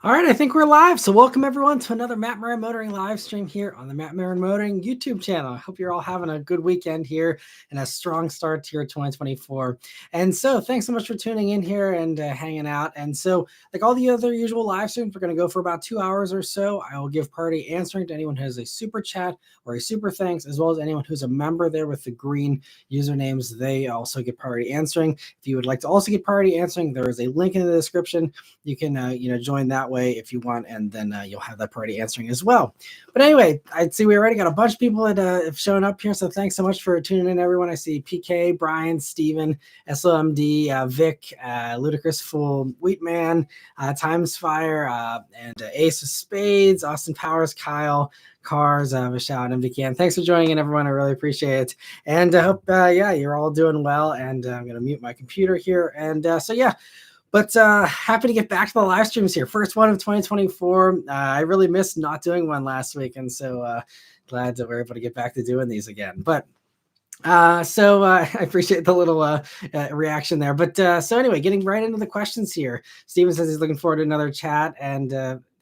All right, I think we're live. So welcome everyone to another Matt Maran Motoring live stream here on the Matt Maran Motoring YouTube channel. I hope you're all having a good weekend here and a strong start to your 2024. And so thanks so much for tuning in here and hanging out. And so like all the other usual live streams, we're going to go for about 2 hours or so. I will give priority answering to anyone who has a super chat or a super thanks, as well as anyone who's a member there with the green usernames. They also get priority answering. If you would like to also get priority answering, there is a link in the description. You can join that way if you want, and then you'll have that priority answering as well. But anyway, I see we already got a bunch of people that have shown up here, so thanks so much for tuning in, everyone. I see PK, Brian, Steven, SOMD, Vic, Ludicrous Fool, Wheatman, Times Fire, and Ace of Spades, Austin Powers, Kyle, Cars, Vishal, and MVCan. Thanks for joining in, everyone. I really appreciate it. And I hope, you're all doing well. And I'm going to mute my computer here. And But happy to get back to the live streams here. First one of 2024. I really missed not doing one last week. And so glad that we're able to get back to doing these again. But I appreciate the little reaction there. But so anyway, getting right into the questions here. Steven says he's looking forward to another chat. And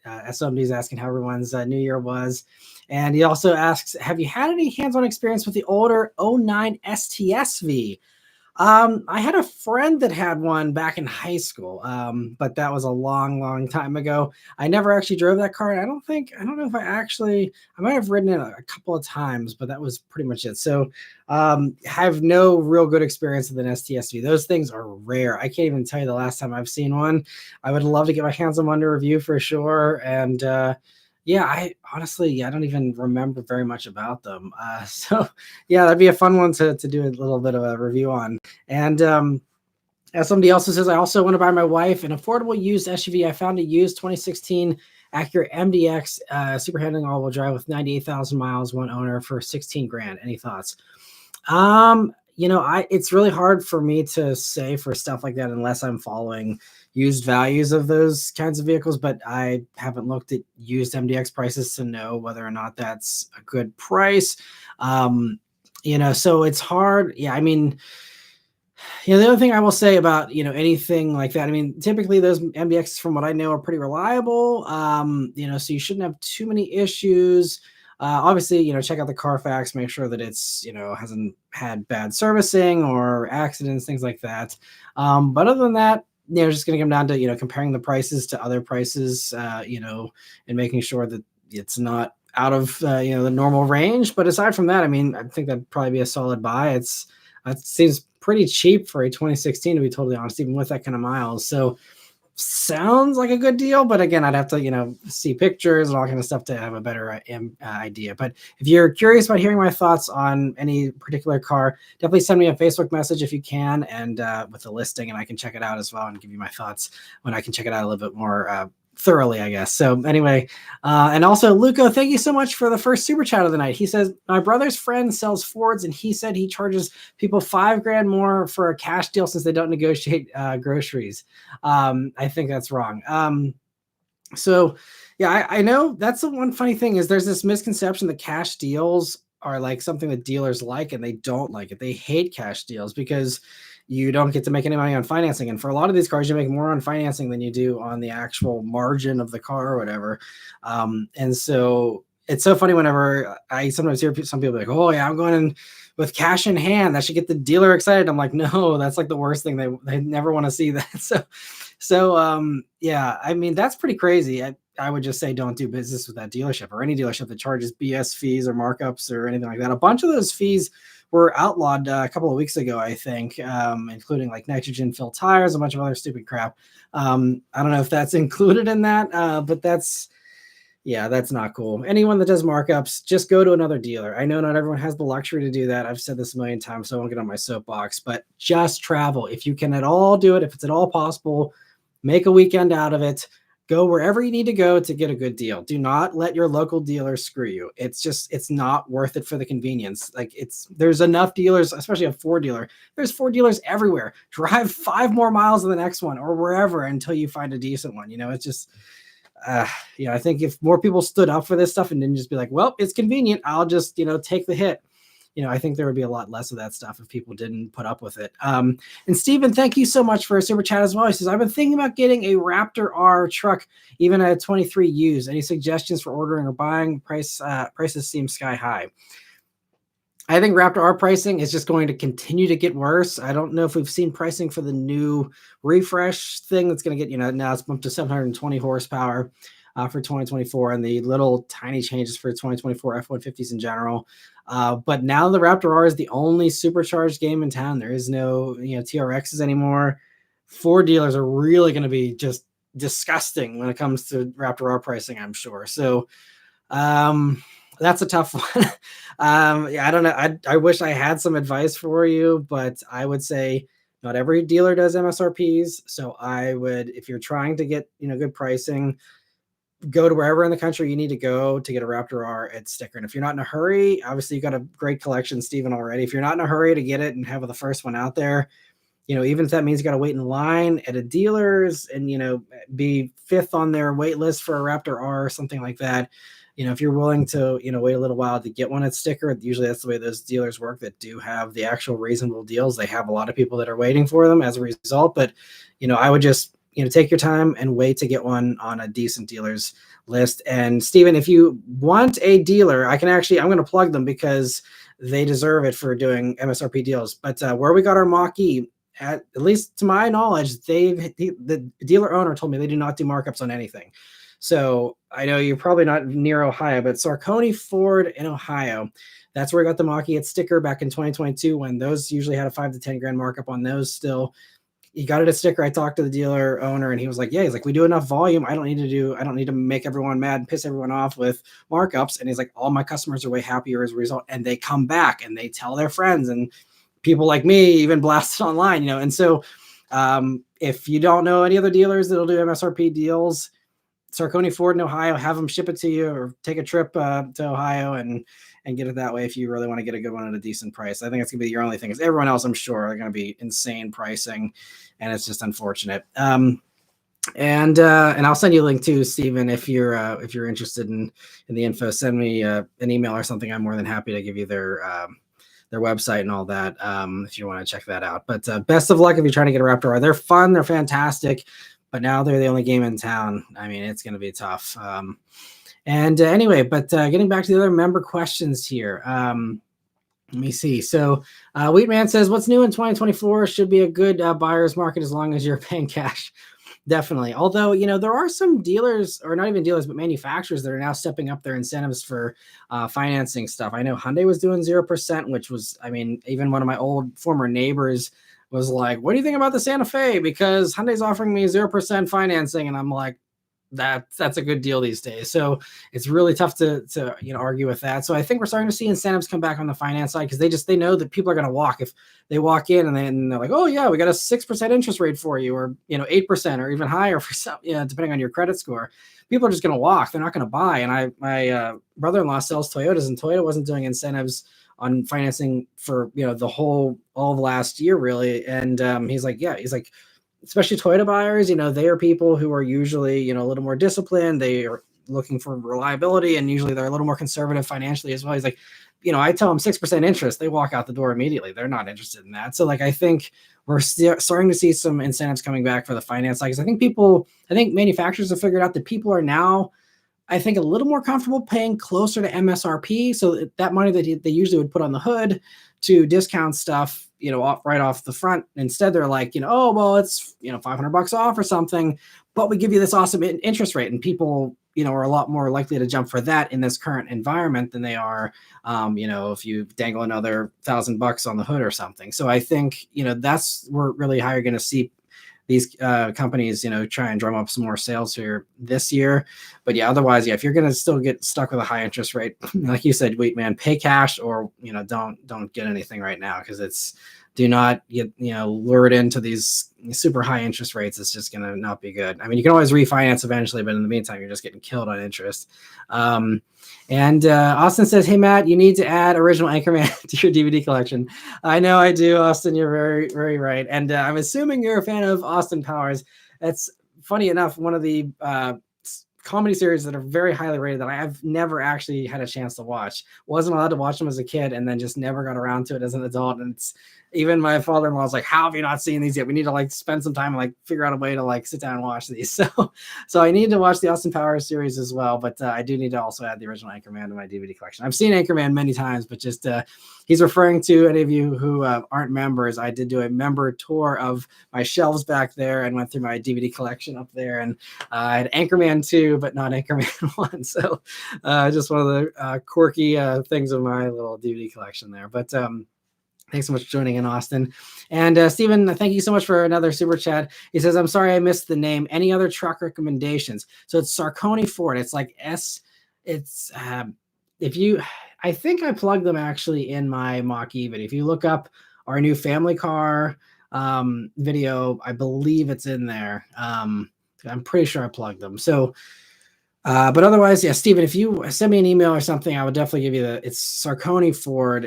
SMD is asking how everyone's New Year was. And he also asks, have you had any hands-on experience with the older 09 STSV? I had a friend that had one back in high school, but that was a long time ago. I never actually drove that car. And I don't know if I might have ridden it a couple of times, but that was pretty much it. So, have no real good experience with an STSV. Those things are rare. I can't even tell you the last time I've seen one. I would love to get my hands on one to review for sure. And, I honestly, I don't even remember very much about them. That'd be a fun one to do a little bit of a review on. And as somebody else says, I also want to buy my wife an affordable used SUV. I found a used 2016 Acura MDX super handling all-wheel drive with 98,000 miles, one owner for 16 grand. Any thoughts? It's really hard for me to say for stuff like that unless I'm following used values of those kinds of vehicles, but I haven't looked at used MDX prices to know whether or not that's a good price. So it's hard. Yeah, I mean, the other thing I will say about, anything like that, I mean, typically those MDXs, from what I know, are pretty reliable. So you shouldn't have too many issues. Obviously, check out the Carfax, make sure that it's, hasn't had bad servicing or accidents, things like that. But other than that, just going to come down to, comparing the prices to other prices, and making sure that it's not out of, the normal range. But aside from that, I mean, I think that'd probably be a solid buy. It seems pretty cheap for a 2016, to be totally honest, even with that kind of miles. So sounds like a good deal, but again, I'd have to, see pictures and all kind of stuff to have a better idea. But if you're curious about hearing my thoughts on any particular car, definitely send me a Facebook message if you can, and with the listing, and I can check it out as well and give you my thoughts when I can check it out a little bit more thoroughly, I guess. So anyway, and also Luco, thank you so much for the first super chat of the night. He says, my brother's friend sells Fords, and he said he charges people $5 grand more for a cash deal since they don't negotiate groceries. I think that's wrong. I know that's the one funny thing is there's this misconception that cash deals are like something that dealers like, and they don't like it. They hate cash deals because you don't get to make any money on financing. And for a lot of these cars, you make more on financing than you do on the actual margin of the car or whatever. And so it's so funny whenever I sometimes hear some people like, oh yeah, I'm going in with cash in hand. That should get the dealer excited. I'm like, no, that's like the worst thing. They never want to see that. I mean, that's pretty crazy. I would just say don't do business with that dealership or any dealership that charges BS fees or markups or anything like that. A bunch of those fees were outlawed a couple of weeks ago, I think, including like nitrogen filled tires, a bunch of other stupid crap. I don't know if that's included in that, but that's not cool. Anyone that does markups, just go to another dealer. I know not everyone has the luxury to do that. I've said this a million times, so I won't get on my soapbox, but just travel. If you can at all do it, if it's at all possible, make a weekend out of it. Go wherever you need to go to get a good deal. Do not let your local dealer screw you. It's not worth it for the convenience. There's enough dealers, especially a Ford dealer. There's Ford dealers everywhere. Drive 5 more miles to the next one or wherever until you find a decent one. It's just, I think if more people stood up for this stuff and didn't just be like, well, it's convenient, I'll just, take the hit. I think there would be a lot less of that stuff if people didn't put up with it. And Steven, thank you so much for a super chat as well. He says, I've been thinking about getting a Raptor R truck, even at 23 used. Any suggestions for ordering or buying? Prices seem sky high. I think Raptor R pricing is just going to continue to get worse. I don't know if we've seen pricing for the new refresh thing that's going to get, now it's bumped to 720 horsepower for 2024, and the little tiny changes for 2024 F-150s in general. But now the Raptor R is the only supercharged game in town. There is no, TRXs anymore. Ford dealers are really going to be just disgusting when it comes to Raptor R pricing, I'm sure. So, that's a tough one. I don't know. I wish I had some advice for you, but I would say not every dealer does MSRPs. So I would, if you're trying to get, good pricing, go to wherever in the country you need to go to get a Raptor R at sticker. And if you're not in a hurry, obviously you've got a great collection, Steven, already. If you're not in a hurry to get it and have the first one out there, even if that means you got to wait in line at a dealer's and, be fifth on their wait list for a Raptor R or something like that, if you're willing to, wait a little while to get one at sticker, usually that's the way those dealers work that do have the actual reasonable deals. They have a lot of people that are waiting for them as a result. But, I would just, take your time and wait to get one on a decent dealer's list. And Steven, if you want a dealer, I'm going to plug them because they deserve it for doing MSRP deals. But where we got our Mach-E, at least to my knowledge, the dealer owner told me they do not do markups on anything. So I know you're probably not near Ohio, but Sarconi Ford in Ohio, that's where I got the Mach-E at sticker back in 2022 when those usually had a 5 to 10 grand markup on those still. He got it a sticker. I talked to the dealer owner and he was like, yeah, he's like, we do enough volume. I don't need to make everyone mad and piss everyone off with markups. And he's like, all my customers are way happier as a result. And they come back and they tell their friends and people like me even blast it online, And so if you don't know any other dealers that'll do MSRP deals, Sarconi Ford in Ohio, have them ship it to you or take a trip to Ohio and get it that way if you really want to get a good one at a decent price. I think it's going to be your only thing. Because everyone else, I'm sure, are going to be insane pricing, and it's just unfortunate. And I'll send you a link too, Steven, if you're interested in the info. Send me an email or something. I'm more than happy to give you their website and all that if you want to check that out. But best of luck if you're trying to get a Raptor R. They're fun. They're fantastic. But now they're the only game in town. I mean, it's going to be tough. Anyway, but getting back to the other member questions here. Let me see. So Wheatman says, what's new in 2024? Should be a good buyer's market as long as you're paying cash. Definitely. Although, there are some dealers, or not even dealers, but manufacturers that are now stepping up their incentives for financing stuff. I know Hyundai was doing 0%, which was, even one of my old former neighbors was like, what do you think about the Santa Fe? Because Hyundai's offering me 0% financing. And I'm like, that's a good deal these days. So it's really tough to argue with that. So I think we're starting to see incentives come back on the finance side because they know that people are going to walk. If they walk in and then they're like, oh yeah, we got a 6% interest rate for you, or 8% or even higher for some, depending on your credit score. People are just going to walk. They're not going to buy. And my brother-in-law sells Toyotas, and Toyota wasn't doing incentives on financing for all of last year really. And he's like, especially Toyota buyers, they are people who are usually, a little more disciplined. They are looking for reliability, and usually they're a little more conservative financially as well. He's like, I tell them 6% interest, they walk out the door immediately. They're not interested in that. So I think we're starting to see some incentives coming back for the finance side. Because I think manufacturers have figured out that people are now, I think, a little more comfortable paying closer to MSRP. So that money that they usually would put on the hood to discount stuff, right off the front. Instead, they're like, oh, well, it's, $500 off or something, but we give you this awesome interest rate. And people, are a lot more likely to jump for that in this current environment than they are, if you dangle another $1,000 on the hood or something. So I think, that's where really how you're going to see these companies, try and drum up some more sales here this year. But yeah, otherwise, if you're going to still get stuck with a high interest rate, like you said, wait, man, pay cash or, don't get anything right now, because do not get, lured into these super high interest rates. It's just going to not be good. You can always refinance eventually, but in the meantime, you're just getting killed on interest. And Austin says, hey, Matt, you need to add Original Anchorman to your DVD collection. I know I do, Austin. You're very, very right. And I'm assuming you're a fan of Austin Powers. That's funny enough. One of the comedy series that are very highly rated that I have never actually had a chance to watch. Wasn't allowed to watch them as a kid, and then just never got around to it as an adult. And it's even my father-in-law was like, "How have you not seen these yet? We need to like spend some time and like figure out a way to like sit down and watch these." So I need to watch the Austin Powers series as well, but I do need to also add the original Anchorman to my DVD collection. I've seen Anchorman many times, but just he's referring to any of you who aren't members. I did do a member tour of my shelves back there and went through my DVD collection up there, and I had Anchorman 2, but not Anchorman 1. So just one of the quirky things of my little DVD collection there. But thanks so much for joining in, Austin. And Stephen, thank you so much for another super chat. He says, I'm sorry I missed the name. Any other truck recommendations? So it's Sarconi Ford. It's like I think I plugged them actually in my Mach-E video. If you look up our new family car video, I believe it's in there. I'm pretty sure I plugged them. So, but otherwise, yeah, Stephen, if you send me an email or something, I would definitely give you it's Sarconi Ford,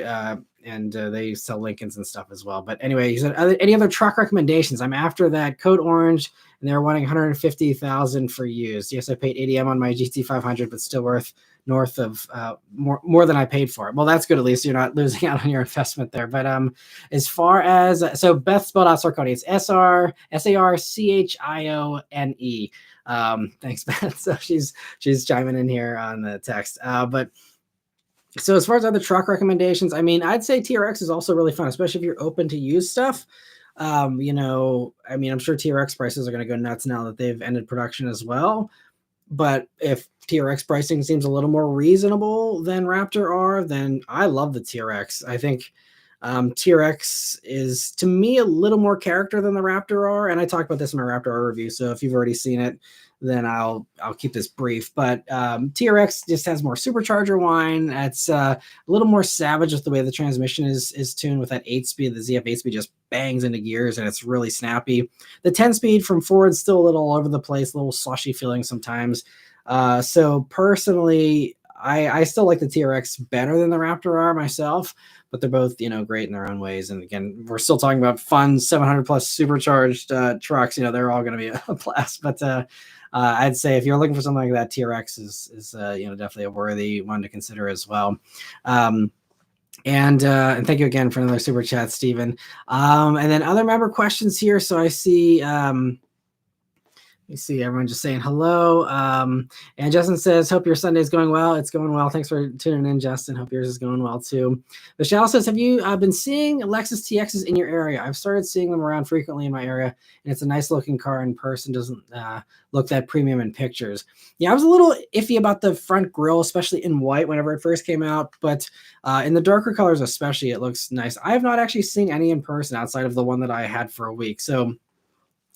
and they sell Lincolns and stuff as well. But anyway, he said, any other truck recommendations? I'm after that Code Orange, and they're wanting $150,000 for used. Yes, I paid ADM on my GT500, but still worth north of more than I paid for it. Well, that's good. At least you're not losing out on your investment there. But as far as so Beth spelled out Sarconi, it's SRCHIONE. Thanks, Beth. So she's chiming in here on the text. But so as far as other truck recommendations, I mean, I'd say TRX is also really fun, especially if you're open to used stuff. I mean, I'm sure TRX prices are going to go nuts now that they've ended production as well. But if TRX pricing seems a little more reasonable than Raptor R, then I love the TRX. I think TRX is, to me, a little more character than the Raptor R. And I talked about this in my Raptor R review. So if you've already seen it, then I'll keep this brief. But TRX just has more supercharger whine. It's a little more savage with the way the transmission is tuned with that 8-speed. The ZF 8-speed just bangs into gears, and it's really snappy. The 10-speed from Ford's still a little all over the place, a little slushy feeling sometimes. So personally, I still like the TRX better than the Raptor R myself, but they're both, great in their own ways. And again, we're still talking about fun 700 plus supercharged trucks. They're all going to be a blast. But I'd say if you're looking for something like that, TRX is definitely a worthy one to consider as well. And thank you again for another super chat, Stephen. And then other member questions here. So I see. You see everyone just saying hello. And Justin says, hope your Sunday is going well. It's going well. Thanks for tuning in, Justin. Hope yours is going well too. Michelle says, have you been seeing Lexus TXs in your area? I've started seeing them around frequently in my area, and it's a nice looking car in person. Doesn't look that premium in pictures. Yeah, I was a little iffy about the front grille, especially in white whenever it first came out, but in the darker colors especially, it looks nice. I have not actually seen any in person outside of the one that I had for a week. So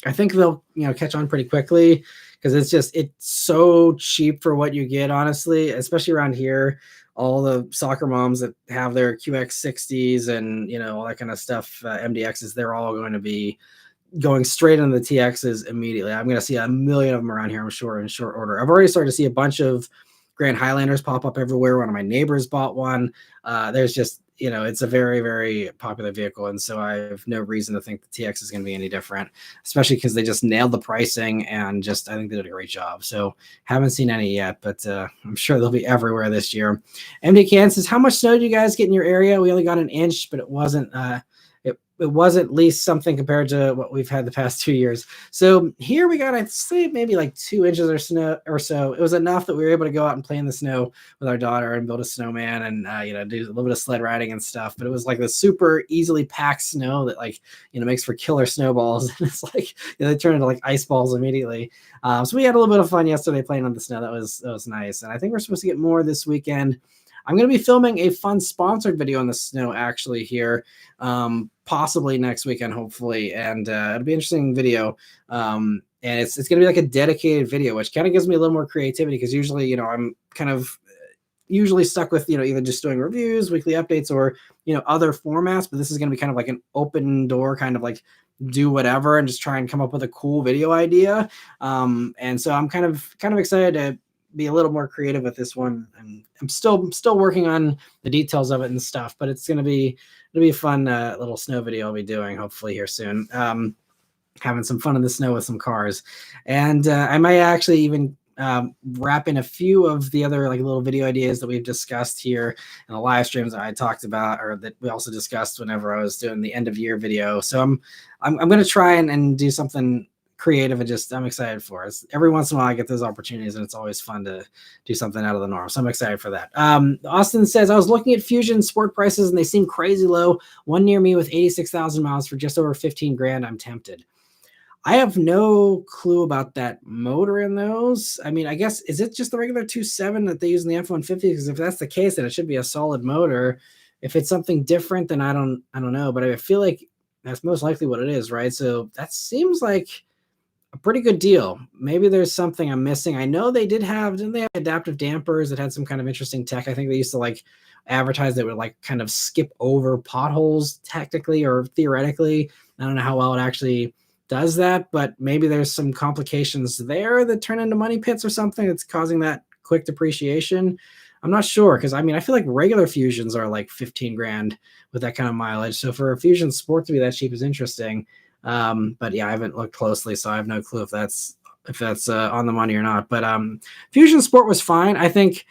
I think they'll, catch on pretty quickly because it's so cheap for what you get, honestly, especially around here. All the soccer moms that have their QX60s and, all that kind of stuff, MDXs, they're all going to be going straight into the TXs immediately. I'm going to see a million of them around here, I'm sure, in short order. I've already started to see a bunch of Grand Highlanders pop up everywhere. One of my neighbors bought one. There's just, it's a very, very popular vehicle. And so I have no reason to think the TX is going to be any different, especially because they just nailed the pricing and I think they did a great job. So haven't seen any yet, but I'm sure they'll be everywhere this year. MD Can says, how much snow did you guys get in your area? We only got an inch, but it wasn't, it was at least something compared to what we've had the past 2 years. So here we got, I'd say maybe like 2 inches or snow or so. It was enough that we were able to go out and play in the snow with our daughter and build a snowman and, do a little bit of sled riding and stuff. But it was like the super easily packed snow that makes for killer snowballs. And it's they turn into like ice balls immediately. So we had a little bit of fun yesterday playing on the snow. That was nice. And I think we're supposed to get more this weekend. I'm going to be filming a fun sponsored video in the snow actually here, possibly next weekend, hopefully. And it'll be an interesting video. And it's going to be like a dedicated video, which kind of gives me a little more creativity because usually, I'm kind of usually stuck with, either just doing reviews, weekly updates, or, other formats. But this is going to be kind of like an open door kind of like do whatever and just try and come up with a cool video idea. And so I'm kind of excited to be a little more creative with this one, and I'm still working on the details of it and stuff, but it'll be a fun little snow video I'll be doing hopefully here soon. Having some fun in the snow with some cars, and I might actually even wrap in a few of the other like little video ideas that we've discussed here in the live streams that I talked about, or that we also discussed whenever I was doing the end of year video. So I'm going to try and do something creative, and just I'm excited for it. Every once in a while I get those opportunities, and it's always fun to do something out of the norm. So I'm excited for that. Austin says, I was looking at Fusion Sport prices and they seem crazy low. One near me with 86,000 miles for just over 15 grand. I'm tempted. I have no clue about that motor in those. I mean, I guess, is it just the regular 2.7 that they use in the F-150? Because if that's the case, then it should be a solid motor. If it's something different, then I don't know. But I feel like that's most likely what it is, right? So that seems like a pretty good deal. Maybe there's something I'm missing. I know didn't they have adaptive dampers that had some kind of interesting tech? I think they used to like advertise that would like kind of skip over potholes technically or theoretically. I don't know how well it actually does that, but maybe there's some complications there that turn into money pits or something that's causing that quick depreciation. I'm not sure, because I mean, I feel like regular Fusions are like 15 grand with that kind of mileage. So for a Fusion Sport to be that cheap is interesting. But yeah, I haven't looked closely, so I have no clue if that's on the money or not. But Fusion Sport was fine. I think,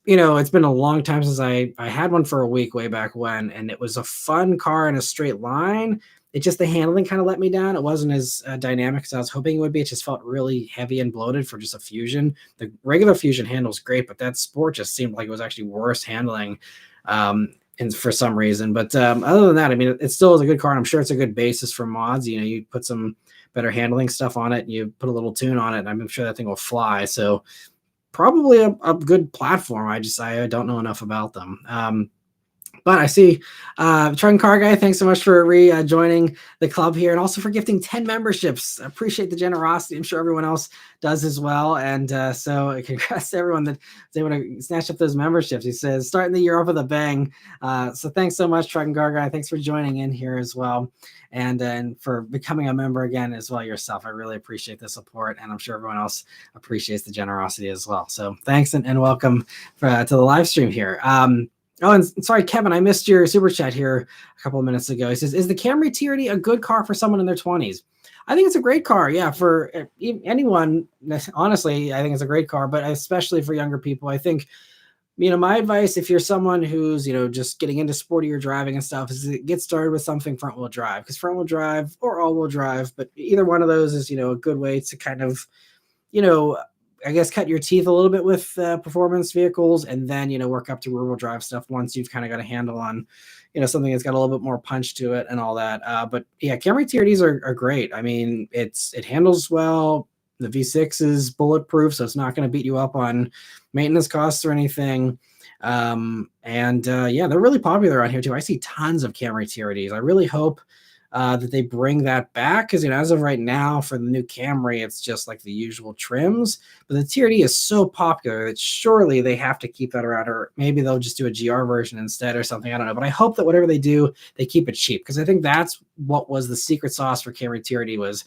it's been a long time since I had one for a week way back when, and it was a fun car in a straight line. It just, the handling kind of let me down. It wasn't as dynamic as I was hoping it would be. It just felt really heavy and bloated for just a Fusion. The regular Fusion handles great, but that Sport just seemed like it was actually worse handling and for some reason. But other than that, I mean, it still is a good car. And I'm sure it's a good basis for mods. You put some better handling stuff on it, and you put a little tune on it, and I'm sure that thing will fly. So probably a good platform. I don't know enough about them. But I see Trunk Car Guy, thanks so much for joining the club here, and also for gifting 10 memberships. I appreciate the generosity. I'm sure everyone else does as well. And so congrats to everyone that's able to snatch up those memberships. He says, starting the year off with a bang. So thanks so much, Trunk Car Guy. Thanks for joining in here as well. And for becoming a member again as well yourself. I really appreciate the support, and I'm sure everyone else appreciates the generosity as well. So thanks and welcome to the live stream here. Oh, and sorry, Kevin, I missed your super chat here a couple of minutes ago. He says, is the Camry TRD a good car for someone in their 20s? I think it's a great car. Yeah, for anyone, honestly, I think it's a great car, but especially for younger people. I think, my advice, if you're someone who's, just getting into sportier driving and stuff, is to get started with something front-wheel drive, because front-wheel drive or all-wheel drive, but either one of those is, a good way to kind of, I guess cut your teeth a little bit with performance vehicles, and then, work up to rear-wheel drive stuff once you've kind of got a handle on, something that's got a little bit more punch to it and all that. But yeah, Camry TRDs are great. I mean, it handles well. The V6 is bulletproof, so it's not going to beat you up on maintenance costs or anything. Yeah, they're really popular around here too. I see tons of Camry TRDs. I really hope that they bring that back, because as of right now for the new Camry, it's just like the usual trims, but the TRD is so popular that surely they have to keep that around, or maybe they'll just do a GR version instead or something. I don't know, but I hope that whatever they do, they keep it cheap, because I think that's what was the secret sauce for Camry TRD was,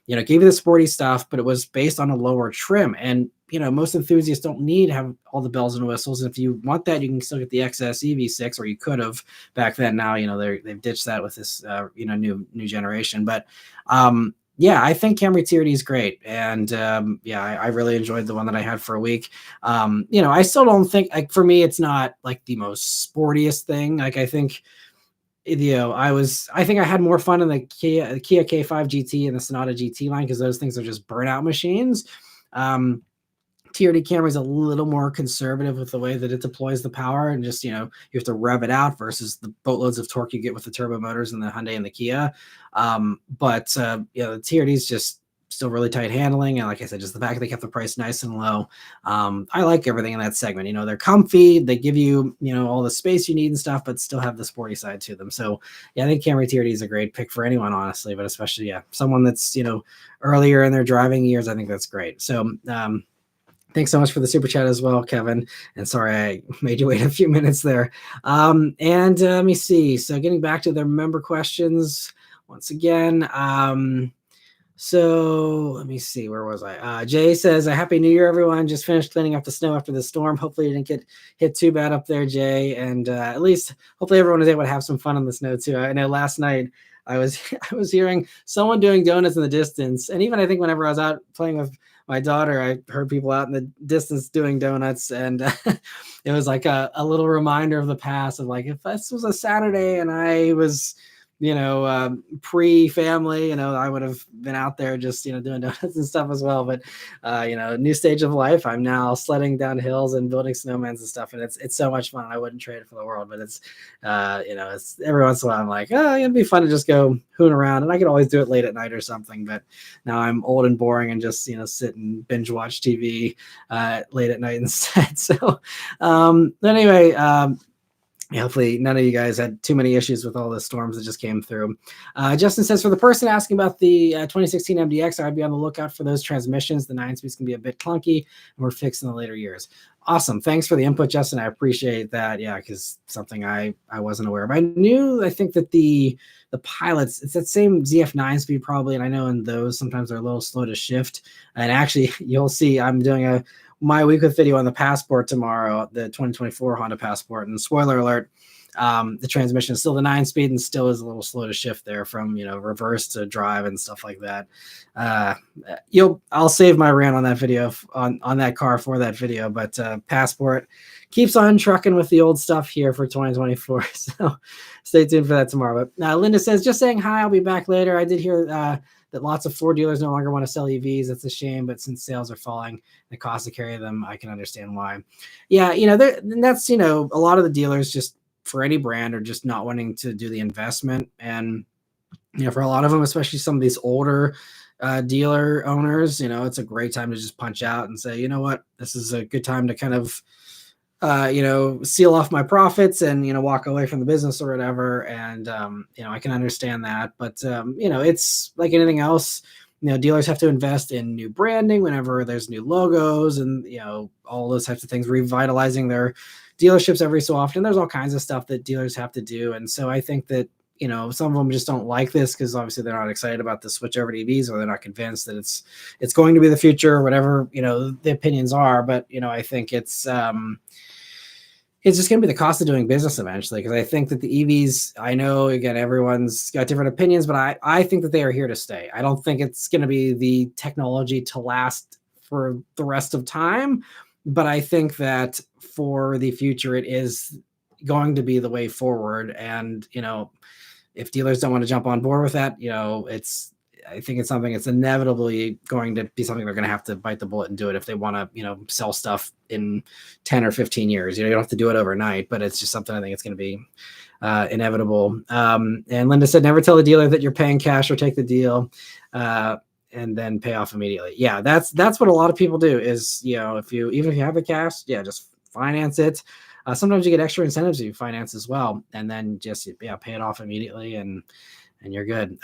gave you the sporty stuff, but it was based on a lower trim. And most enthusiasts don't need to have all the bells and whistles. And if you want that, you can still get the XS EV6, or you could have back then. Now, they've ditched that with this, new generation. But yeah, I think Camry TRD is great. And I really enjoyed the one that I had for a week. I still don't think, like, for me, it's not like the most sportiest thing. Like, I think, I think I had more fun in the Kia K5 GT and the Sonata GT line, because those things are just burnout machines. TRD Camry is a little more conservative with the way that it deploys the power, and just, you have to rev it out versus the boatloads of torque you get with the turbo motors in the Hyundai and the Kia. The TRD is just still really tight handling. And like I said, just the fact that they kept the price nice and low. I like everything in that segment. They're comfy. They give you, all the space you need and stuff, but still have the sporty side to them. So yeah, I think Camry TRD is a great pick for anyone, honestly, but especially, someone that's, earlier in their driving years. I think that's great. So, thanks so much for the super chat as well, Kevin. And sorry I made you wait a few minutes there. Let me see. So getting back to the member questions once again. So let me see. Where was I? Jay says, a happy new year, everyone. Just finished cleaning up the snow after the storm. Hopefully you didn't get hit too bad up there, Jay. And at least hopefully everyone was able to have some fun on the snow too. I know last night I was hearing someone doing donuts in the distance. And even I think whenever I was out playing with my daughter, I heard people out in the distance doing donuts, and it was like a little reminder of the past of like, if this was a Saturday and I was, pre-family, I would have been out there just, doing donuts and stuff as well. But, new stage of life. I'm now sledding down hills and building snowmans and stuff. And it's so much fun. I wouldn't trade it for the world, but it's, it's every once in a while I'm like, oh, it'd be fun to just go hoon around. And I could always do it late at night or something. But now I'm old and boring and just, sit and binge watch TV late at night instead. So anyway, hopefully none of you guys had too many issues with all the storms that just came through. Justin says, for the person asking about the 2016 MDX, I'd be on the lookout for those transmissions. The 9-speeds can be a bit clunky, and we're fixed in the later years. Awesome. Thanks for the input, Justin. I appreciate that. Yeah, because something I wasn't aware of. I think that the pilots, it's that same ZF 9-speed probably, and I know in those sometimes they're a little slow to shift. And actually, you'll see I'm doing my week with video on the Passport tomorrow, the 2024 Honda Passport. And spoiler alert, the transmission is still the 9-speed and still is a little slow to shift there from, reverse to drive and stuff like that. I'll save my rant on that video on that car for that video, but Passport keeps on trucking with the old stuff here for 2024. So stay tuned for that tomorrow. But Linda says, just saying hi, I'll be back later. I did hear that lots of Ford dealers no longer want to sell EVs. That's a shame, but since sales are falling, the cost to carry them, I can understand why. Yeah, that's, a lot of the dealers just for any brand are just not wanting to do the investment. And, for a lot of them, especially some of these older dealer owners, it's a great time to just punch out and say, you know what, this is a good time to kind of, seal off my profits and, walk away from the business or whatever. And, I can understand that, but, it's like anything else, dealers have to invest in new branding whenever there's new logos and, all those types of things, revitalizing their dealerships every so often. There's all kinds of stuff that dealers have to do. And so I think that, some of them just don't like this because obviously they're not excited about the switch over to EVs, or they're not convinced that it's going to be the future or whatever, the opinions are. But, I think it's just going to be the cost of doing business eventually. Because I think that the EVs, I know, again, everyone's got different opinions, but I think that they are here to stay. I don't think it's going to be the technology to last for the rest of time, but I think that for the future, it is going to be the way forward. And, if dealers don't want to jump on board with that, I think it's something that's inevitably going to be something they're going to have to bite the bullet and do it if they want to, sell stuff in 10 or 15 years. You don't have to do it overnight, but it's just something I think it's going to be inevitable. And Linda said, never tell the dealer that you're paying cash or take the deal and then pay off immediately. Yeah, that's what a lot of people do is, even if you have the cash, just finance it. Sometimes you get extra incentives if you finance as well, and then just pay it off immediately, and you're good.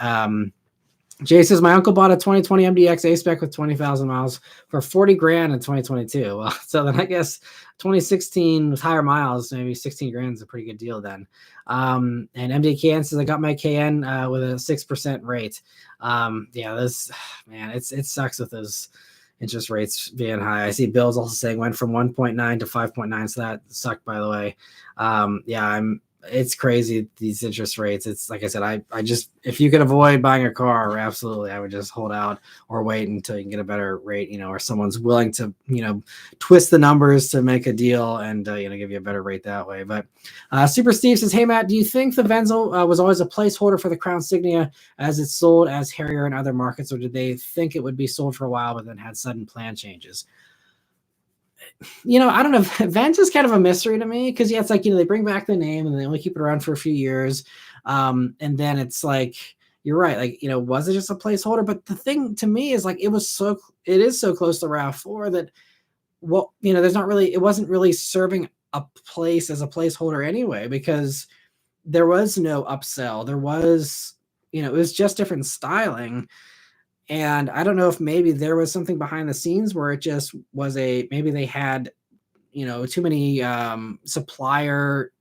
Jay says, my uncle bought a 2020 MDX A-Spec with 20,000 miles for 40 grand in 2022. Well, so then I guess 2016 with higher miles, maybe 16 grand is a pretty good deal then. And MD Can says, I got my KN with a 6% rate. It sucks with those interest rates being high. I see Bill's also saying went from 1.9 to 5.9. So that sucked, by the way. It's crazy, these interest rates. It's like I said, I just, if you could avoid buying a car, absolutely, I would just hold out or wait until you can get a better rate, or someone's willing to, twist the numbers to make a deal and, give you a better rate that way. But Super Steve says, hey, Matt, do you think the Venza was always a placeholder for the Crown Signia as it's sold as Harrier in other markets, or did they think it would be sold for a while but then had sudden plan changes? I don't know. Venza is kind of a mystery to me because, it's like, they bring back the name and they only keep it around for a few years. And then it's like, you're right. Like, was it just a placeholder? But the thing to me is like, it is so close to RAV4 that, it wasn't really serving a place as a placeholder anyway, because there was no upsell. There was, it was just different styling. And I don't know if maybe there was something behind the scenes where it just was maybe they had, too many supplier,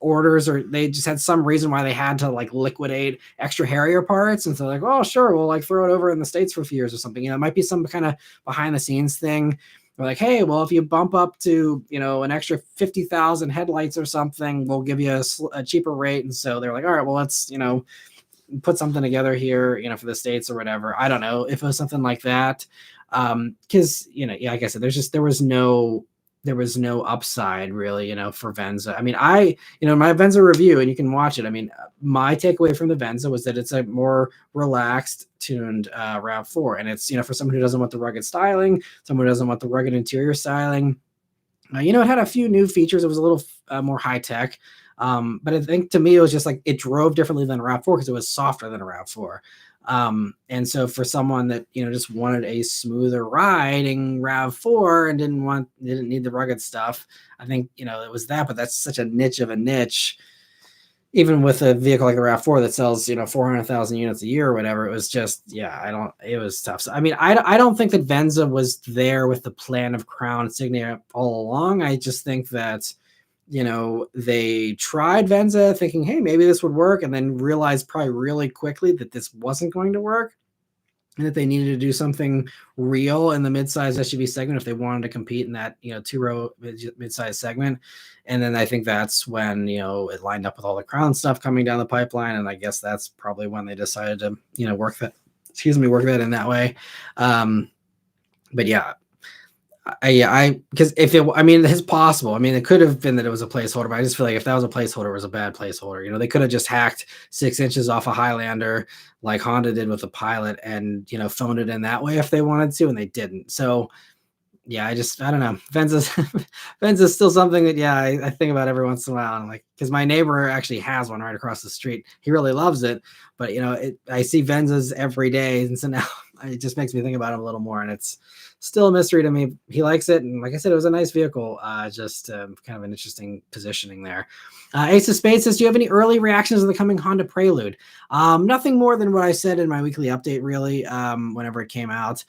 orders, or they just had some reason why they had to like liquidate extra Harrier parts. And so like, oh, sure, we'll like throw it over in the States for a few years or something. It might be some kind of behind the scenes thing. We're like, hey, well, if you bump up to, an extra 50,000 headlights or something, we'll give you a cheaper rate. And so they're like, all right, well, let's, put something together here, for the States or whatever. I don't know if it was something like that. Because yeah, like I said, there was no upside really, for Venza. I mean, my Venza review, and you can watch it. I mean, my takeaway from the Venza was that it's a more relaxed, tuned RAV4, and it's for someone who doesn't want the rugged styling, someone who doesn't want the rugged interior styling. It had a few new features. It was a little more high tech. But I think to me, it was just like it drove differently than a RAV4 because it was softer than a RAV4. And so for someone that, just wanted a smoother riding RAV4 and didn't need the rugged stuff, I think, it was that, but that's such a niche of a niche. Even with a vehicle like a RAV4 that sells, 400,000 units a year or whatever, it was just, it was tough. So, I mean, I don't think that Venza was there with the plan of Crown Signia all along. I just think that, they tried Venza thinking, hey, maybe this would work, and then realized probably really quickly that this wasn't going to work and that they needed to do something real in the midsize SUV segment if they wanted to compete in that, two-row midsize segment. And then I think that's when, it lined up with all the Crown stuff coming down the pipeline. And I guess that's probably when they decided to, work that in that way. But yeah, because it's possible. I mean, it could have been that it was a placeholder, but I just feel like if that was a placeholder, it was a bad placeholder. They could have just hacked 6 inches off a Highlander like Honda did with the Pilot and, phoned it in that way if they wanted to, and they didn't. So yeah, I don't know. Venza's still something that, I think about every once in a while. And because my neighbor actually has one right across the street. He really loves it, but I see Venzas every day. And so now it just makes me think about him a little more, and it's still a mystery to me. He likes it. And like I said, it was a nice vehicle. Just kind of an interesting positioning there. Ace of Spades says, do you have any early reactions to the coming Honda Prelude? Nothing more than what I said in my weekly update, really, whenever it came out.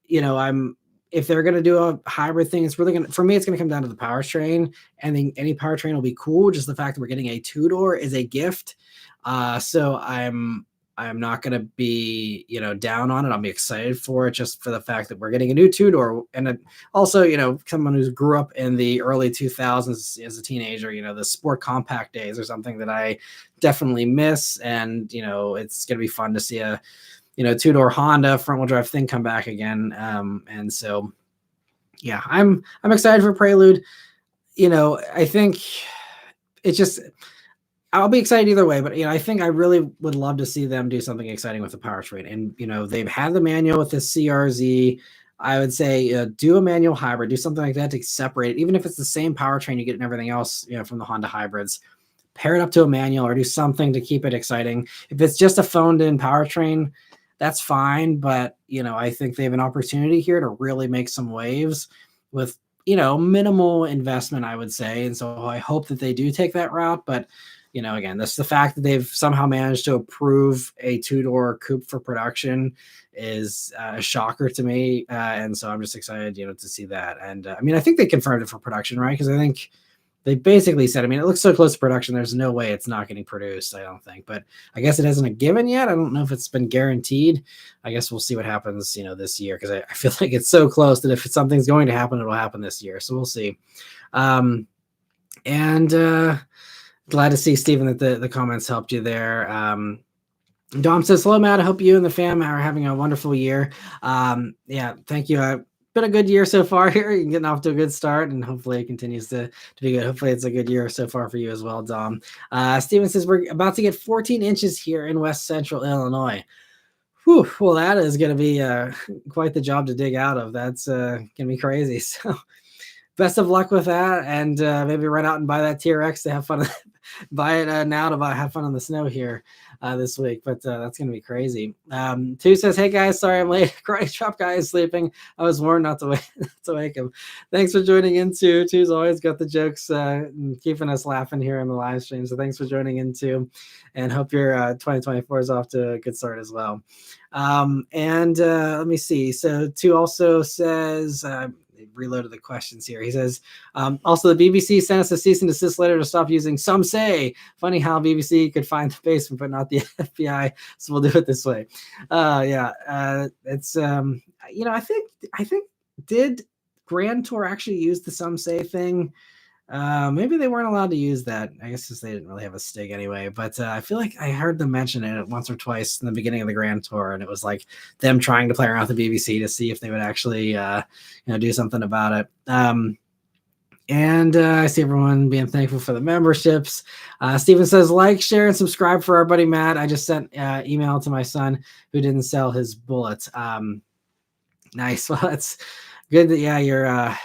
If they're going to do a hybrid thing, it's really for me, it's going to come down to the powertrain. And then any powertrain will be cool. Just the fact that we're getting a two-door is a gift. So I'm not going to be, down on it. I'll be excited for it just for the fact that we're getting a new two-door. And also, someone who grew up in the early 2000s as a teenager, the sport compact days are something that I definitely miss. And, it's going to be fun to see a two-door Honda front-wheel drive thing come back again. And so, yeah, I'm excited for Prelude. I think it's just, I'll be excited either way, but I think I really would love to see them do something exciting with the powertrain. And they've had the manual with the CRZ. I would say do a manual hybrid, do something like that to separate it, even if it's the same powertrain you get and everything else, from the Honda hybrids. Pair it up to a manual or do something to keep it exciting. If it's just a phoned-in powertrain, that's fine, but I think they have an opportunity here to really make some waves with minimal investment, I would say. And so I hope that they do take that route. But again, that's the fact that they've somehow managed to approve a two-door coupe for production is a shocker to me. And so I'm just excited, to see that. And I think they confirmed it for production, right? Because I think they basically said, it looks so close to production, there's no way it's not getting produced, I don't think. But I guess it isn't a given yet. I don't know if it's been guaranteed. I guess we'll see what happens, this year, because I feel like it's so close that if something's going to happen, it'll happen this year. So we'll see. And glad to see, Stephen, that the comments helped you there. Dom says, hello, Matt. I hope you and the fam are having a wonderful year. Yeah, thank you. Been a good year so far here. You're getting off to a good start, and hopefully it continues to be good. Hopefully it's a good year so far for you as well, Dom. Steven says, we're about to get 14 inches here in West Central Illinois. Whew, well, that is going to be quite the job to dig out of. That's going to be crazy. So best of luck with that, and maybe run out and buy that TRX to have fun. Buy it now to have fun in the snow here this week, but that's gonna be crazy. Two says, hey guys, sorry I'm late. Karate Chop guy is sleeping. I was warned not to wake him. Thanks for joining in too. Two's always got the jokes and keeping us laughing here in the live stream, so thanks for joining in too, and hope your 2024 is off to a good start as well. Let me see. So Two also says, reloaded the questions here. He says, also the BBC sent us a cease and desist letter to stop using some say. Funny how BBC could find the basement, but not the FBI. So we'll do it this way. It's, I think did Grand Tour actually use the some say thing? Maybe they weren't allowed to use that. I guess because they didn't really have a Stig anyway. But I feel like I heard them mention it once or twice in the beginning of the Grand Tour, and it was like them trying to play around with the BBC to see if they would actually, do something about it. And I see everyone being thankful for the memberships. Steven says, like, share, and subscribe for our buddy Matt. I just sent email to my son who didn't sell his Bullet. Nice. Well, it's good that, you're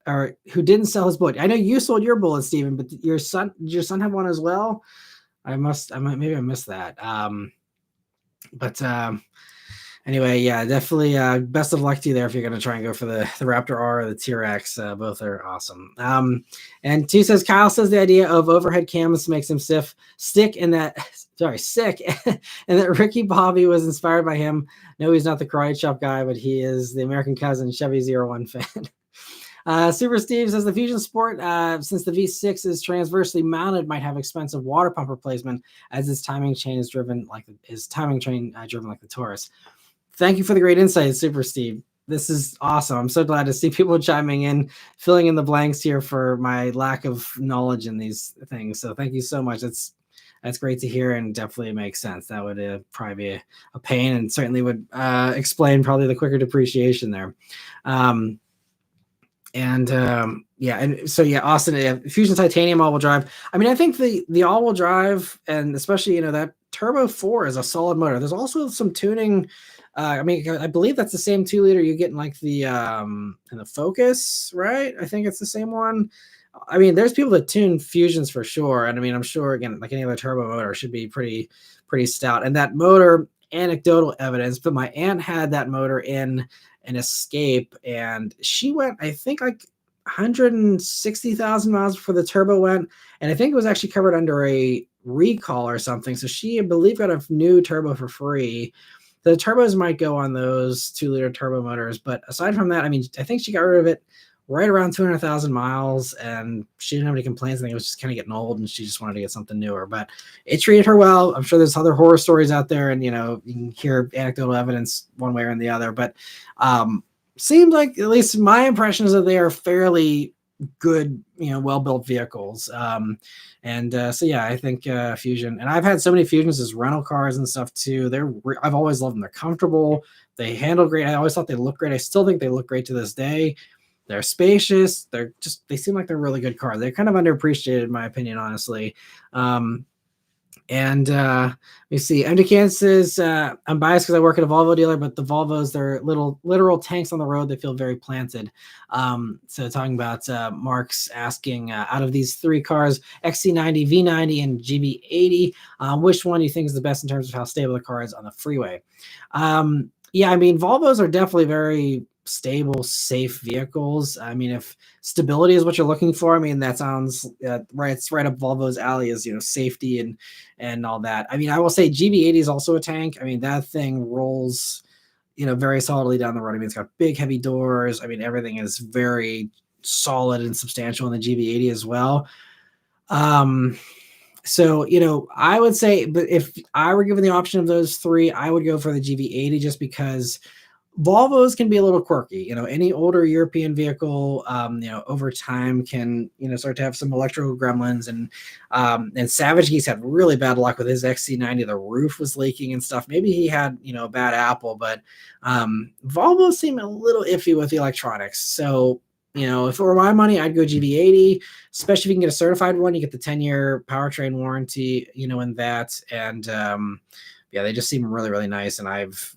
or who didn't sell his Bullet. I know you sold your Bullet, Steven, but did your son have one as well? Maybe I missed that. Anyway, definitely best of luck to you there if you're going to try and go for the Raptor R or the TRX. Both are awesome. And T says, Kyle says the idea of overhead cams makes him sick and that Ricky Bobby was inspired by him. No, he's not the karate chop guy, but he is the American Cousin Chevy 01 fan. Super Steve says the Fusion Sport, since the V6 is transversely mounted, might have expensive water pump replacement as its timing chain is driven like the Taurus. Thank you for the great insight, Super Steve. This is awesome. I'm so glad to see people chiming in, filling in the blanks here for my lack of knowledge in these things. So thank you so much. That's great to hear, and definitely makes sense. That would probably be a pain, and certainly would explain probably the quicker depreciation there. Austin, Fusion Titanium all-wheel drive. I mean, I think the all-wheel drive, and especially that Turbo 4 is a solid motor. There's also some tuning. I believe that's the same 2-liter you get in like the in the Focus, right? I think it's the same one. I mean, there's people that tune Fusions for sure, and I mean, I'm sure again, like any other turbo motor, should be pretty stout. And that motor, anecdotal evidence, but my aunt had that motor in an Escape, and she went, I think, like 160,000 miles before the turbo went, and I think it was actually covered under a recall or something. So she, I believe, got a new turbo for free. The turbos might go on those 2-liter turbo motors, but aside from that, I mean, I think she got rid of it right around 200,000 miles, and she didn't have any complaints. I think it was just kind of getting old, and she just wanted to get something newer. But it treated her well. I'm sure there's other horror stories out there, and you can hear anecdotal evidence one way or the other. But seems like, at least my impression is that they are fairly good, well-built vehicles. I think Fusion, and I've had so many Fusions as rental cars and stuff too. I've always loved them. They're comfortable. They handle great. I always thought they look great. I still think they look great to this day. They're spacious. They seem like they're really good cars. They're kind of underappreciated, in my opinion, honestly. Let me see. MD Kansas, I'm biased because I work at a Volvo dealer, but the Volvos, they're little literal tanks on the road. They feel very planted. So talking about Mark's asking, out of these 3 cars, XC90, V90, and GB80, which one do you think is the best in terms of how stable the car is on the freeway? Volvos are definitely very stable, safe vehicles. I mean, if stability is what you're looking for, I mean, that sounds right. It's right up Volvo's alley, is safety and all that. I mean, I will say GB80 is also a tank. I mean, that thing rolls very solidly down the road. I mean, it's got big heavy doors. I mean, everything is very solid and substantial in the GB80 as well. So I would say, but if I were given the option of those 3, I would go for the GB80, just because Volvos can be a little quirky. Any older European vehicle, over time can, start to have some electrical gremlins, and Savage Geese had really bad luck with his XC90. The roof was leaking and stuff. Maybe he had, a bad apple, but Volvos seem a little iffy with the electronics. So, if it were my money, I'd go GB80, especially if you can get a certified one. You get the 10-year powertrain warranty, in that, and they just seem really, really nice. And I've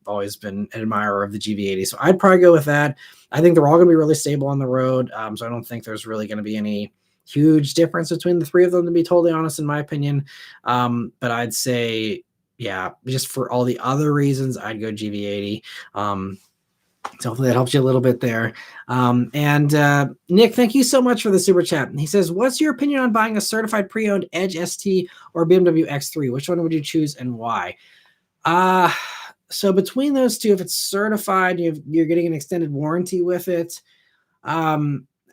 always been an admirer of the GB80. So I'd probably go with that. I think they're all going to be really stable on the road. So I don't think there's really going to be any huge difference between the 3 of them, to be totally honest, in my opinion. But I'd say, just for all the other reasons, I'd go GB80. So hopefully that helps you a little bit there. Nick, thank you so much for the super chat. He says, what's your opinion on buying a certified pre-owned Edge ST or BMW X3? Which one would you choose and why? So between those two, if it's certified, you're getting an extended warranty with it. I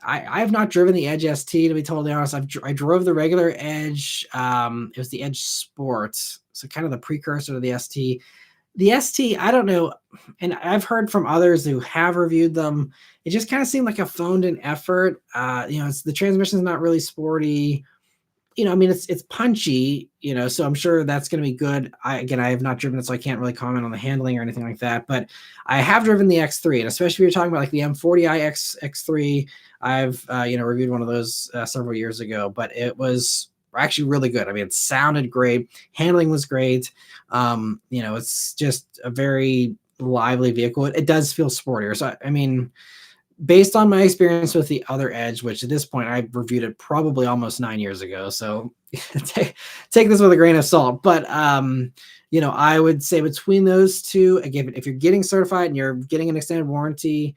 have not driven the Edge ST, to be totally honest. I drove the regular Edge. It was the Edge Sport, so kind of the precursor to the ST. The ST, I don't know, and I've heard from others who have reviewed them. It just kind of seemed like a phoned-in effort. It's the transmission's not really sporty. I mean, it's punchy, so I'm sure that's going to be good. I have not driven it, so I can't really comment on the handling or anything like that. But I have driven the X3, and especially if you're talking about like the M40i X3, I've reviewed one of those several years ago, but it was actually really good. I mean, it sounded great, handling was great. It's just a very lively vehicle. It does feel sportier. So I mean, based on my experience with the other Edge, which at this point I reviewed it probably almost 9 years ago, so take this with a grain of salt. But I would say between those two, again, if you're getting certified and you're getting an extended warranty,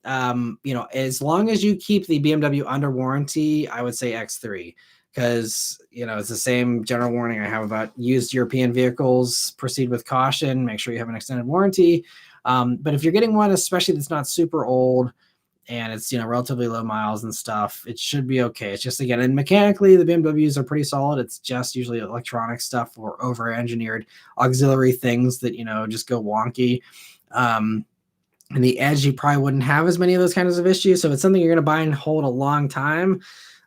as long as you keep the BMW under warranty, I would say X3, because it's the same general warning I have about used European vehicles. Proceed with caution. Make sure you have an extended warranty. But if you're getting one, especially that's not super old and it's relatively low miles and stuff, it should be okay. It's just, again, and mechanically the BMWs are pretty solid. It's just usually electronic stuff or over engineered auxiliary things that just go wonky. And the Edge, you probably wouldn't have as many of those kinds of issues, so it's something you're going to buy and hold a long time.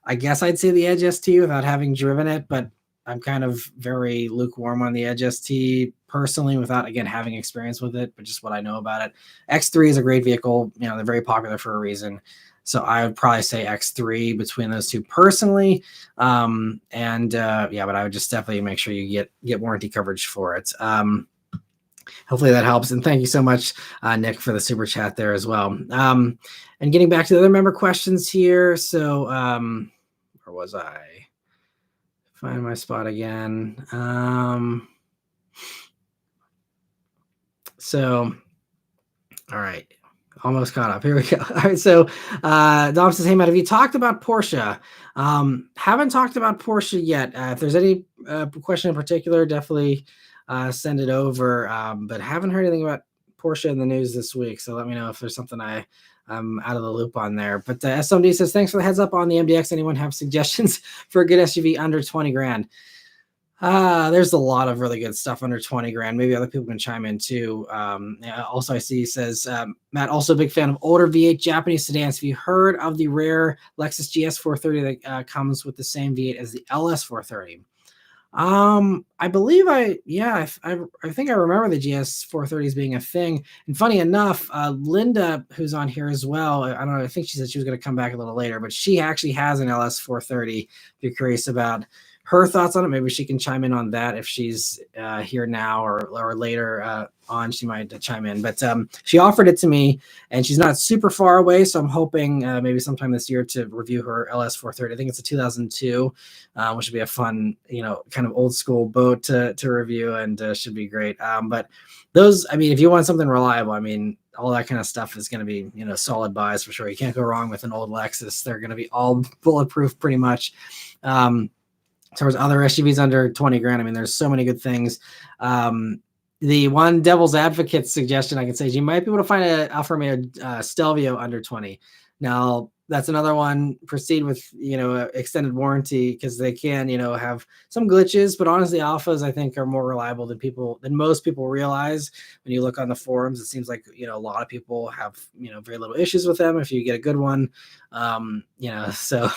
I guess I'd say the Edge ST without having driven it, but I'm kind of very lukewarm on the Edge ST personally, without, again, having experience with it, but just what I know about it. X3 is a great vehicle. They're very popular for a reason. So I would probably say X3 between those two personally. But I would just definitely make sure you get warranty coverage for it. Hopefully that helps. And thank you so much, Nick, for the super chat there as well. And getting back to the other member questions here. So where was I? Find my spot again. All right. Almost caught up. Here we go. All right. So Dom says, hey, Matt, have you talked about Porsche? Haven't talked about Porsche yet. If there's any question in particular, definitely send it over. But haven't heard anything about Porsche in the news this week. So let me know if there's something I'm out of the loop on there. But SMD says, thanks for the heads up on the MDX. Anyone have suggestions for a good SUV under 20 grand? There's a lot of really good stuff under 20 grand. Maybe other people can chime in too. Also, I see he says, Matt, also a big fan of older V8 Japanese sedans. Have you heard of the rare Lexus GS 430 that comes with the same V8 as the LS 430? I believe I think I remember the GS 430s being a thing. And funny enough, Linda, who's on here as well, I don't know, I think she said she was going to come back a little later, but she actually has an LS 430. If you're curious about her thoughts on it, maybe she can chime in on that if she's here now or later on, she might chime in. But she offered it to me, and she's not super far away, so I'm hoping maybe sometime this year to review her LS 430. I think it's a 2002, which would be a fun, kind of old school boat to review, and should be great. But those, I mean, if you want something reliable, I mean, all that kind of stuff is going to be, solid buys for sure. You can't go wrong with an old Lexus. They're going to be all bulletproof pretty much. As far as other SUVs under 20 grand, I mean, there's so many good things. The one devil's advocate suggestion I can say is you might be able to find an Alfa Romeo Stelvio under 20. Now, that's another one. Proceed with, extended warranty, because they can, have some glitches. But honestly, Alphas, I think, are more reliable than most people realize. When you look on the forums, it seems like, a lot of people have, very little issues with them if you get a good one. So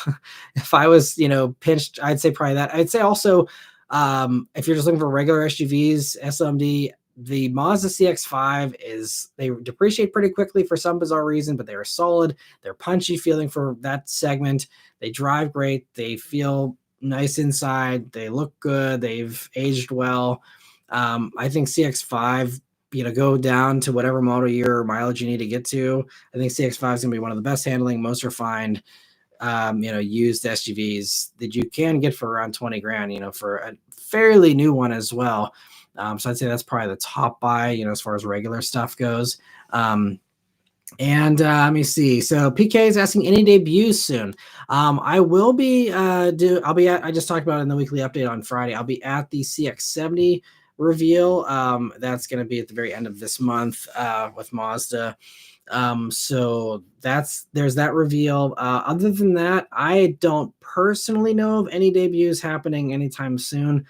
if I was, pinched, I'd say probably that. I'd say also, if you're just looking for regular SUVs, SMD, the Mazda CX-5 they depreciate pretty quickly for some bizarre reason, but they are solid. They're punchy feeling for that segment. They drive great. They feel nice inside. They look good. They've aged well. I think CX-5, go down to whatever model year or mileage you need to get to. I think CX-5 is going to be one of the best handling, most refined, used SUVs that you can get for around 20 grand, for a fairly new one as well. So I'd say that's probably the top buy, as far as regular stuff goes. Let me see. So PK is asking any debuts soon. I will be I just talked about it in the weekly update on Friday. I'll be at the CX-70 reveal. That's going to be at the very end of this month with Mazda. So there's that reveal. Other than that, I don't personally know of any debuts happening anytime soon.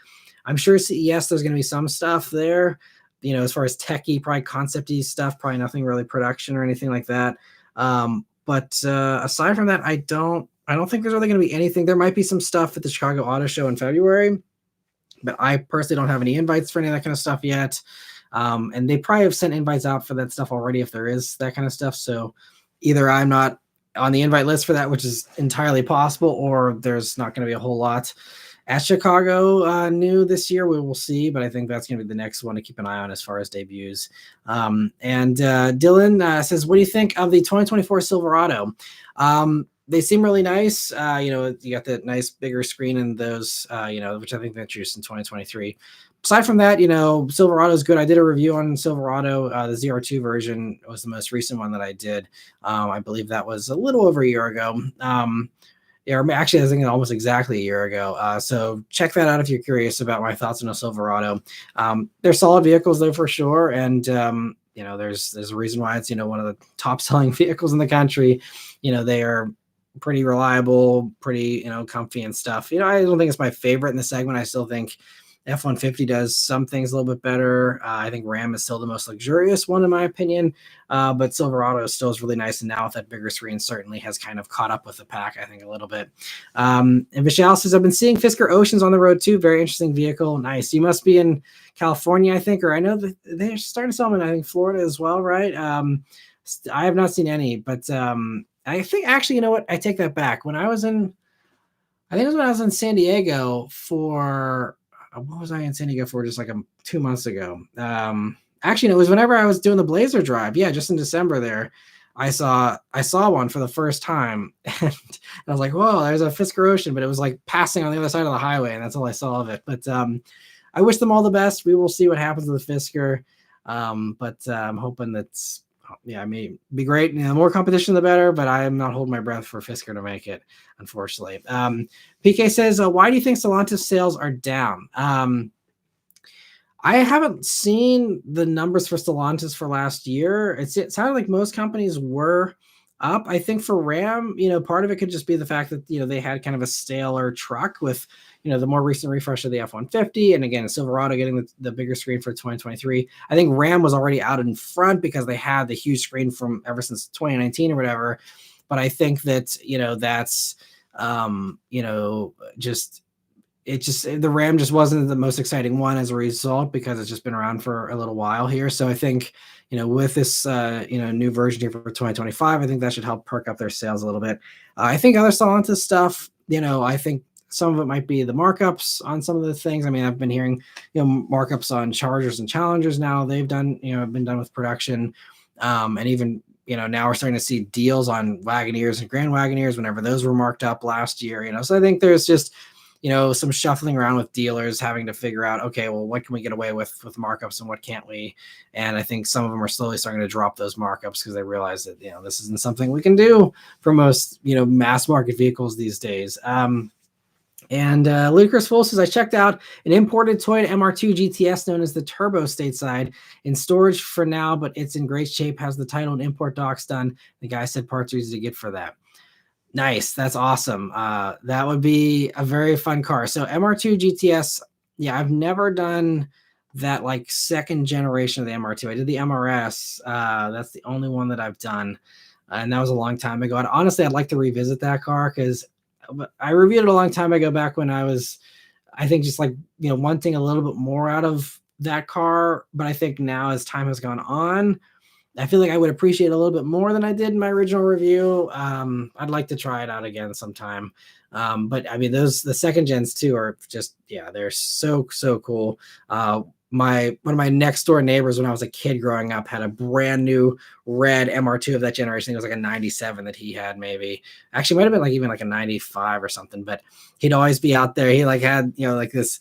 I'm sure CES, there's going to be some stuff there. as far as techie, probably concept-y stuff, probably nothing really production or anything like that. But aside from that, I don't think there's really going to be anything. There might be some stuff at the Chicago Auto Show in February, but I personally don't have any invites for any of that kind of stuff yet. And they probably have sent invites out for that stuff already if there is that kind of stuff. So either I'm not on the invite list for that, which is entirely possible, or there's not going to be a whole lot at Chicago new this year. We will see, but I think that's going to be the next one to keep an eye on as far as debuts. And Dylan says, what do you think of the 2024 Silverado? They seem really nice. You got that nice bigger screen in those, which I think they introduced in 2023. Aside from that, Silverado is good. I did a review on Silverado. The ZR2 version was the most recent one that I did. I believe that was a little over a year ago. Or actually, I think almost exactly a year ago. So check that out if you're curious about my thoughts on a Silverado. They're solid vehicles, though, for sure. And, there's a reason why it's, one of the top selling vehicles in the country. They are pretty reliable, pretty, comfy and stuff. I don't think it's my favorite in the segment. I still think F-150 does some things a little bit better. I think Ram is still the most luxurious one in my opinion, but Silverado still is really nice. And now with that bigger screen, certainly has kind of caught up with the pack, I think, a little bit. And Vishal says, I've been seeing Fisker Oceans on the road too. Very interesting vehicle. Nice. You must be in California, I think, or I know that they're starting to sell them in, I think, Florida as well, right? I have not seen any, but I think actually, you know what? I take that back. When I was in San Diego for, what was I in San Diego for just like 2 months ago? Actually, no, it was whenever I was doing the Blazer drive. Yeah, just in December there, I saw one for the first time. And I was like, whoa, there's a Fisker Ocean, but it was like passing on the other side of the highway, and that's all I saw of it. But I wish them all the best. We will see what happens with the Fisker. But I'm hoping that's, I mean, be great. The more competition, the better, but I am not holding my breath for Fisker to make it, unfortunately. PK says, why do you think Stellantis sales are down? I haven't seen the numbers for Stellantis for last year. It sounded like most companies were up. I think for Ram, part of it could just be the fact that, they had kind of a staler truck with, the more recent refresh of the F-150. And again, Silverado getting the bigger screen for 2023. I think Ram was already out in front because they had the huge screen from ever since 2019 or whatever. But I think that, that's, the Ram just wasn't the most exciting one as a result because it's just been around for a little while here. So I think, with this, new version here for 2025, I think that should help perk up their sales a little bit. I think other Stellantis stuff, I think some of it might be the markups on some of the things. I mean, I've been hearing, markups on Chargers and Challengers now. They've done, been done with production. And even, now we're starting to see deals on Wagoneers and Grand Wagoneers whenever those were marked up last year, So I think there's just, some shuffling around with dealers having to figure out, okay, well, what can we get away with markups and what can't we? And I think some of them are slowly starting to drop those markups because they realize that, this isn't something we can do for most, mass market vehicles these days. And Ludicrous Fool says, I checked out an imported Toyota MR2 GTS known as the Turbo stateside in storage for now, but it's in great shape, has the title and import docs done. The guy said parts are easy to get for that. Nice. That's awesome. That would be a very fun car. So MR2 GTS, yeah, I've never done that like second generation of the MR2. I did the MRS. That's the only one that I've done. And that was a long time ago. And honestly, I'd like to revisit that car because I reviewed it a long time ago back when I was, I think, just like, wanting a little bit more out of that car. But I think now as time has gone on, I feel like I would appreciate it a little bit more than I did in my original review. I'd like to try it out again sometime. But I mean, the second gens too are just, they're so cool. One of my next door neighbors when I was a kid growing up had a brand new red MR2 of that generation. It was like a 97 that he had, maybe. Actually, it might have been like even like a 95 or something, but he'd always be out there. He like had, like this,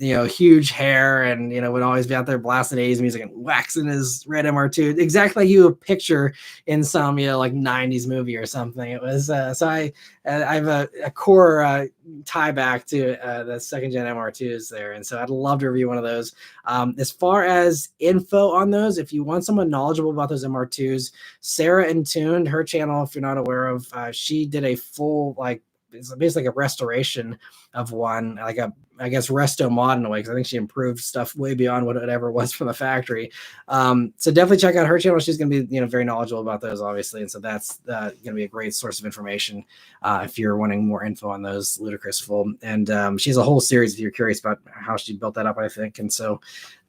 huge hair and, would always be out there blasting 80s music and waxing his red MR2 exactly like you would picture in some, like 90s movie or something. It was, so I have a core tie back to the second gen MR2s there. And so I'd love to review one of those. As far as info on those, if you want someone knowledgeable about those MR2s, Sarah Intuned, her channel, if you're not aware of, she did a full, like, it's basically like a restoration of one, like a, I guess, resto mod in a way, because I think she improved stuff way beyond whatever it was from the factory. So definitely check out her channel. She's going to be, very knowledgeable about those, obviously, and so that's going to be a great source of information if you're wanting more info on those ludicrous full. And she has a whole series if you're curious about how she built that up, I think, and so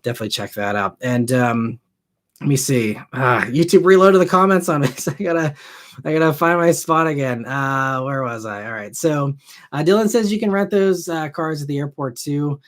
definitely check that out. And let me see. YouTube reloaded the comments on me, so I gotta find my spot again. Where was I? All right. So Dylan says you can rent those cars at the airport too.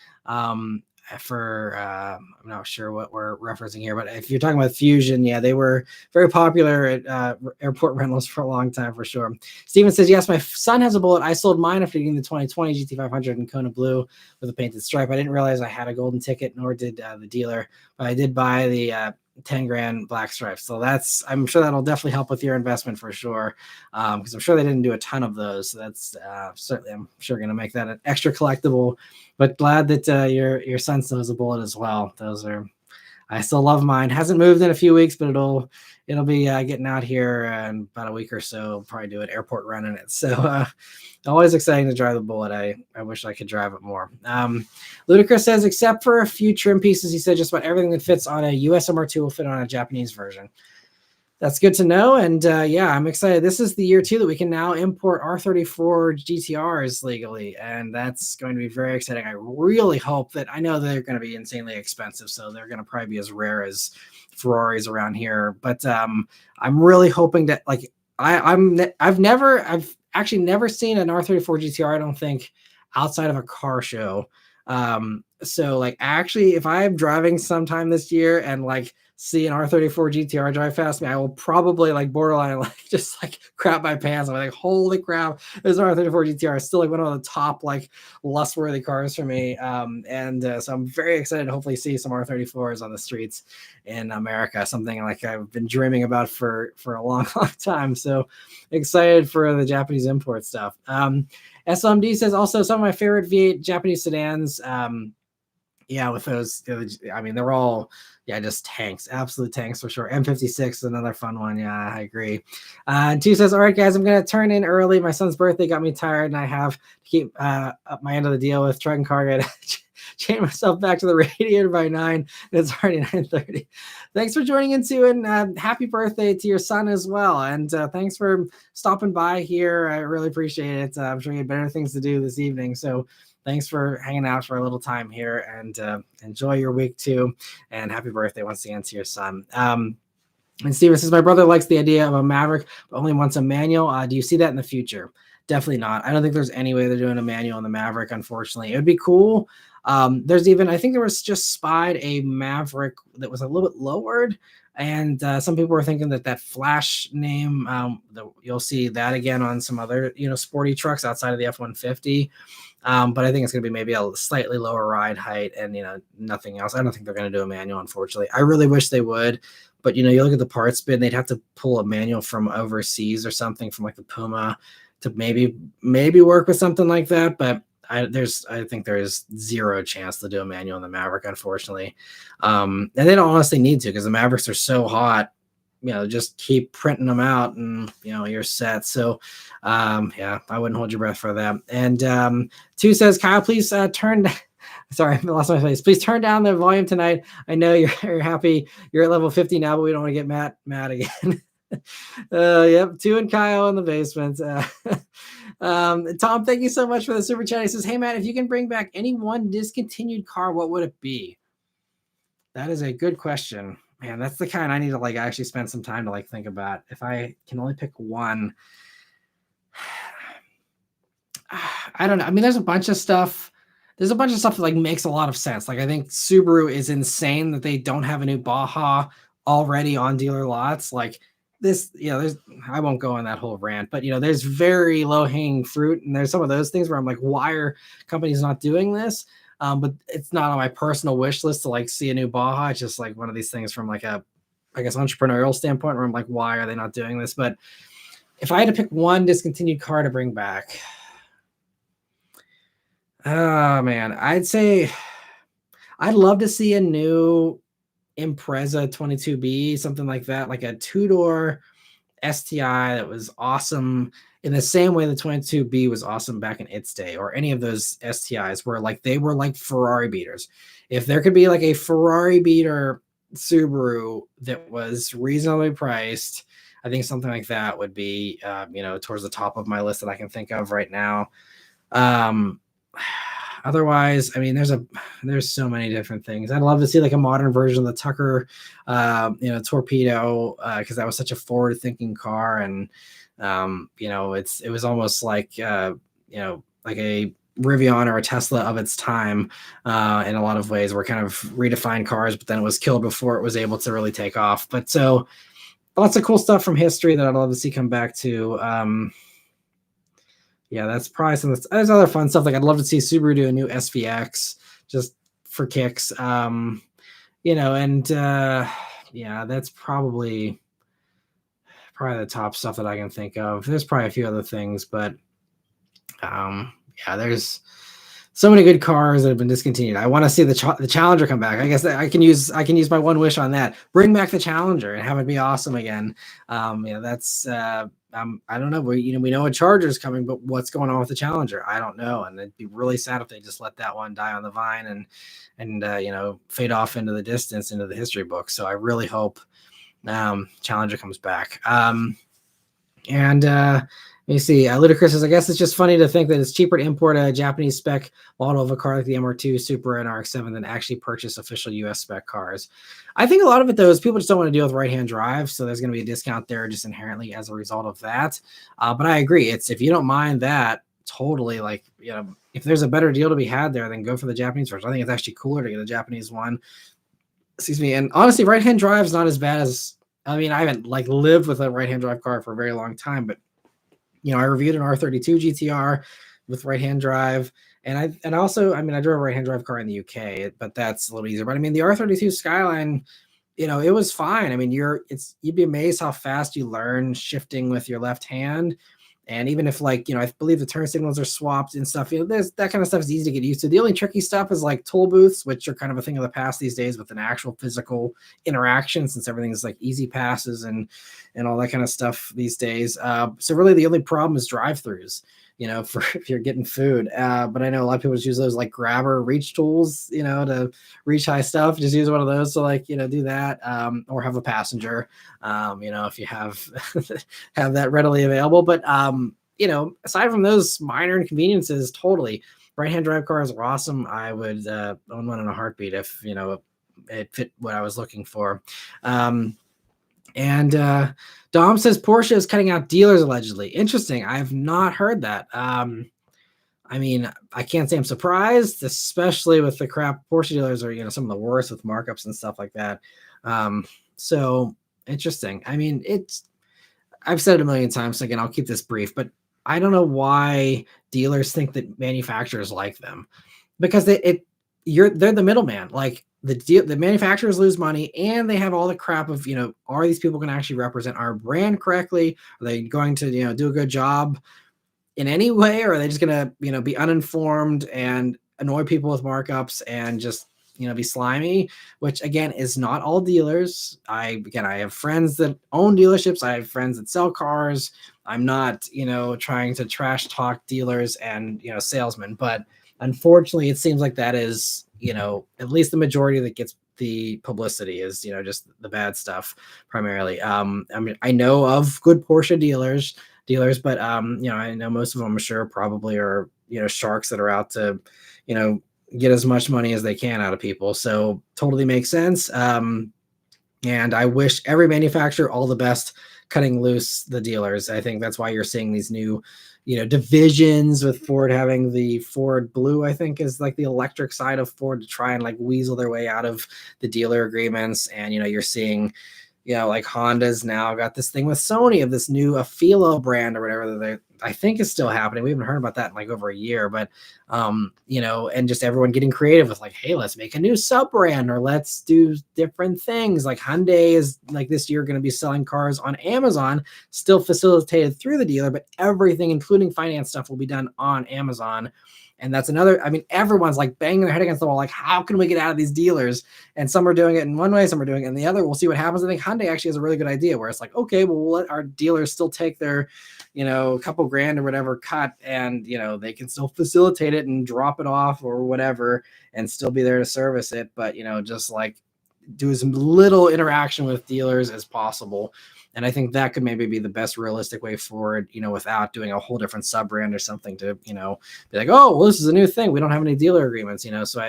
For I'm not sure what we're referencing here, but if you're talking about Fusion, yeah, they were very popular at airport rentals for a long time, for sure. Steven says, yes, my son has a Bullet. I sold mine after getting the 2020 GT500 in Kona blue with a painted stripe. I didn't realize I had a golden ticket, nor did the dealer, but I did buy the 10 grand black stripes. So I'm sure that'll definitely help with your investment for sure. Because I'm sure they didn't do a ton of those. So that's certainly, I'm sure, going to make that an extra collectible, but glad that your son still has a Bullet as well. I still love mine. Hasn't moved in a few weeks, but it'll be getting out here in about a week or so. Probably do an airport run in it. So always exciting to drive the Bullet. I wish I could drive it more. Ludacris says, except for a few trim pieces, he said just about everything that fits on a US MR2 will fit on a Japanese version. That's good to know. And yeah, I'm excited. This is the year too that we can now import R34 GTRs legally. And that's going to be very exciting. I really hope that, I know they're going to be insanely expensive, so they're going to probably be as rare as Ferraris around here. But I'm really hoping that, like, I've actually never seen an R34 GTR, I don't think, outside of a car show. So like, actually, if I'm driving sometime this year and like see an R34 GTR drive past me, I will probably like borderline like just like crap my pants. I'm like, holy crap, this R34 GTR is still like one of the top like lust-worthy cars for me. So I'm very excited to hopefully see some R34s on the streets in America, something like I've been dreaming about for a long, long time. So excited for the Japanese import stuff. SLMD says also some of my favorite V8 Japanese sedans. Yeah, with those, I mean, they're all, yeah, just tanks, absolute tanks for sure. M56 is another fun one. Yeah, I agree. And 2 says, all right, guys, I'm going to turn in early. My son's birthday got me tired, and I have to keep up my end of the deal with truck and cargo. Chain myself back to the radiator by 9, and it's already 9:30. Thanks for joining in, too, and happy birthday to your son as well. And thanks for stopping by here. I really appreciate it. I'm sure you had better things to do this evening, so thanks for hanging out for a little time here, and enjoy your week too. And happy birthday once again to your son. And Steven says, my brother likes the idea of a Maverick, but only wants a manual. Do you see that in the future? Definitely not. I don't think there's any way they're doing a manual on the Maverick, unfortunately. It would be cool. There's even, I think there was just spied a Maverick that was a little bit lowered. And some people were thinking that Flash name, you'll see that again on some other, sporty trucks outside of the F-150. But I think it's going to be maybe a slightly lower ride height and, nothing else. I don't think they're going to do a manual, unfortunately. I really wish they would. But, you look at the parts bin, they'd have to pull a manual from overseas or something from like the Puma to maybe work with something like that. But I think there is zero chance to do a manual on the Maverick, unfortunately. And they don't honestly need to, because the Mavericks are so hot. Just keep printing them out and, you're set. So, yeah, I wouldn't hold your breath for that. And 2 says, Kyle, please turn sorry, I lost my face. Please turn down the volume tonight. I know you're happy. You're at level 50 now, but we don't want to get mad again. Yep, 2 and Kyle in the basement. Tom, thank you so much for the super chat. He says, hey, Matt, if you can bring back any one discontinued car, what would it be? That is a good question. Man, that's the kind I need to actually spend some time to think about. If I can only pick one, I don't know. I mean, there's a bunch of stuff. There's a bunch of stuff that makes a lot of sense. I think Subaru is insane that they don't have a new Baja already on dealer lots. This, I won't go on that whole rant, but there's very low hanging fruit, and there's some of those things where I'm like, why are companies not doing this? But it's not on my personal wish list to see a new Baja. It's just one of these things from a, I guess, entrepreneurial standpoint where I'm like, why are they not doing this? But if I had to pick one discontinued car to bring back, oh man, I'd say I'd love to see a new Impreza 22B, something like that, like a 2-door STI that was awesome. in the same way the 22B was awesome back in its day, or any of those STIs where like they were like Ferrari beaters. If there could be like a Ferrari beater Subaru that was reasonably priced, I think something like that would be, towards the top of my list that I can think of right now. Otherwise, I mean, there's so many different things. I'd love to see like a modern version of the Tucker, Torpedo, because that was such a forward-thinking car, and it was almost like like a Rivian or a Tesla of its time in a lot of ways, were kind of redefined cars, but then it was killed before it was able to really take off. But so lots of cool stuff from history that I'd love to see come back to. Yeah, that's probably some. There's other fun stuff. Like I'd love to see Subaru do a new SVX just for kicks. And that's probably the top stuff that I can think of. There's probably a few other things, but there's so many good cars that have been discontinued. I want to see the Challenger come back. I guess I can use my one wish on that. Bring back the Challenger and have it be awesome again. That's I don't know. We know a Charger is coming, but what's going on with the Challenger? I don't know. And it'd be really sad if they just let that one die on the vine and fade off into the distance, into the history book. So I really hope Challenger comes back. Let me see. Ludacris says, I guess it's just funny to think that it's cheaper to import a Japanese spec model of a car like the MR2, Supra, and RX-7 than actually purchase official US spec cars. I think a lot of it, though, is people just don't want to deal with right-hand drive, so there's going to be a discount there just inherently as a result of that. But I agree. If you don't mind that, totally, if there's a better deal to be had there, then go for the Japanese version. I think it's actually cooler to get a Japanese one. Excuse me. And honestly, right-hand drive is not as bad as, I mean, I haven't lived with a right-hand drive car for a very long time, but I reviewed an R32 GTR with right-hand drive, and I drove a right-hand drive car in the UK, but that's a little easier. But I mean, the R32 Skyline, it was fine. I mean, you'd be amazed how fast you learn shifting with your left hand, and even if I believe the turn signals are swapped and stuff, there's that kind of stuff is easy to get used to. The only tricky stuff is like toll booths, which are kind of a thing of the past these days with an actual physical interaction, since everything is like easy passes and all that kind of stuff these days. So really the only problem is drive-throughs, for if you're getting food. But I know a lot of people just use those like grabber reach tools, to reach high stuff. Just use one of those to do that, or have a passenger, if you have have that readily available. But aside from those minor inconveniences, totally right-hand drive cars are awesome. I would own one in a heartbeat if it fit what I was looking for. And Dom says Porsche is cutting out dealers allegedly. Interesting. I have not heard that. I mean, I can't say I'm surprised, especially with the crap Porsche dealers are, some of the worst with markups and stuff like that. So interesting. I mean, I've said it a million times. So again, I'll keep this brief, but I don't know why dealers think that manufacturers like them, because they're the middleman. Like the manufacturers lose money, and they have all the crap of, are these people going to actually represent our brand correctly? Are they going to, do a good job in any way? Or are they just going to, be uninformed and annoy people with markups and just, be slimy, which again is not all dealers. I have friends that own dealerships. I have friends that sell cars. I'm not, trying to trash talk dealers and, salesmen, but unfortunately it seems like that is, at least the majority that gets the publicity is, just the bad stuff primarily. I mean, I know of good Porsche dealers, but I know most of them, I'm sure, probably are, sharks that are out to, get as much money as they can out of people. So totally makes sense. And I wish every manufacturer all the best cutting loose the dealers. I think that's why you're seeing these new, divisions, with Ford having the Ford Blue, I think is like the electric side of Ford, to try and weasel their way out of the dealer agreements. And, you're seeing, like Honda's now got this thing with Sony of this new Afilo brand or whatever that I think is still happening. We haven't heard about that in over a year, but, and just everyone getting creative with hey, let's make a new sub brand, or let's do different things. Like Hyundai is this year going to be selling cars on Amazon, still facilitated through the dealer, but everything, including finance stuff, will be done on Amazon. And that's another, I mean, everyone's banging their head against the wall. How can we get out of these dealers? And some are doing it in one way, some are doing it in the other. We'll see what happens. I think Hyundai actually has a really good idea where it's okay, well, we'll let our dealers still take their, couple couple grand or whatever cut, and they can still facilitate it and drop it off or whatever and still be there to service it, but just like do as little interaction with dealers as possible. And I think that could maybe be the best realistic way forward, without doing a whole different sub brand or something to, be like, oh, well, this is a new thing, we don't have any dealer agreements, so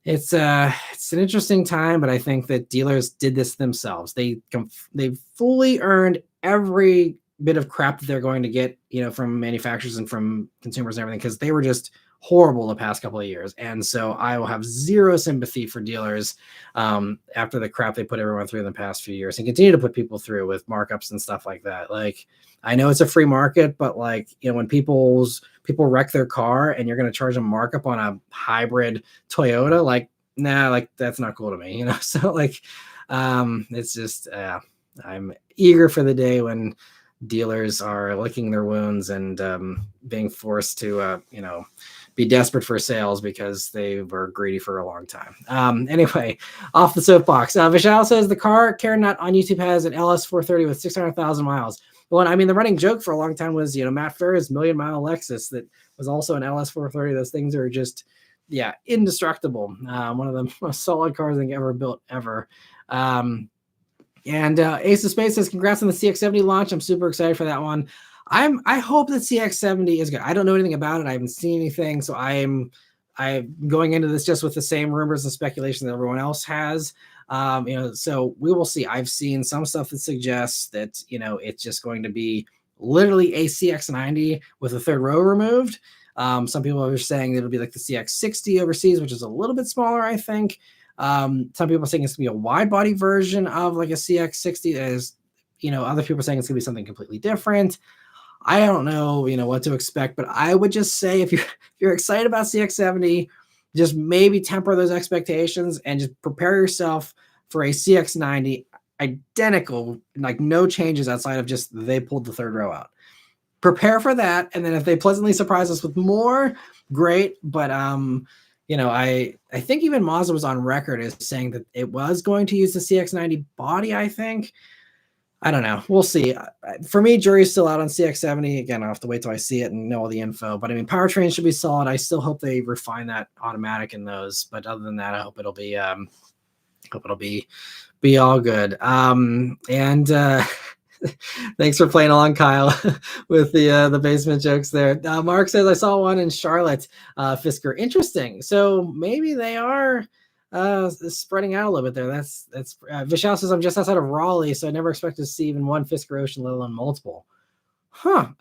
it's an interesting time, but I think that dealers did this themselves. They fully earned every bit of crap that they're going to get, from manufacturers and from consumers and everything, because they were just horrible the past couple of years. And so I will have zero sympathy for dealers after the crap they put everyone through in the past few years and continue to put people through with markups and stuff like that. Like, I know it's a free market, but like, when people wreck their car and you're going to charge them markup on a hybrid Toyota, like, nah, like that's not cool to me, So like, it's just, I'm eager for the day when dealers are licking their wounds and being forced to, be desperate for sales because they were greedy for a long time. Anyway, off the soapbox. Vishal says the car Karen Nut on YouTube has an LS430 with 600,000 miles. Well, I mean, the running joke for a long time was, Matt Farah's million-mile Lexus that was also an LS430. Those things are just, indestructible. One of the most solid cars I think ever built, ever. And Ace of Space says, congrats on the CX-70 launch. I'm super excited for that one. I hope that CX-70 is good. I don't know anything about it. I haven't seen anything. So I'm going into this just with the same rumors and speculation that everyone else has. So we will see. I've seen some stuff that suggests that, it's just going to be literally a CX-90 with a third row removed. Some people are saying it'll be like the CX-60 overseas, which is a little bit smaller, I think. Some people are saying it's going to be a wide body version of like a CX-60. As other people are saying it's going to be something completely different. I don't know, what to expect, but I would just say if you're excited about CX-70, just maybe temper those expectations and just prepare yourself for a CX-90 identical, like no changes outside of just they pulled the third row out. Prepare for that, and then if they pleasantly surprise us with more, great. But I think even Mazda was on record as saying that it was going to use the CX-90 body, I think. I don't know. We'll see. For me, jury's still out on CX-70. Again, I'll have to wait till I see it and know all the info. But I mean, powertrain should be solid. I still hope they refine that automatic in those. But other than that, I hope it'll be all good. Thanks for playing along, Kyle, with the basement jokes there. Mark says I saw one in Charlotte, Fisker. Interesting. So maybe they are spreading out a little bit there. That's Vishal says I'm just outside of Raleigh, so I never expected to see even one Fisker Ocean, let alone multiple.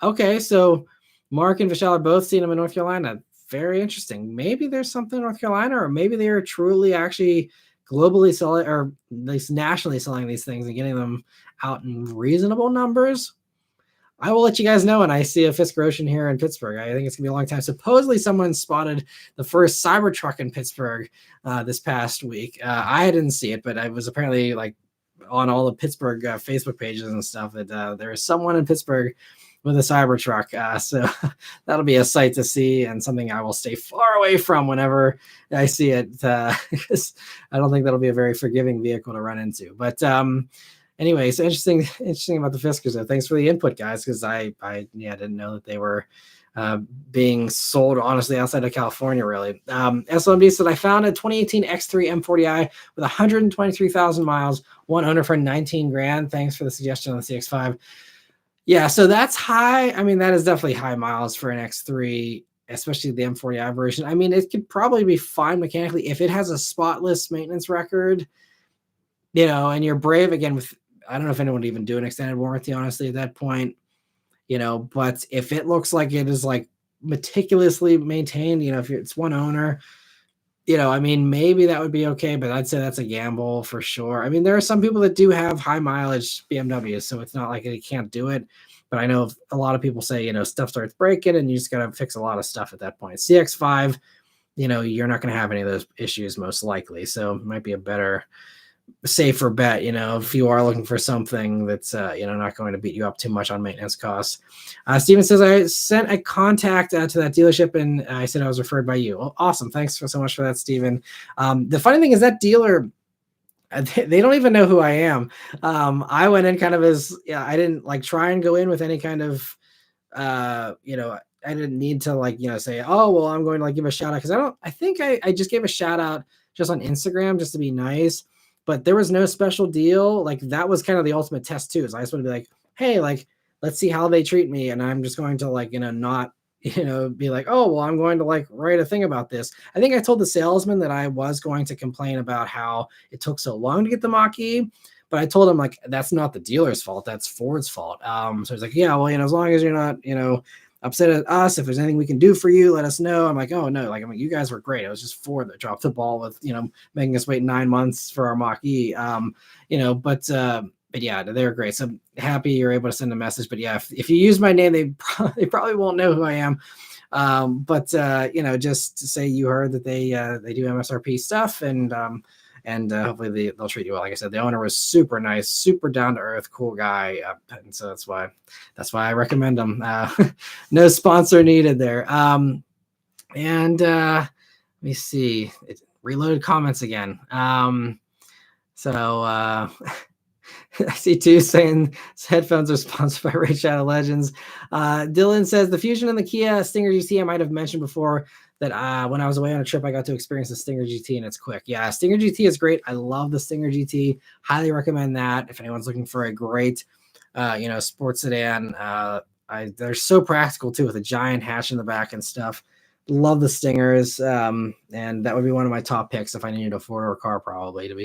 Okay, so Mark and Vishal are both seeing them in North Carolina. Very interesting. Maybe there's something in North Carolina, or maybe they are truly actually globally selling, or at least nationally selling these things and getting them out in reasonable numbers. I will let you guys know when I see a Fisker Ocean here in Pittsburgh. I think it's gonna be a long time. Supposedly someone spotted the first Cybertruck in Pittsburgh this past week. I didn't see it, but I was apparently like on all the Pittsburgh Facebook pages and stuff that there is someone in Pittsburgh with a Cybertruck. So that'll be a sight to see and something I will stay far away from whenever I see it, because I don't think that'll be a very forgiving vehicle to run into. But anyway, so interesting about the Fiskers. So thanks for the input, guys, because I didn't know that they were being sold honestly outside of California, really. SLMD said I found a 2018 X3 M40i with 123,000 miles, one owner for 19 grand. Thanks for the suggestion on the CX5. Yeah, so that's high. I mean, that is definitely high miles for an X3, especially the M40i version. I mean, it could probably be fine mechanically if it has a spotless maintenance record, and you're brave again with, I don't know if anyone would even do an extended warranty, honestly, at that point, but if it looks like it is like meticulously maintained, if it's one owner, I mean, maybe that would be okay, but I'd say that's a gamble for sure. I mean, there are some people that do have high mileage BMWs, so it's not like they can't do it. But I know a lot of people say, stuff starts breaking and you just got to fix a lot of stuff at that point. CX5, you're not going to have any of those issues most likely. So it might be a better, safer bet, if you are looking for something that's, not going to beat you up too much on maintenance costs. Steven says, I sent a contact to that dealership and I said I was referred by you. Well, awesome. Thanks so much for that, Steven. The funny thing is that dealer, they don't even know who I am. I went in kind of as, I didn't like try and go in with any kind of you know, I didn't need to like, you know, say, oh, well, I'm going to like give a shout out. Cause I think I just gave a shout out just on Instagram just to be nice, but there was no special deal. Like that was kind of the ultimate test too. Is I just want to be like, hey, like, let's see how they treat me. And I'm just going to like, you know, not, you know, be like, oh, well, I'm going to like write a thing about this. I think I told the salesman that I was going to complain about how it took so long to get the Mach-E, but I told him like, that's not the dealer's fault. That's Ford's fault. So he's like, yeah, well, you know, as long as you're not, you know, upset at us, if there's anything we can do for you, let us know. I'm like, oh no, like, I mean, you guys were great. It was just Ford that dropped the ball with, you know, making us wait 9 months for our Mach-E. You know, but yeah, they're great. So I'm happy you're able to send a message. But yeah, if you use my name, they probably won't know who I am. But you know, just to say you heard that they do MSRP stuff, and hopefully they'll treat you well. Like I said, the owner was super nice, super down to earth, cool guy, and so that's why I recommend them. No sponsor needed there. And let me see, reloaded comments again. So I see two saying headphones are sponsored by Raid Shadow Legends. Dylan says the Fusion and the Kia Stinger GT I might have mentioned before that when I was away on a trip, I got to experience the Stinger GT and it's quick. Yeah, Stinger GT is great. I love the Stinger GT. Highly recommend that if anyone's looking for a great, you know, sports sedan. They're so practical too with a giant hatch in the back and stuff. Love the Stingers, and that would be one of my top picks if I needed a four-door car, probably to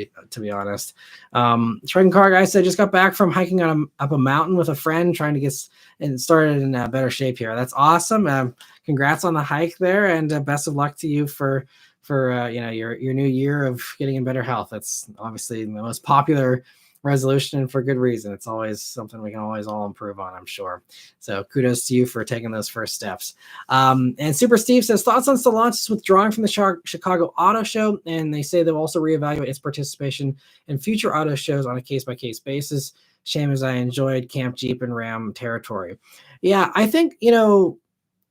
be honest. Shredding Car Guy said just got back from hiking up a mountain with a friend, trying to get and started in better shape here. That's awesome. Congrats on the hike there, and best of luck to you for you know, your new year of getting in better health. That's obviously the most popular resolution, and for good reason. It's always something we can always all improve on, I'm sure. So kudos to you for taking those first steps. And Super Steve says thoughts on Stellantis withdrawing from the Chicago Auto Show, and they say they'll also reevaluate its participation in future auto shows on a case-by-case basis. Shame as I enjoyed Camp Jeep and Ram territory. Yeah, I think, you know,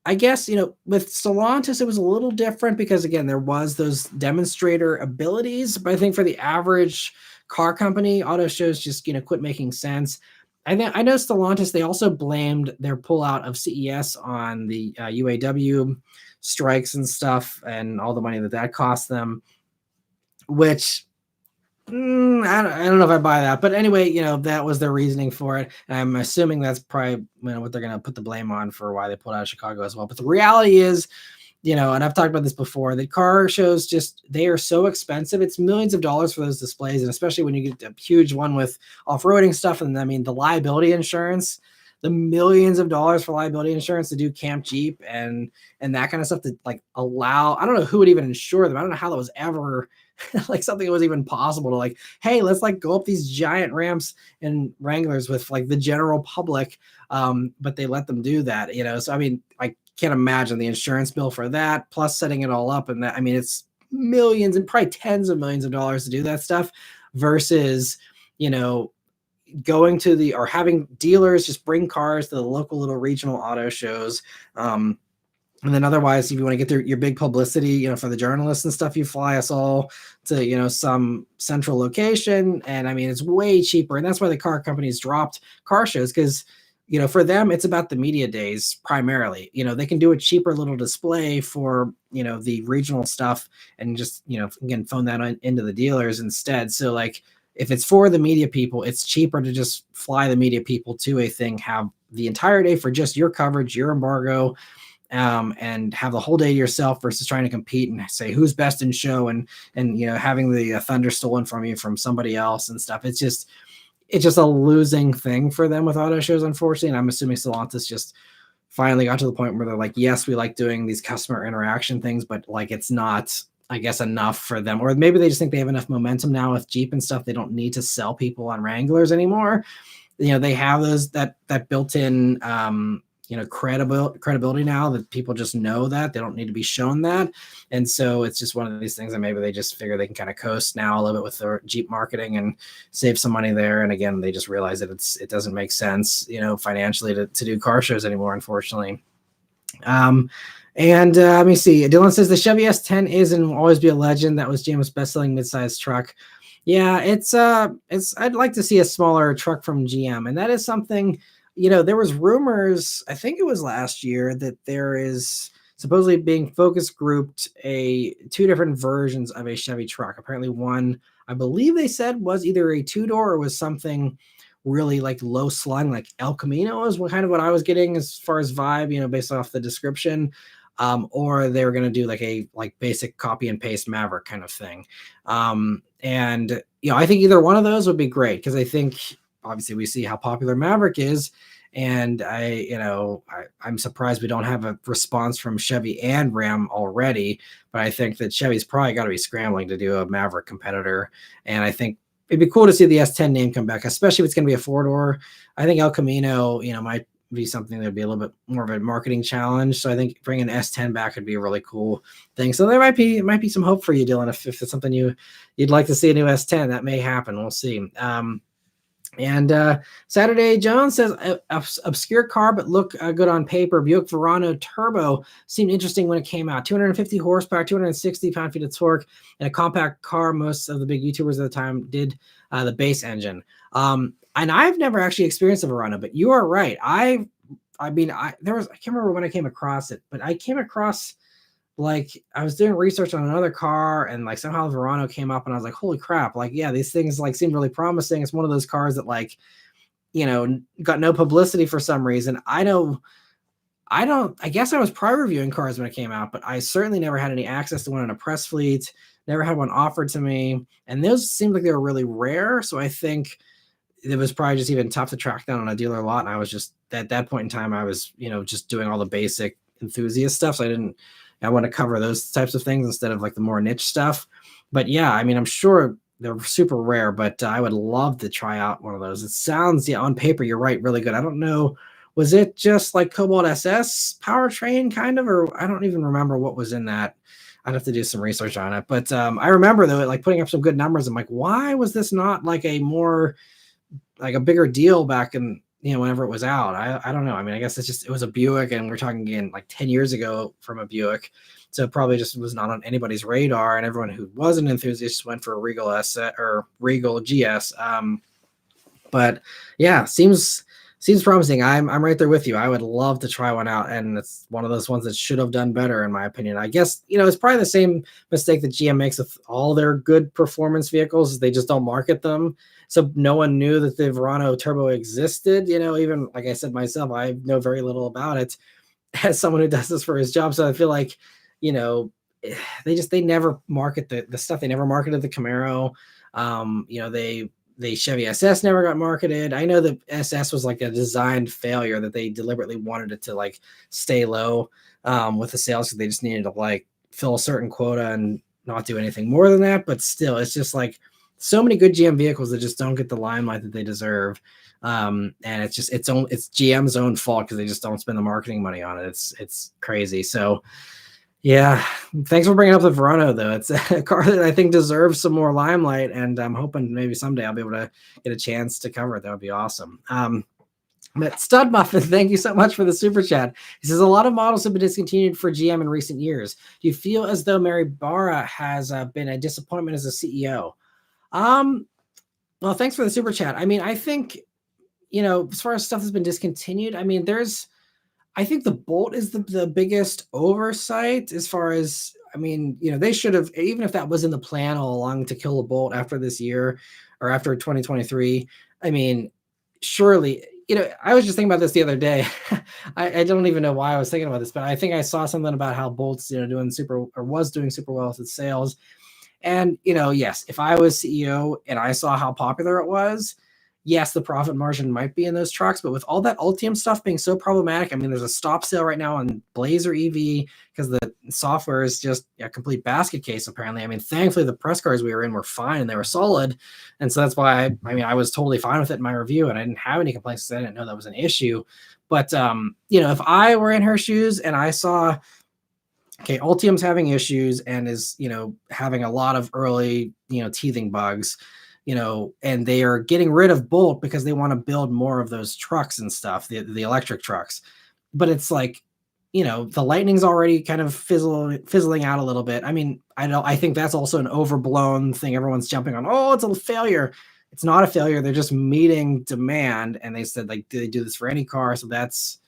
I guess, you know, with Stellantis, it was a little different because, again, there was those demonstrator abilities, but I think for the average car company, auto shows just, you know, quit making sense. I know Stellantis, they also blamed their pullout of CES on the UAW strikes and stuff and all the money that cost them, which I don't know if I buy that. But anyway, you know, that was their reasoning for it. And I'm assuming that's probably, you know, what they're going to put the blame on for why they pulled out of Chicago as well. But the reality is, you know, and I've talked about this before, the car shows just, they are so expensive. It's millions of dollars for those displays. And especially when you get a huge one with off-roading stuff. And I mean, the liability insurance, the millions of dollars for liability insurance to do Camp Jeep and that kind of stuff to like allow, I don't know who would even insure them. I don't know how that was ever like something that was even possible to like, hey, let's like go up these giant ramps and Wranglers with like the general public. But they let them do that, you know? So, I mean, I can't imagine the insurance bill for that, plus setting it all up. And that, I mean, it's millions and probably tens of millions of dollars to do that stuff versus, you know, going to or having dealers just bring cars to the local little regional auto shows. And then otherwise, if you want to get your big publicity, you know, for the journalists and stuff, you fly us all to, you know, some central location. And I mean, it's way cheaper. And that's why the car companies dropped car shows because, you know, for them, it's about the media days primarily. You know, they can do a cheaper little display for, you know, the regional stuff and just, you know, again, phone that into the dealers instead. So like, if it's for the media people, it's cheaper to just fly the media people to a thing, have the entire day for just your coverage, your embargo, and have the whole day to yourself versus trying to compete and say who's best in show and you know, having the thunder stolen from you from somebody else and stuff. It's just a losing thing for them with auto shows, unfortunately. And I'm assuming Stellantis just finally got to the point where they're like, yes, we like doing these customer interaction things, but like it's not, I guess, enough for them. Or maybe they just think they have enough momentum now with Jeep and stuff. They don't need to sell people on Wranglers anymore. You know, they have those that built-in you know, credibility now that people just know that they don't need to be shown that. And so it's just one of these things that maybe they just figure they can kind of coast now a little bit with their Jeep marketing and save some money there. And again, they just realize that it doesn't make sense, you know, financially to do car shows anymore, unfortunately. And let me see. Dylan says the Chevy S10 is and will always be a legend. That was GM's best-selling midsize truck. Yeah, it's I'd like to see a smaller truck from GM, and that is something there was rumors, I think it was last year, that there is supposedly being focus grouped two different versions of a Chevy truck. Apparently one, I believe they said, was either a two-door or was something really like low slung, like El Camino is kind of what I was getting as far as vibe, based off the description. Or they were going to do like a basic copy and paste Maverick kind of thing. And I think either one of those would be great, because I think obviously we see how popular Maverick is. And I'm surprised we don't have a response from Chevy and Ram already, but I think that Chevy's probably got to be scrambling to do a Maverick competitor. And I think it'd be cool to see the S10 name come back, especially if it's going to be a four-door. I think El Camino, might be something that would be a little bit more of a marketing challenge. So I think bringing S10 back would be a really cool thing. So there might be some hope for you, Dylan, if it's something you'd like to see a new S10. That may happen. We'll see. And Saturday Jones says obscure car but look good on paper. Buick Verano Turbo seemed interesting when it came out. 250 horsepower, 260 pound-feet of torque, and a compact car. Most of the big YouTubers at the time did the base engine. And I've never actually experienced a Verano, but you are right. I can't remember when I came across it, but I came across, like, I was doing research on another car, and like somehow Verano came up, and I was like, holy crap, like, yeah, these things like seem really promising. It's one of those cars that got no publicity for some reason. I guess I was probably reviewing cars when it came out, but I certainly never had any access to one in a press fleet, never had one offered to me. And those seemed like they were really rare. So I think it was probably just even tough to track down on a dealer lot. And I was just, at that point in time, I was, just doing all the basic enthusiast stuff. So I want to cover those types of things instead of like the more niche stuff. But yeah, I mean, I'm sure they're super rare, but I would love to try out one of those. It sounds, on paper, you're right, really good. I don't know, was it just like Cobalt SS powertrain kind of, or I don't even remember what was in that. I'd have to do some research on it. But I remember though, like putting up some good numbers. I'm like, why was this not like a bigger deal back in, whenever it was out? I don't know. I mean, I guess it was a Buick, and we're talking again like 10 years ago from a Buick. So it probably just was not on anybody's radar, and everyone who was an enthusiast went for a Regal S or Regal GS. But yeah, seems promising. I'm right there with you. I would love to try one out, and it's one of those ones that should have done better, in my opinion. I guess, it's probably the same mistake that GM makes with all their good performance vehicles, is they just don't market them. So no one knew that the Verano Turbo existed. Even like I said myself, I know very little about it as someone who does this for his job. So I feel like, they never market the stuff. They never marketed the Camaro. The Chevy SS never got marketed. I know the SS was like a designed failure, that they deliberately wanted it to like stay low with the sales, because they just needed to like fill a certain quota and not do anything more than that. But still, it's just like so many good GM vehicles that just don't get the limelight that they deserve. And it's GM's own fault, because they just don't spend the marketing money on it. It's crazy. So yeah, thanks for bringing up the Verano, though. It's a car that I think deserves some more limelight, and I'm hoping maybe someday I'll be able to get a chance to cover it. That would be awesome. But Stud Muffin, thank you so much for the super chat. He says, a lot of models have been discontinued for GM in recent years. Do you feel as though Mary Barra has been a disappointment as a CEO? Well, thanks for the super chat. I mean, I think, as far as stuff that's been discontinued, I mean, I think the Bolt is the biggest oversight, as far as, I mean, they should have, even if that was in the plan all along to kill the Bolt after this year or after 2023. I mean, surely, I was just thinking about this the other day. I don't even know why I was thinking about this, but I think I saw something about how Bolt's, was doing super well with its sales. And, yes, if I was CEO and I saw how popular it was, yes, the profit margin might be in those trucks, but with all that Ultium stuff being so problematic, I mean, there's a stop sale right now on Blazer EV because the software is just a complete basket case, apparently. I mean, thankfully, the press cars we were in were fine and they were solid. And so that's why, I was totally fine with it in my review, and I didn't have any complaints because I didn't know that was an issue. But, if I were in her shoes and I saw, okay, Ultium's having issues and is, having a lot of early, teething bugs, and they are getting rid of Bolt because they want to build more of those trucks and stuff, the electric trucks. But it's like, the Lightning's already kind of fizzling out a little bit. I mean, I think that's also an overblown thing. Everyone's jumping on, oh, it's a failure. it's not a failure. They're just meeting demand. And they said, like, do they do this for any car? So that's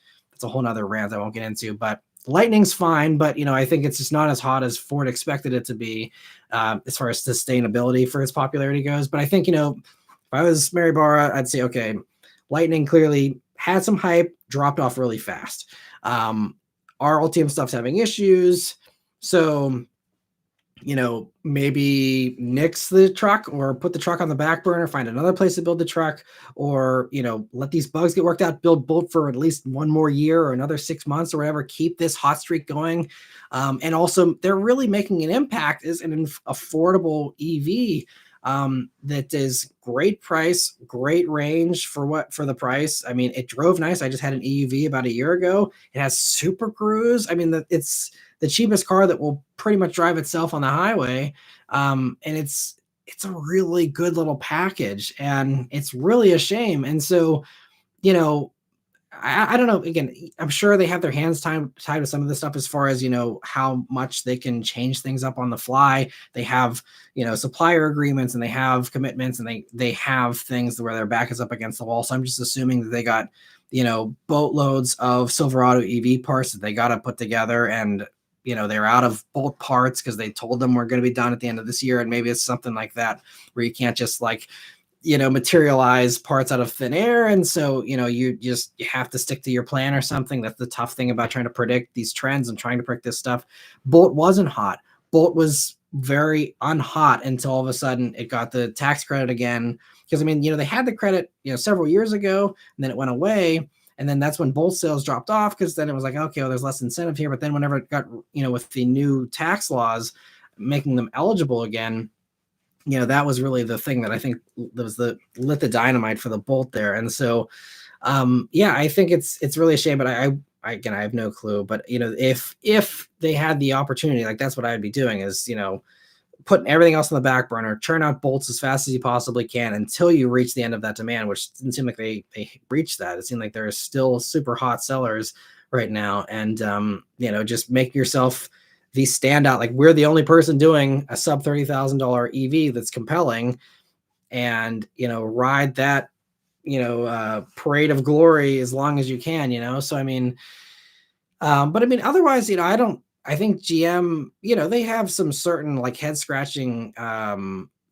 a whole nother rant I won't get into. But Lightning's fine, but I think it's just not as hot as Ford expected it to be, as far as sustainability for its popularity goes. But I think, if I was Mary Barra, I'd say, okay, Lightning clearly had some hype, dropped off really fast. Our Ultium stuff's having issues. So, maybe nix the truck or put the truck on the back burner, find another place to build the truck, or, let these bugs get worked out, build Bolt for at least one more year or another 6 months or whatever, keep this hot streak going. And also they're really making an impact as an affordable EV that is great price, great range for the price. I mean, it drove nice. I just had an EUV about a year ago. It has Super Cruise. I mean, it's the cheapest car that will pretty much drive itself on the highway. And it's a really good little package, and it's really a shame. And so, I don't know. Again, I'm sure they have their hands tied with some of this stuff as far as, how much they can change things up on the fly. They have, supplier agreements, and they have commitments, and they have things where their back is up against the wall. So I'm just assuming that they got, boatloads of Silverado EV parts that they got to put together, and, they're out of Bolt parts because they told them we're going to be done at the end of this year. And maybe it's something like that where you can't just materialize parts out of thin air. And so, you have to stick to your plan or something. That's the tough thing about trying to predict these trends and trying to predict this stuff. Bolt wasn't hot. Bolt was very unhot until all of a sudden it got the tax credit again. Because they had the credit, several years ago, and then it went away. And then that's when Bolt sales dropped off, because then it was like, okay, well, there's less incentive here. But then whenever it got, with the new tax laws making them eligible again, that was really the thing that I think was lit the dynamite for the Bolt there. And so, I think it's really a shame, but I have no clue. But, if they had the opportunity, like, that's what I'd be doing is, putting everything else on the back burner, churn out Bolts as fast as you possibly can until you reach the end of that demand, which didn't seem like they reached that. It seemed like there are still super hot sellers right now. And, just make yourself the standout. Like, we're the only person doing a sub $30,000 EV that's compelling, and, ride that, parade of glory as long as you can, so, but otherwise, I think GM, they have some certain, like, head scratching,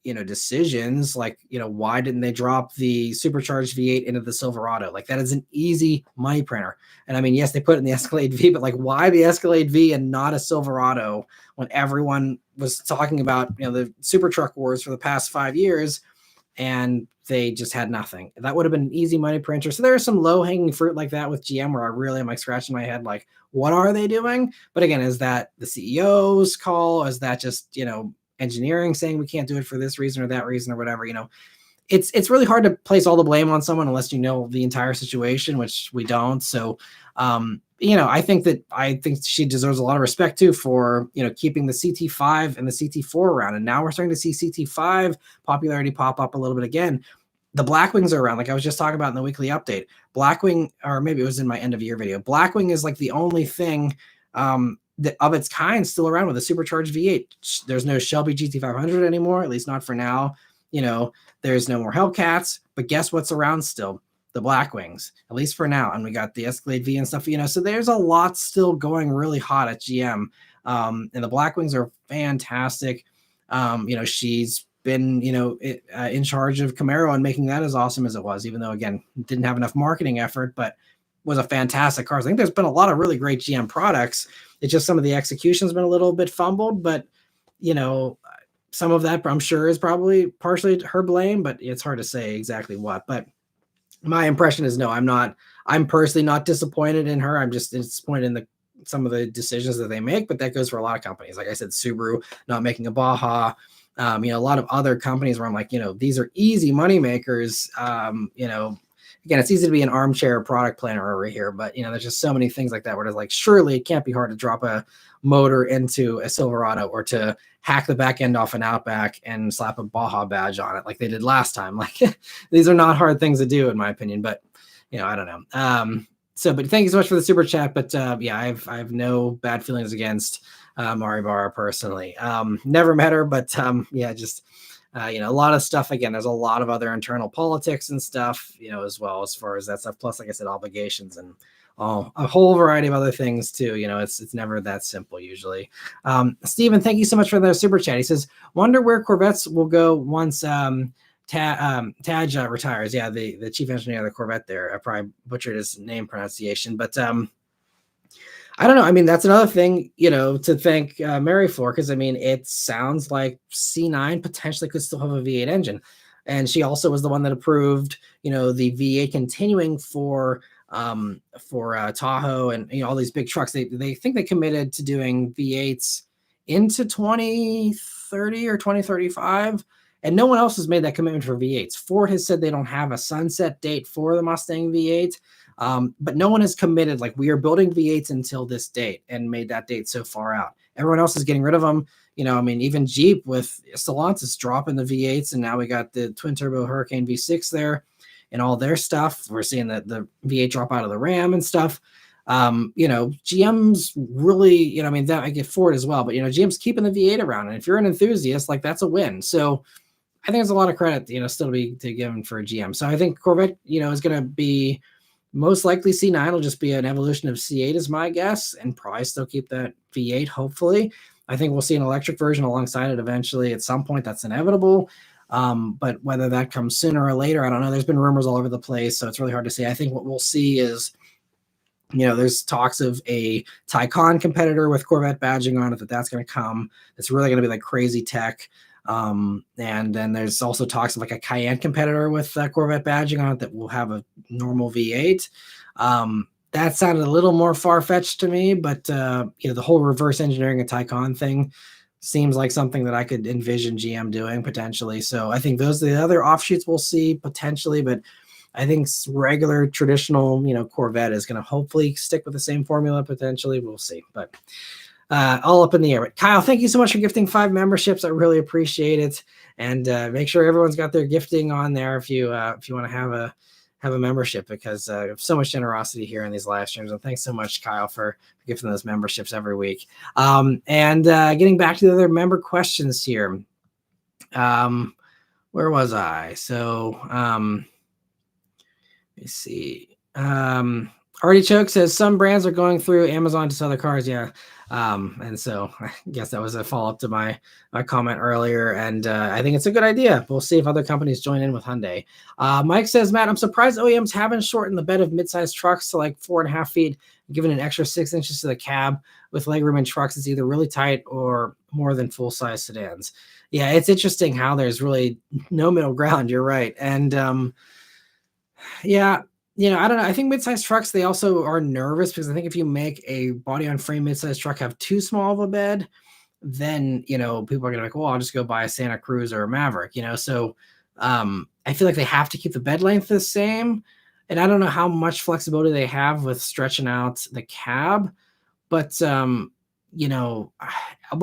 decisions, like, why didn't they drop the supercharged V8 into the Silverado? Like, that is an easy money printer. And yes, they put it in the Escalade V, but, like, why the Escalade V and not a Silverado when everyone was talking about, the super truck wars for the past 5 years, and they just had nothing? That would have been an easy money printer. So there are some low hanging fruit like that with GM where I really am, like, scratching my head, like, what are they doing? But again, is that the CEO's call? Is that just, engineering saying we can't do it for this reason or that reason or whatever? It's really hard to place all the blame on someone unless you know the entire situation, which we don't. So, I think she deserves a lot of respect too for, keeping the CT5 and the CT4 around. And now we're starting to see CT5 popularity pop up a little bit again. The Blackwings are around, like I was just talking about in the weekly update. Blackwing, or maybe it was in my end of year video, Blackwing is like the only thing that of its kind still around with a supercharged V8. There's no Shelby GT500 anymore, at least not for now. There's no more Hellcats, but guess what's around still? The Blackwings, at least for now. And we got the Escalade V and stuff, so there's a lot still going really hot at GM. And the Blackwings are fantastic. She's been, in charge of Camaro and making that as awesome as it was, even though, again, didn't have enough marketing effort, but was a fantastic car. I think there's been a lot of really great GM products. It's just some of the execution's been a little bit fumbled, but, some of that I'm sure is probably partially her blame, but it's hard to say exactly what. But my impression is no, I'm personally not disappointed in her. I'm just disappointed in some of the decisions that they make, but that goes for a lot of companies. Like I said, Subaru not making a Baja, a lot of other companies where I'm like, these are easy money makers. Again, it's easy to be an armchair product planner over here, but there's just so many things like that where it's like, surely it can't be hard to drop a motor into a Silverado or to hack the back end off an Outback and slap a Baja badge on it like they did last time. Like, these are not hard things to do, in my opinion, but I don't know. But thank you so much for the super chat. But I have no bad feelings against Mari Barra personally. Never met her, but just A lot of stuff. Again, there's a lot of other internal politics and stuff, as well as far as that stuff. Plus, like I said, obligations and a whole variety of other things too. It's never that simple usually. Steven, thank you so much for the super chat. He says, wonder where Corvettes will go once Taj retires. Yeah, the chief engineer of the Corvette there. I probably butchered his name pronunciation, but I don't know. I mean, that's another thing, to thank Mary for, because it sounds like C9 potentially could still have a V8 engine. And she also was the one that approved, the V8 continuing for Tahoe and all these big trucks. They think they committed to doing V8s into 2030 or 2035. And no one else has made that commitment for V8s. Ford has said they don't have a sunset date for the Mustang V8. But no one has committed, like, we are building V8s until this date and made that date so far out. Everyone else is getting rid of them. Even Jeep with Stellantis dropping the V8s, and now we got the twin turbo Hurricane V6 there and all their stuff. We're seeing that the V8 drop out of the Ram and stuff. GM's really, that I get Ford as well, but GM's keeping the V8 around. And if you're an enthusiast, like, that's a win. So I think there's a lot of credit, still to be given for GM. So I think Corvette, is going to be most likely C9 will just be an evolution of C8 is my guess, and probably still keep that V8, hopefully. I think we'll see an electric version alongside it eventually at some point. That's inevitable. But whether that comes sooner or later, I don't know. There's been rumors all over the place, so it's really hard to say. I think what we'll see is, there's talks of a Taycan competitor with Corvette badging on it, that's going to come. It's really going to be like crazy tech. And then there's also talks of like a Cayenne competitor with Corvette badging on it that will have a normal V8. That sounded a little more far-fetched to me, but the whole reverse engineering a Taycan thing seems like something that I could envision GM doing potentially. So I think those are the other offshoots we'll see potentially, but I think regular traditional, Corvette is going to hopefully stick with the same formula potentially. We'll see, but all up in the air. But Kyle, thank you so much for gifting 5 memberships. I really appreciate it. And make sure everyone's got their gifting on there if you want to have a membership, because so much generosity here in these live streams. And thanks so much, Kyle, for gifting those memberships every week. And getting back to the other member questions here. Where was I? So let me see. Artichoke says some brands are going through Amazon to sell their cars. Yeah. And so I guess that was a follow-up to my comment earlier. And I think it's a good idea. We'll see if other companies join in with Hyundai. Mike says, Matt, I'm surprised OEMs haven't shortened the bed of midsize trucks to like 4.5 feet, given an extra 6 inches to the cab. With legroom in trucks, it's either really tight or more than full-size sedans. Yeah, it's interesting how there's really no middle ground. You're right. And yeah, I don't know. I think midsize trucks, they also are nervous because I think if you make a body on frame midsize truck have too small of a bed, then, people are going to be like, well, I'll just go buy a Santa Cruz or a Maverick, So I feel like they have to keep the bed length the same. And I don't know how much flexibility they have with stretching out the cab. But, what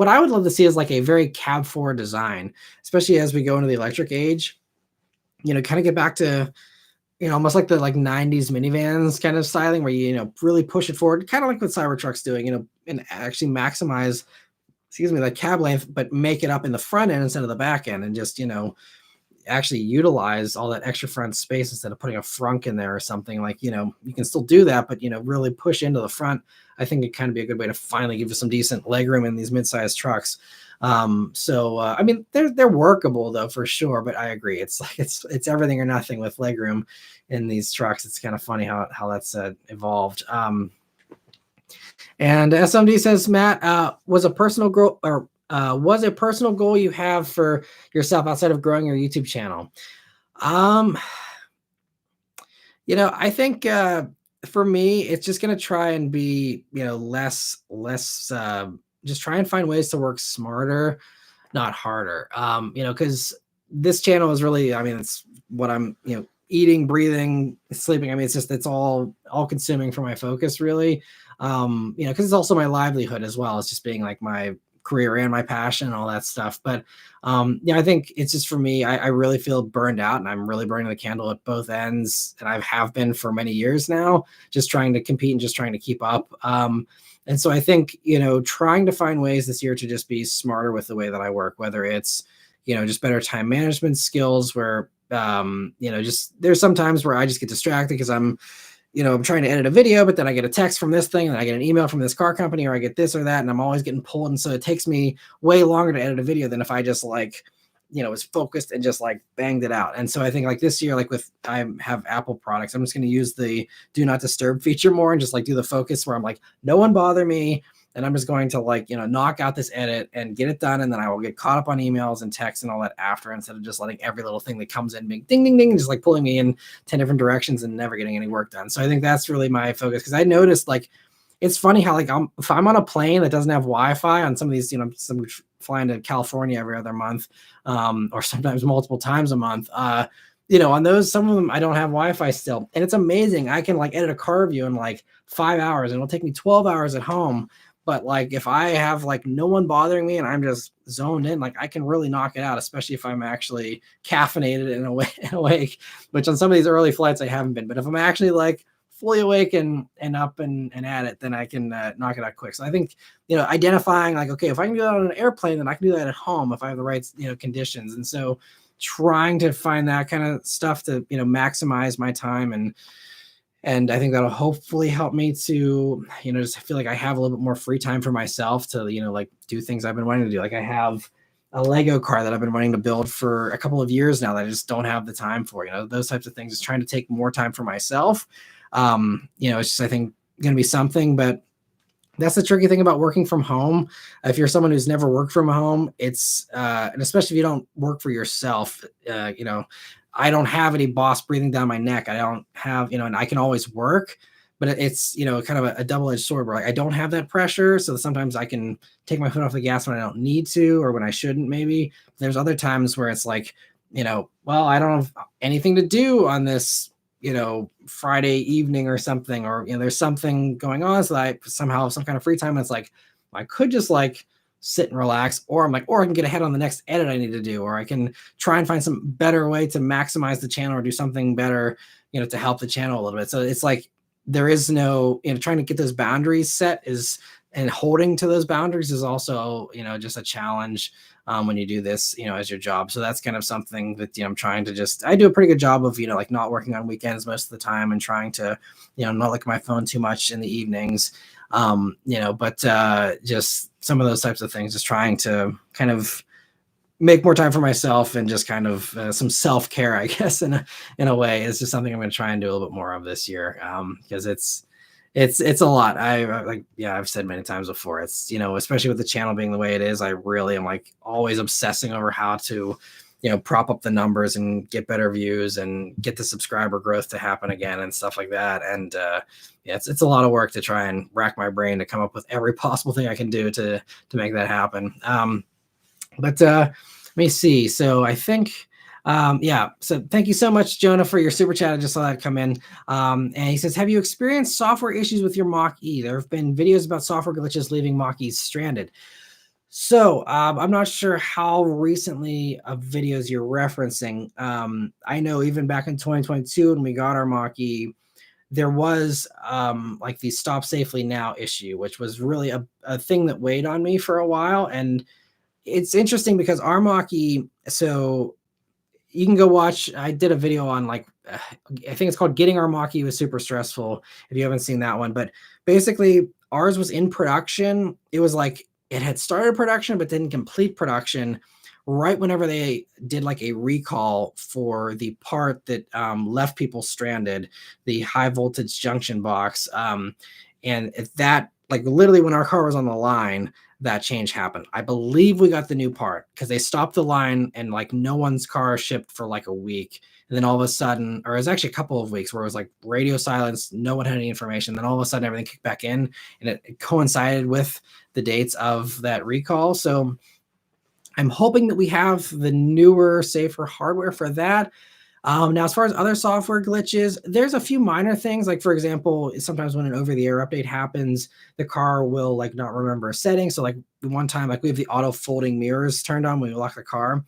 I would love to see is like a very cab forward design, especially as we go into the electric age, kind of get back to, almost like the 90s minivans kind of styling where you, really push it forward, kind of like what Cybertruck's doing, and actually maximize, the cab length, but make it up in the front end instead of the back end, and just, actually utilize all that extra front space instead of putting a frunk in there or something. Like, you can still do that, but, really push into the front. I think it kind of be a good way to finally give you some decent legroom in these mid-sized trucks. They're workable though, for sure, but I agree. It's like, it's everything or nothing with legroom in these trucks. It's kind of funny how that's evolved. And SMD says, Matt, was a personal goal you have for yourself outside of growing your YouTube channel? I think, for me, it's just going to try and be, less, just try and find ways to work smarter, not harder. Because this channel is really, it's what I'm, eating, breathing, sleeping. It's all consuming for my focus, really. Because it's also my livelihood as well. It's just being like my career and my passion and all that stuff. But I think it's just, for me, I really feel burned out, and I'm really burning the candle at both ends, and I have been for many years now, just trying to compete and just trying to keep up. And so I think, trying to find ways this year to just be smarter with the way that I work, whether it's, just better time management skills where, just there's some times where I just get distracted because I'm trying to edit a video, but then I get a text from this thing and I get an email from this car company or I get this or that. And I'm always getting pulled. And so it takes me way longer to edit a video than if I just was focused and just banged it out. And so I think this year, I have Apple products, I'm just going to use the do not disturb feature more and just do the focus where I'm no one bother me. And I'm just going to knock out this edit and get it done. And then I will get caught up on emails and texts and all that after, instead of just letting every little thing that comes in being ding, ding, ding, just pulling me in 10 different directions and never getting any work done. So I think that's really my focus. Cause I noticed it's funny how if I'm on a plane that doesn't have Wi-Fi on some of these, some flying to California every other month, or sometimes multiple times a month, on those, some of them I don't have Wi-Fi still. And it's amazing. I can edit a car review in 5 hours and it'll take me 12 hours at home. But if I have no one bothering me and I'm just zoned in, I can really knock it out, especially if I'm actually caffeinated and awake, which on some of these early flights I haven't been. But if I'm actually fully awake and up and at it, then I can knock it out quick. So I think, identifying okay, if I can do that on an airplane, then I can do that at home if I have the right, conditions. And so trying to find that kind of stuff to, maximize my time. And I think that'll hopefully help me to, just feel I have a little bit more free time for myself to, do things I've been wanting to do. I have a Lego car that I've been wanting to build for a couple of years now that I just don't have the time for, those types of things, is trying to take more time for myself. It's just, I think, going to be something, but that's the tricky thing about working from home. If you're someone who's never worked from home, it's, and especially if you don't work for yourself, I don't have any boss breathing down my neck. I don't have, and I can always work, but it's, kind of a double-edged sword where I don't have that pressure. So sometimes I can take my foot off the gas when I don't need to, or when I shouldn't, maybe. There's other times where it's well, I don't have anything to do on this, Friday evening or something, or, there's something going on. So that I somehow have some kind of free time. And it's I could just sit and relax, or or I can get ahead on the next edit I need to do, or I can try and find some better way to maximize the channel or do something better, to help the channel a little bit. So it's there is no, trying to get those boundaries set and holding to those boundaries is also, just a challenge when you do this, as your job. So that's kind of something that, I'm trying to I do a pretty good job of, not working on weekends most of the time, and trying to, not look at my phone too much in the evenings. But just some of those types of things, just trying to kind of make more time for myself, and just kind of some self-care, I guess, in a way, is just something I'm going to try and do a little bit more of this year. Because it's a lot. I've said many times before, it's, especially with the channel being the way it is, I really am always obsessing over how to, prop up the numbers and get better views and get the subscriber growth to happen again and stuff like that. And it's a lot of work to try and rack my brain to come up with every possible thing I can do to make that happen. But let me see. So I think, so thank you so much, Jonah, for your super chat. I just saw that come in. And he says, have you experienced software issues with your Mach-E? There have been videos about software glitches leaving Mach-E's stranded. So I'm not sure how recently of videos you're referencing. I know even back in 2022 when we got our Mach-E, there was the stop safely now issue, which was really a thing that weighed on me for a while. And it's interesting because our Mach-E, so you can go watch, I did a video on I think it's called Getting Our Mach-E Was Super Stressful, if you haven't seen that one. But basically ours was in production. It was it had started production, but didn't complete production right whenever they did a recall for the part that left people stranded, the high voltage junction box. And if that, literally when our car was on the line, that change happened. I believe we got the new part because they stopped the line and no one's car shipped for a week. And then all of a sudden, or it was actually a couple of weeks where it was radio silence, no one had any information. Then all of a sudden everything kicked back in, and it coincided with the dates of that recall. So I'm hoping that we have the newer, safer hardware for that. Now, as far as other software glitches, there's a few minor things. For example, sometimes when an over-the-air update happens, the car will not remember a setting. So one time, we have the auto folding mirrors turned on when we lock the car.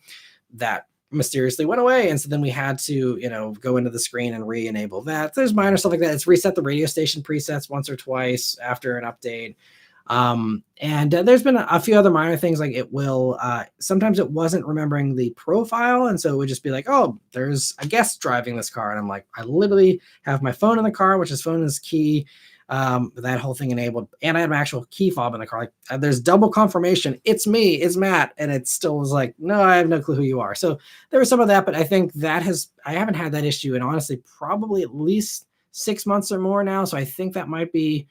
That mysteriously went away. And so then we had to, go into the screen and re-enable that. There's minor stuff like that. It's reset the radio station presets once or twice after an update. And there's been a few other minor things, like it will sometimes it wasn't remembering the profile, and so it would just be like, oh, there's a guest driving this car, and I'm like, I literally have my phone in the car, which is phone is key, that whole thing enabled, and I had my actual key fob in the car. Like there's double confirmation, it's me, it's Matt, and it still was like, no, I have no clue who you are. So there was some of that, but I think I haven't had that issue in honestly probably at least 6 months or more now. So I think that might be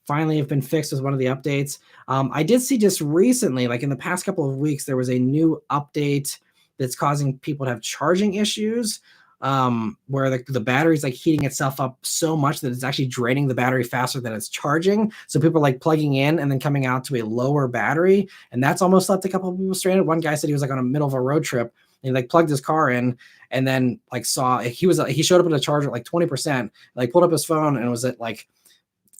finally have been fixed with one of the updates. I did see just recently, like in the past couple of weeks, there was a new update that's causing people to have charging issues, where the battery's like heating itself up so much that it's actually draining the battery faster than it's charging. So people are like plugging in and then coming out to a lower battery, and that's almost left a couple of people stranded. One guy said he was like on a middle of a road trip, and he like plugged his car in, and then like he showed up at a charger at like 20%, like pulled up his phone and it was at like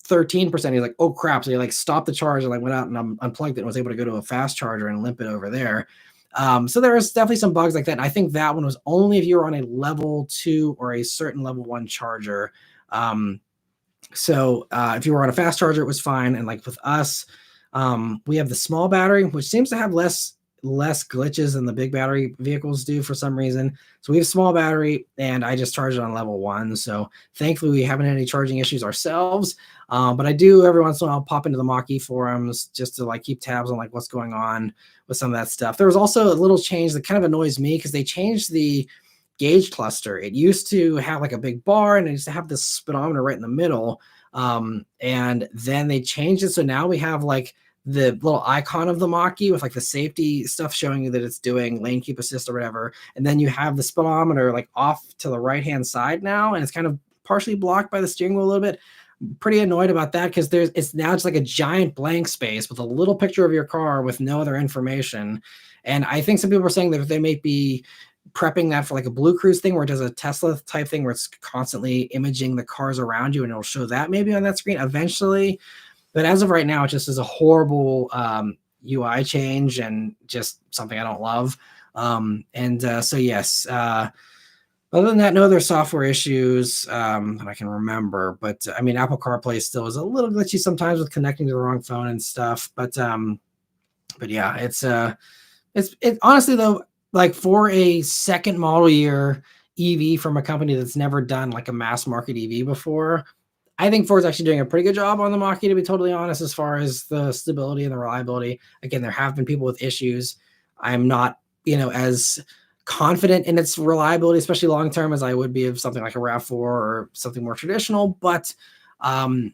13%. He's like, oh crap. So he like stopped the charge and like went out and unplugged it and was able to go to a fast charger and limp it over there. So there was definitely some bugs like that. And I think that one was only if you were on a level 2 or a certain level 1 charger. If you were on a fast charger, it was fine. And like with us, we have the small battery, which seems to have less glitches than the big battery vehicles do for some reason. So we have small battery, and I just charge it on level 1. So thankfully we haven't had any charging issues ourselves. But I do every once in a while pop into the Mach-E forums just to like keep tabs on like what's going on with some of that stuff. There was also a little change that kind of annoys me because they changed the gauge cluster. It used to have like a big bar, and it used to have this speedometer right in the middle. And then they changed it. So now we have like the little icon of the Mach-E with like the safety stuff showing you that it's doing lane keep assist or whatever. And then you have the speedometer like off to the right-hand side now, and it's kind of partially blocked by the steering wheel a little bit. Pretty annoyed about that because it's now just like a giant blank space with a little picture of your car with no other information. And I think some people are saying that they may be prepping that for like a Blue Cruise thing where it does a Tesla type thing where it's constantly imaging the cars around you, and it'll show that maybe on that screen eventually. But as of right now, it just is a horrible UI change and just something I don't love. So yes, other than that, no other software issues that I can remember. But I mean, Apple CarPlay still is a little glitchy sometimes with connecting to the wrong phone and stuff. But yeah, it's honestly though, like for a second model year EV from a company that's never done like a mass market EV before, I think Ford's actually doing a pretty good job on the Mach-E, to be totally honest, as far as the stability and the reliability. Again, there have been people with issues. I'm not, as confident in its reliability, especially long term, as I would be of something like a RAV4 or something more traditional. But I'm,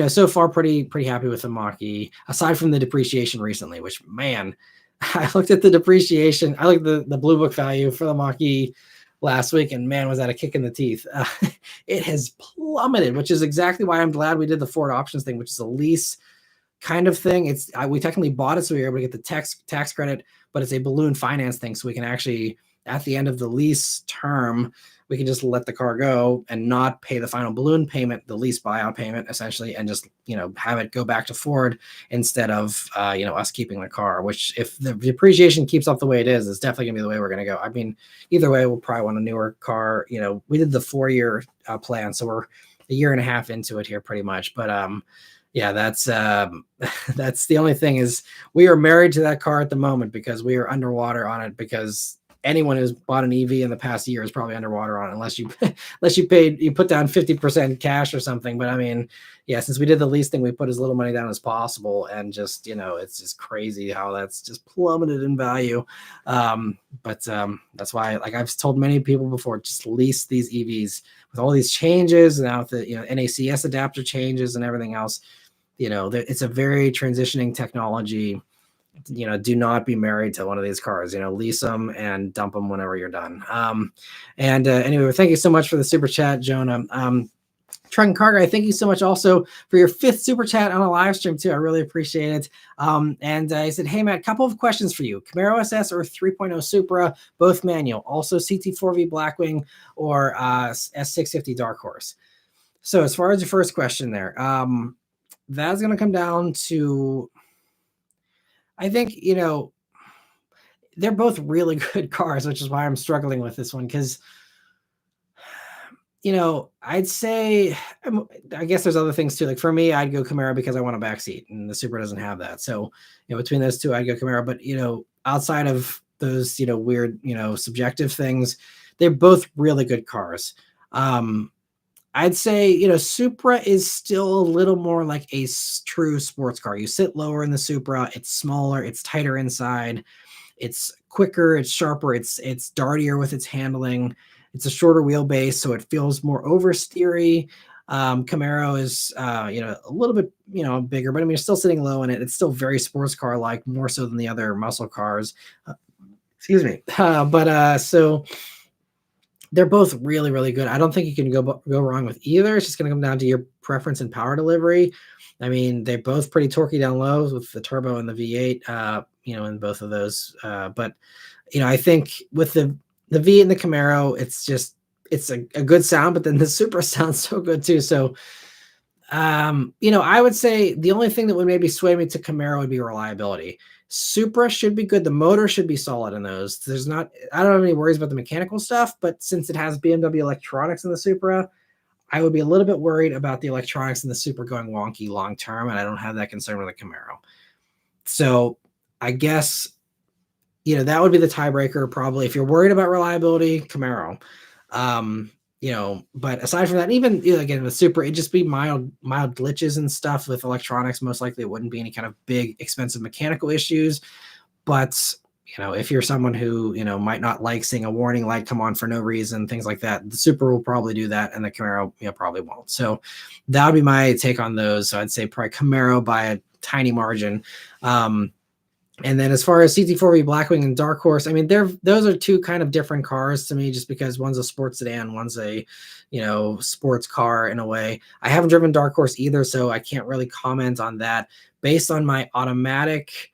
so far pretty happy with the Mach-E, aside from the depreciation recently, which, man, I looked at the depreciation. I looked at the Blue Book value for the Mach-E last week, and man, was that a kick in the teeth. It has plummeted, which is exactly why I'm glad we did the Ford options thing, which is a lease kind of thing. We technically bought it so we were able to get the tax credit, but it's a balloon finance thing, so we can actually, at the end of the lease term, we can just let the car go and not pay the final balloon payment, the lease buyout payment, essentially, and just have it go back to Ford instead of us keeping the car. Which, if the depreciation keeps up the way it is definitely gonna be the way we're gonna go. I mean, either way, we'll probably want a newer car. We did the 4-year plan, so we're a year and a half into it here, pretty much. But yeah, that's the only thing is we are married to that car at the moment because we are underwater on it, because anyone who's bought an EV in the past year is probably underwater on it, unless you put down 50% cash or something. But I mean, yeah, since we did the lease thing, we put as little money down as possible, and just it's just crazy how that's just plummeted in value. But that's why, like I've told many people before, just lease these EVs with all these changes, and now with the NACS adapter changes and everything else. It's a very transitioning technology. Do not be married to one of these cars. Lease them and dump them whenever you're done. Anyway, thank you so much for the super chat, Jonah. Truck and Car Guy, thank you so much also for your 5th super chat on a live stream too. I really appreciate it. He said, hey Matt, couple of questions for you. Camaro SS or 3.0 Supra, both manual. Also CT4V Blackwing or S650 Dark Horse. So as far as your first question there, that's going to come down to, I think, they're both really good cars, which is why I'm struggling with this one, because I'd say, I guess there's other things too. Like for me, I'd go Camaro because I want a backseat, and the Supra doesn't have that. So, between those two, I'd go Camaro. But outside of those, weird, subjective things, they're both really good cars. I'd say, Supra is still a little more like a true sports car. You sit lower in the Supra, it's smaller, it's tighter inside, it's quicker, it's sharper, it's dartier with its handling. It's a shorter wheelbase, so it feels more oversteery. Camaro is, a little bit, bigger, but I mean, you're still sitting low in it. It's still very sports car like, more so than the other muscle cars. Excuse me. So they're both really, really good. I don't think you can go wrong with either. It's just going to come down to your preference and power delivery. I mean, they're both pretty torquey down low with the turbo and the V8, in both of those. But I think with the V8 and the Camaro, it's a good sound, but then the Supra sounds so good too. So, I would say the only thing that would maybe sway me to Camaro would be reliability. Supra should be good. The motor should be solid in those. I don't have any worries about the mechanical stuff, but since it has BMW electronics in the Supra, I would be a little bit worried about the electronics in the Supra going wonky long term, and I don't have that concern with the Camaro. So I guess, that would be the tiebreaker probably. If you're worried about reliability, Camaro. But aside from that, even again with Supra, it'd just be mild glitches and stuff with electronics. Most likely it wouldn't be any kind of big expensive mechanical issues. But if you're someone who might not like seeing a warning light come on for no reason, things like that, the Supra will probably do that, and the Camaro probably won't. So that would be my take on those. So I'd say probably Camaro by a tiny margin. And then as far as CT4V Blackwing and Dark Horse, I mean, those are two kind of different cars to me, just because one's a sports sedan, one's a, sports car in a way. I haven't driven Dark Horse either, so I can't really comment on that. Based on my automatic,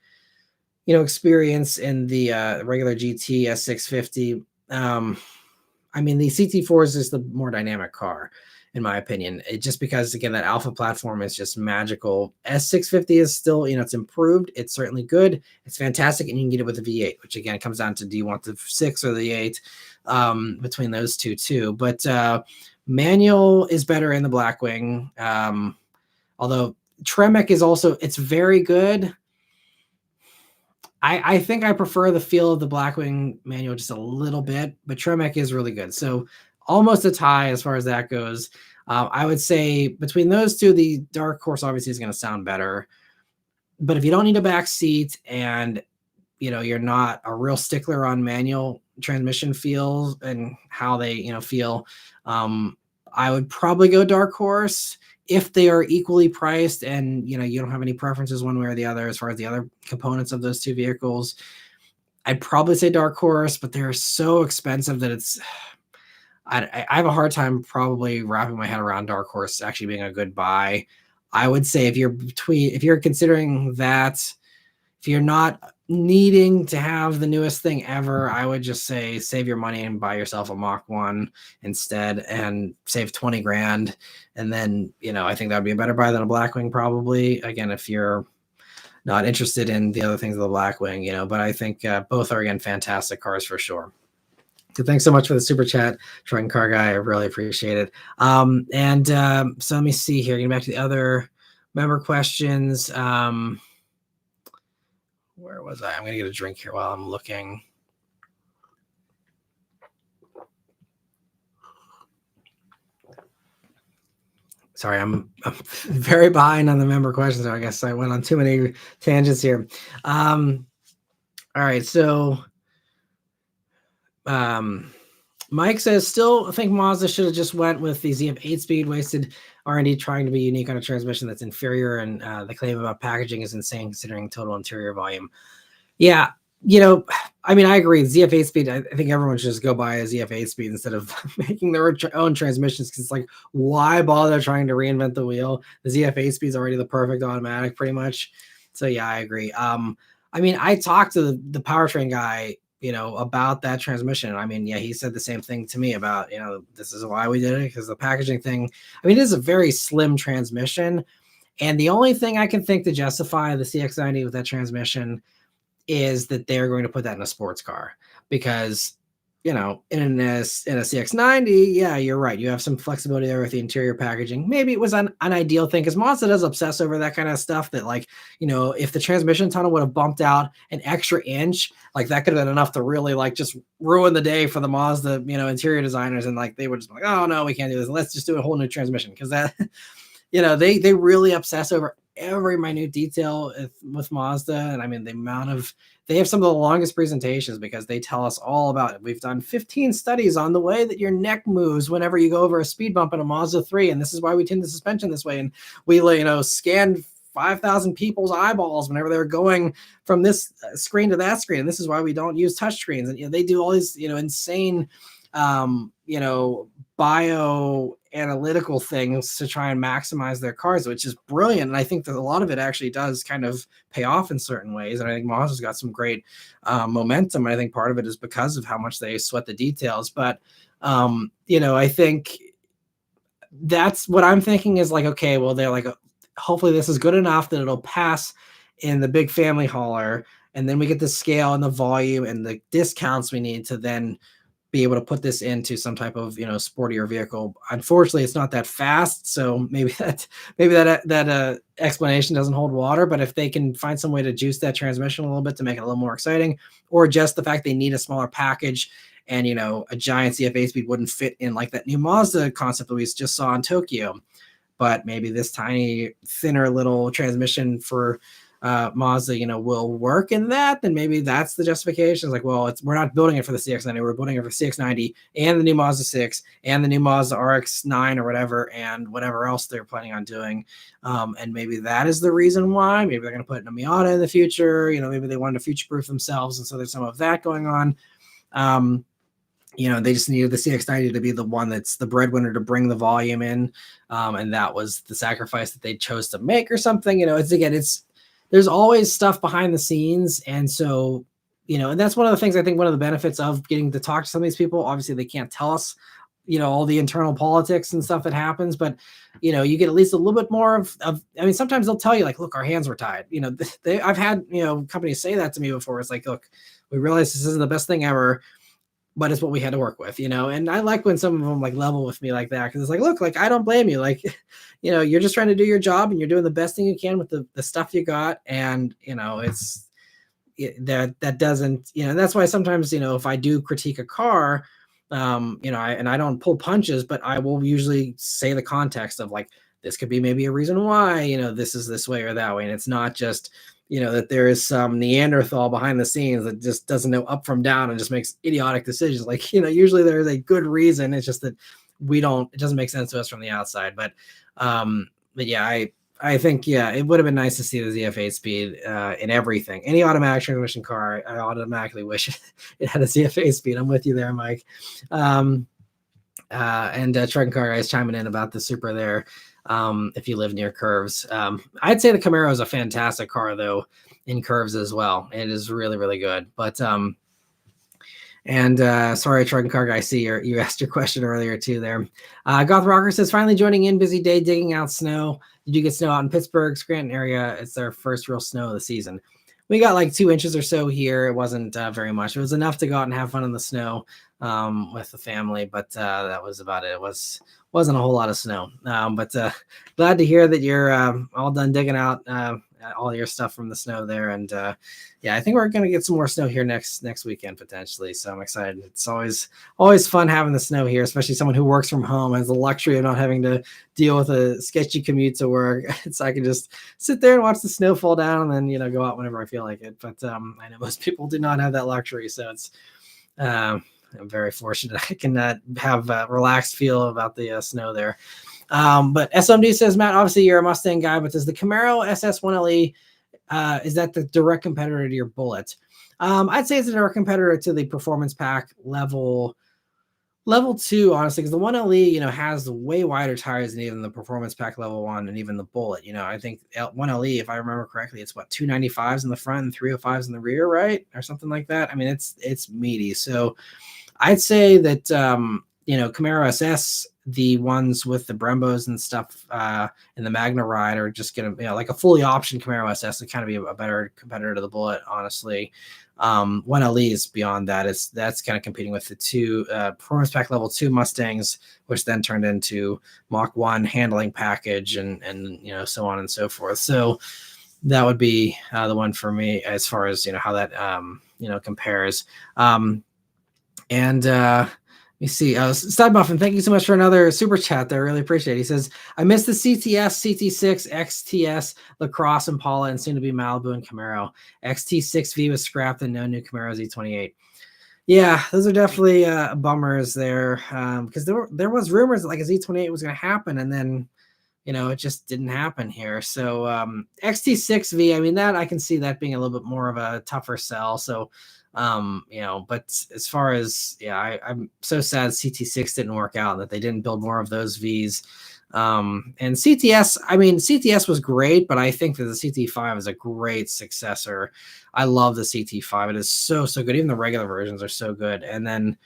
experience in the regular GT S650, I mean, the CT4 is just the more dynamic car, in my opinion. Just because, again, that alpha platform is just magical. S650 is still, it's improved. It's certainly good. It's fantastic, and you can get it with the V8, which again comes down to, do you want the 6 or the 8? Between those two too. But manual is better in the Blackwing. Although Tremec is also, it's very good. I think I prefer the feel of the Blackwing manual just a little bit, but Tremec is really good. So almost a tie as far as that goes. I would say between those two, the Dark Horse obviously is going to sound better. But if you don't need a back seat and you're not a real stickler on manual transmission feels and how they feel, I would probably go Dark Horse. If they are equally priced and you don't have any preferences one way or the other as far as the other components of those two vehicles, I'd probably say Dark Horse, but they're so expensive that I have a hard time probably wrapping my head around Dark Horse actually being a good buy. I would say if you're considering that, if you're not needing to have the newest thing ever, I would just say save your money and buy yourself a Mach 1 instead and save 20 grand. And then, I think that would be a better buy than a Blackwing probably. Again, if you're not interested in the other things of the Blackwing, but I think both are, again, fantastic cars for sure. So thanks so much for the super chat, Troy Car Guy. I really appreciate it. So let me see here. Getting back to the other member questions. Where was I? I'm going to get a drink here while I'm looking. Sorry, I'm very behind on the member questions. So I guess I went on too many tangents here. All right, so Mike says, still think Mazda should have just went with the ZF 8-speed, wasted R&D trying to be unique on a transmission that's inferior, and the claim about packaging is insane considering total interior volume. Yeah, I mean, I agree. ZF 8-speed, I think everyone should just go buy a ZF 8-speed instead of making their own transmissions, because it's like, why bother trying to reinvent the wheel? The ZF 8-speed is already the perfect automatic, pretty much. So yeah, I agree. I mean, I talked to the powertrain guy, about that transmission. I mean, yeah, he said the same thing to me about, this is why we did it, because the packaging thing, I mean, it is a very slim transmission. And the only thing I can think to justify the CX-90 with that transmission is that they're going to put that in a sports car, because in a CX-90, yeah, you're right. You have some flexibility there with the interior packaging. Maybe it was an ideal thing because Mazda does obsess over that kind of stuff that, like, if the transmission tunnel would have bumped out an extra inch, like that could have been enough to really like just ruin the day for the Mazda, interior designers. And like, they would just be like, oh no, we can't do this. Let's just do a whole new transmission. Because that, they really obsess over every minute detail with Mazda. And I mean, they have some of the longest presentations because they tell us all about it. We've done 15 studies on the way that your neck moves whenever you go over a speed bump in a Mazda 3. And this is why we tune the suspension this way. And we, scanned 5,000 people's eyeballs whenever they're going from this screen to that screen. And this is why we don't use touch screens. And they do all these, insane, bioanalytical things to try and maximize their cars, which is brilliant. And I think that a lot of it actually does kind of pay off in certain ways. And I think Mazda's got some great momentum. And I think part of it is because of how much they sweat the details. But, I think that's what I'm thinking is like, okay, well, they're like, hopefully this is good enough that it'll pass in the big family hauler. And then we get the scale and the volume and the discounts we need to then be able to put this into some type of sportier vehicle. Unfortunately, it's not that fast, so maybe that explanation doesn't hold water. But if they can find some way to juice that transmission a little bit to make it a little more exciting, or just the fact they need a smaller package, and a giant CF8 speed wouldn't fit in like that new Mazda concept that we just saw in Tokyo, but maybe this tiny thinner little transmission for Mazda, will work in that, then maybe that's the justification. It's like, well, we're not building it for the CX-90, we're building it for CX-90 and the new Mazda 6 and the new Mazda RX-9 or whatever, and whatever else they're planning on doing. And maybe that is the reason why. Maybe they're going to put in a Miata in the future. Maybe they wanted to future-proof themselves, and so there's some of that going on. They just needed the CX-90 to be the one that's the breadwinner to bring the volume in, and that was the sacrifice that they chose to make or something. There's always stuff behind the scenes. And so, and that's one of the things I think one of the benefits of getting to talk to some of these people. Obviously, they can't tell us, all the internal politics and stuff that happens, but, you get at least a little bit more of sometimes they'll tell you like, look, our hands were tied. I've had, companies say that to me before. It's like, look, we realize this isn't the best thing ever, but it's what we had to work with, and I like when some of them like level with me like that. Cause it's like, look, like, I don't blame you. Like, you're just trying to do your job and you're doing the best thing you can with the stuff you got. And, that doesn't, that's why sometimes, if I do critique a car, I don't pull punches, but I will usually say the context of like, this could be maybe a reason why, this is this way or that way. And it's not just, that there is some Neanderthal behind the scenes that just doesn't know up from down and just makes idiotic decisions. Like, usually there's a good reason. It's just that it doesn't make sense to us from the outside. But yeah, I think, yeah, it would have been nice to see the ZF8 speed in everything. Any automatic transmission car, I automatically wish it had a ZF8 speed. I'm with you there, Mike. And Truck and Car Guys chiming in about the Supra there. If you live near curves, I'd say the Camaro is a fantastic car though in curves as well. It is really, really good. But sorry, Truck and Car Guy, I see you asked your question earlier too there. Goth Rocker says, finally joining in, busy day digging out snow. Did you get snow out in Pittsburgh, Scranton area? It's their first real snow of the season. We got like 2 inches or so here. It wasn't very much. It was enough to go out and have fun in the snow with the family, but that was about it. It wasn't a whole lot of snow. But glad to hear that you're all done digging out all your stuff from the snow there. And yeah, I think we're going to get some more snow here next weekend potentially. So I'm excited. It's always fun having the snow here, especially someone who works from home, has the luxury of not having to deal with a sketchy commute to work. So I can just sit there and watch the snow fall down and then, go out whenever I feel like it. But I know most people do not have that luxury. So it's, I'm very fortunate I can have a relaxed feel about the snow there. But SMD says, Matt, obviously you're a Mustang guy, but does the Camaro SS1LE, is that the direct competitor to your Bullet? I'd say it's a direct competitor to the performance pack level 2, honestly, because the 1LE, has way wider tires than even the performance pack level 1 and even the Bullet. I think 1LE, if I remember correctly, it's what, 295s in the front and 305s in the rear, right? Or something like that. I mean, it's meaty. So I'd say that, Camaro SS the ones with the Brembos and stuff in the Magna ride are just going to, like a fully optioned Camaro SS to kind of be a better competitor to the Bullet, honestly. One LEs beyond that that's kind of competing with the two performance pack level 2 Mustangs, which then turned into Mach 1 handling package and so on and so forth. So that would be the one for me as far as how that compares. Let me see. Stud Muffin, thank you so much for another super chat there. I really appreciate it. He says, I missed the CTS, CT6, XTS, LaCrosse, Impala, and soon to be Malibu and Camaro. XT6V was scrapped and no new Camaro Z28. Yeah, those are definitely bummers there, because there was rumors that like a Z28 was going to happen, and then it just didn't happen here. So XT6V, I mean, that I can see that being a little bit more of a tougher sell. So but as far as I'm so sad CT6 didn't work out, that they didn't build more of those Vs. And CTS, I mean, CTS was great, but I think that the CT5 is a great successor. I love the CT5. It is so good. Even the regular versions are so good. And then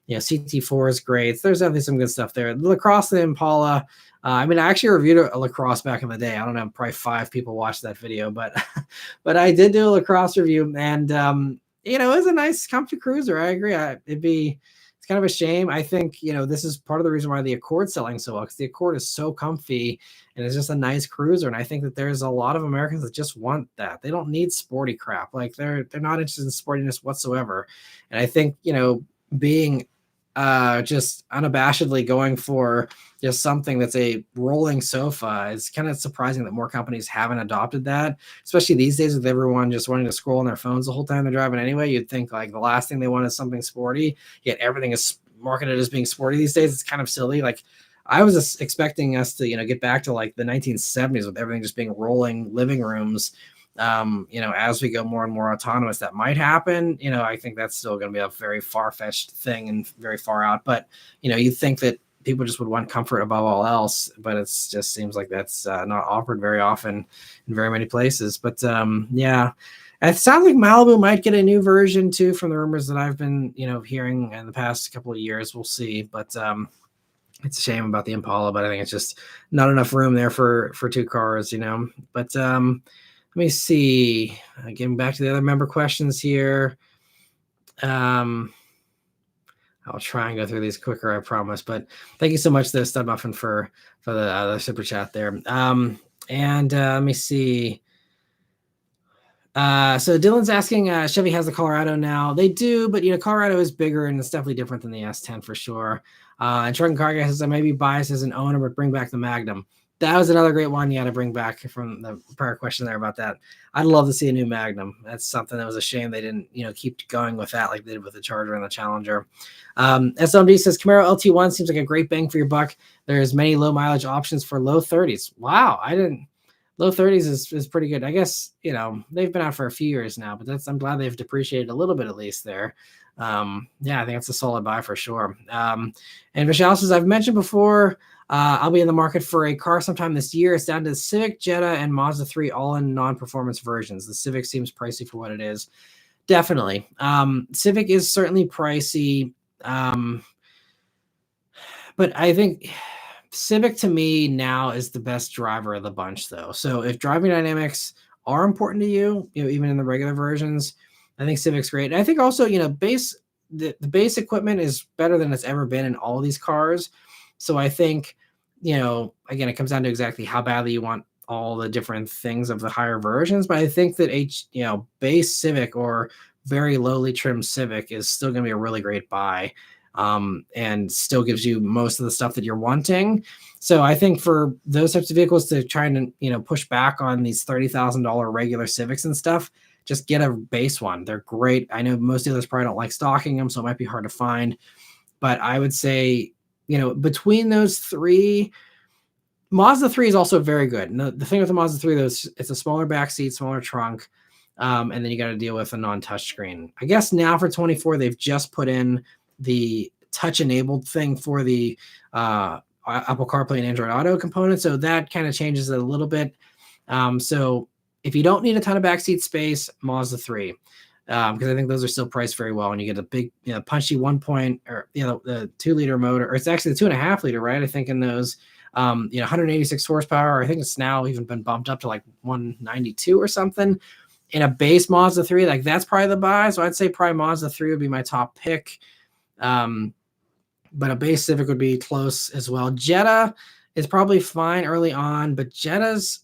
CT4 is great. There's definitely some good stuff there. The LaCrosse and the Impala. I mean, I actually reviewed a LaCrosse back in the day. I don't know, probably 5 people watched that video, but I did do a LaCrosse review, and it was a nice, comfy cruiser. I agree. It's kind of a shame. I think, this is part of the reason why the Accord's selling so well, because the Accord is so comfy and it's just a nice cruiser. And I think that there's a lot of Americans that just want that. They don't need sporty crap. Like they're not interested in sportiness whatsoever. And I think, being just unabashedly going for just something that's a rolling sofa, it's kind of surprising that more companies haven't adopted that, especially these days with everyone just wanting to scroll on their phones the whole time they're driving anyway. You'd think like the last thing they want is something sporty, yet everything is marketed as being sporty these days. It's kind of silly. Like I was expecting us to get back to like the 1970s with everything just being rolling living rooms. As we go more and more autonomous, that might happen. I think that's still going to be a very far-fetched thing and very far out, but you think that people just would want comfort above all else, but it just seems like that's not offered very often in very many places. But it sounds like Malibu might get a new version too, from the rumors that I've been hearing in the past couple of years. We'll see, but it's a shame about the Impala, but I think it's just not enough room there for 2 cars, but let me see. Getting back to the other member questions here. I'll try and go through these quicker, I promise. But thank you so much, though, Stud Muffin, for the super chat there. Let me see. So Dylan's asking, Chevy has the Colorado now. They do, but Colorado is bigger and it's definitely different than the S10 for sure. And Truck and Car Guy says, I may be biased as an owner, but bring back the Magnum. That was another great one you had to bring back from the prior question there about that. I'd love to see a new Magnum. That's something that was a shame they didn't, keep going with that like they did with the Charger and the Challenger. SMD says Camaro LT1 seems like a great bang for your buck. There's many low mileage options for low 30s. Wow, low 30s is pretty good. I guess they've been out for a few years now, but I'm glad they've depreciated a little bit at least there. I think that's a solid buy for sure. And Michelle says, I've mentioned before, I'll be in the market for a car sometime this year. It's down to the Civic, Jetta, and Mazda 3 all-in non-performance versions. The Civic seems pricey for what it is. Definitely. Civic is certainly pricey. But I think Civic to me now is the best driver of the bunch, though. So if driving dynamics are important to you, even in the regular versions, I think Civic's great. And I think also, the base equipment is better than it's ever been in all of these cars. So I think, again, it comes down to exactly how badly you want all the different things of the higher versions. But I think that base Civic or very lowly trimmed Civic is still going to be a really great buy, and still gives you most of the stuff that you're wanting. So I think for those types of vehicles to try and, push back on these $30,000 regular Civics and stuff, just get a base one. They're great. I know most dealers probably don't like stocking them, so it might be hard to find. But I would say, between those 3, Mazda 3 is also very good. And the thing with the Mazda 3, though, it's a smaller back seat, smaller trunk, and then you got to deal with a non-touch screen. I guess now for 24, they've just put in the touch-enabled thing for the Apple CarPlay and Android Auto component, so that kind of changes it a little bit. So if you don't need a ton of backseat space, Mazda 3. because I think those are still priced very well. And you get a big, punchy the 2 liter motor, or it's actually the 2.5 liter, right? I think in those, 186 horsepower. I think it's now even been bumped up to like 192 or something. In a base Mazda 3, like that's probably the buy. So I'd say probably Mazda 3 would be my top pick. But a base Civic would be close as well. Jetta is probably fine early on, but Jettas,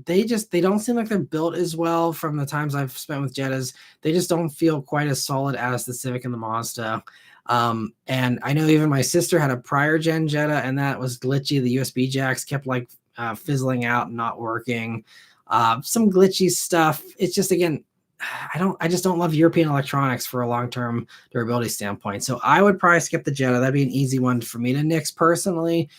they don't seem like they're built as well from the times I've spent with Jettas. They just don't feel quite as solid as the Civic and the Mazda. And I know even my sister had a prior gen Jetta, and that was glitchy. The USB jacks kept like fizzling out and not working. Some glitchy stuff. It's just, again, I just don't love European electronics for a long-term durability standpoint. So I would probably skip the Jetta. That'd be an easy one for me to nix personally.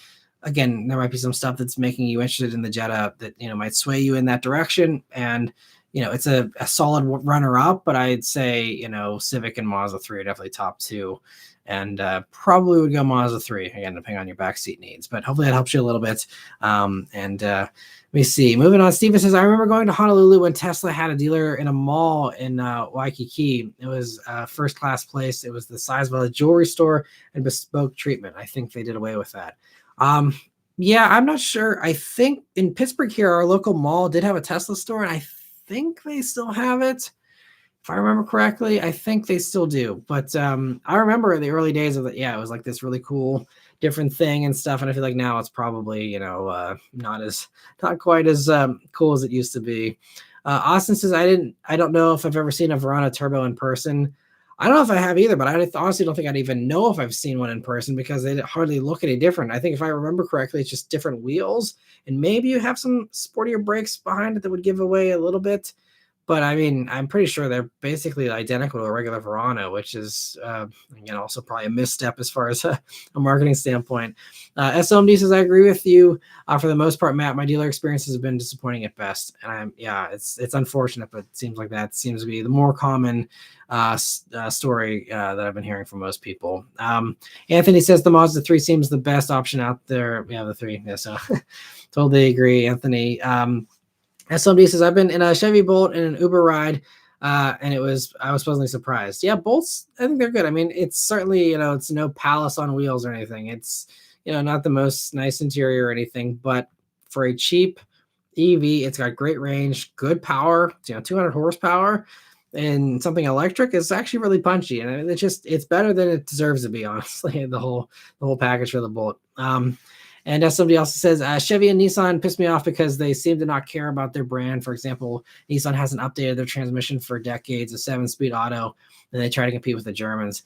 Again, there might be some stuff that's making you interested in the Jetta that, might sway you in that direction. And, it's a solid runner-up, but I'd say, Civic and Mazda 3 are definitely top 2. And probably would go Mazda 3, again, depending on your backseat needs. But hopefully that helps you a little bit. Let me see. Moving on, Steven says, I remember going to Honolulu when Tesla had a dealer in a mall in Waikiki. It was a first-class place. It was the size of a jewelry store and bespoke treatment. I think they did away with that. Yeah, I'm not sure. I think in Pittsburgh here, our local mall did have a Tesla store, and I think they still have it. If I remember correctly, I think they still do. But I remember the early days of it. Yeah, it was like this really cool, different thing and stuff. And I feel like now it's probably, not quite as cool as it used to be. Austin says, I don't know if I've ever seen a Verona Turbo in person. I don't know if I have either, but I honestly don't think I'd even know if I've seen one in person because they hardly look any different. I think if I remember correctly, it's just different wheels, and maybe you have some sportier brakes behind it that would give away a little bit. But I mean, I'm pretty sure they're basically identical to a regular Verona, which is, again, also probably a misstep as far as a marketing standpoint. SLMD says, I agree with you. For the most part, Matt, my dealer experiences have been disappointing at best. And it's unfortunate, but it seems like that seems to be the more common story that I've been hearing from most people. Anthony says the Mazda 3 seems the best option out there. Yeah, the 3. Yeah, so totally agree, Anthony. Somebody says, I've been in a Chevy Bolt in an Uber ride, and I was pleasantly surprised. Yeah, Bolts, I think they're good. I mean, it's certainly, it's no palace on wheels or anything. It's, not the most nice interior or anything, but for a cheap EV, it's got great range, good power, 200 horsepower, and something electric is actually really punchy. And it's better than it deserves to be, honestly, the whole package for the Bolt. And as somebody else says, Chevy and Nissan pissed me off because they seem to not care about their brand. For example, Nissan hasn't updated their transmission for decades, a 7-speed auto, and they try to compete with the Germans.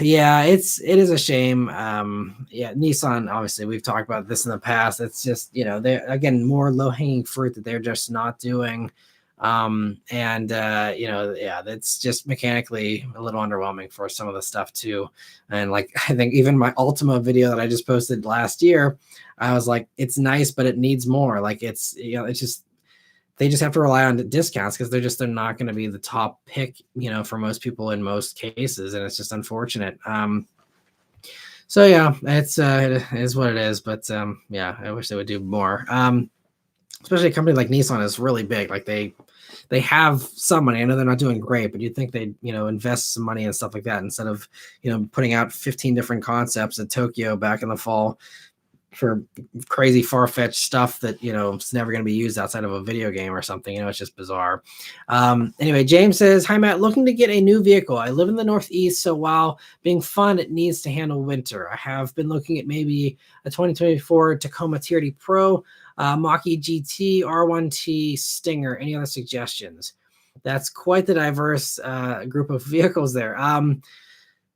Yeah, it is a shame. Nissan, obviously, we've talked about this in the past. It's just, they're, again, more low-hanging fruit that they're just not doing. That's just mechanically a little underwhelming for some of the stuff too. And like, I think even my Ultima video that I just posted last year, I was like, it's nice, but it needs more. Like it's just, they just have to rely on discounts because they're not going to be the top pick, for most people in most cases. And it's just unfortunate. So yeah, it is what it is, but I wish they would do more. Especially a company like Nissan is really big. Like they have some money. I know they're not doing great, but you'd think they'd, invest some money and stuff like that instead of, putting out 15 different concepts at Tokyo back in the fall for crazy far-fetched stuff that, it's never going to be used outside of a video game or something. It's just bizarre. Anyway, James says, hi, Matt, looking to get a new vehicle. I live in the Northeast, so while being fun, it needs to handle winter. I have been looking at maybe a 2024 Tacoma TRD Pro, Mach-E GT, R1T, Stinger. Any other suggestions? That's quite the diverse group of vehicles there.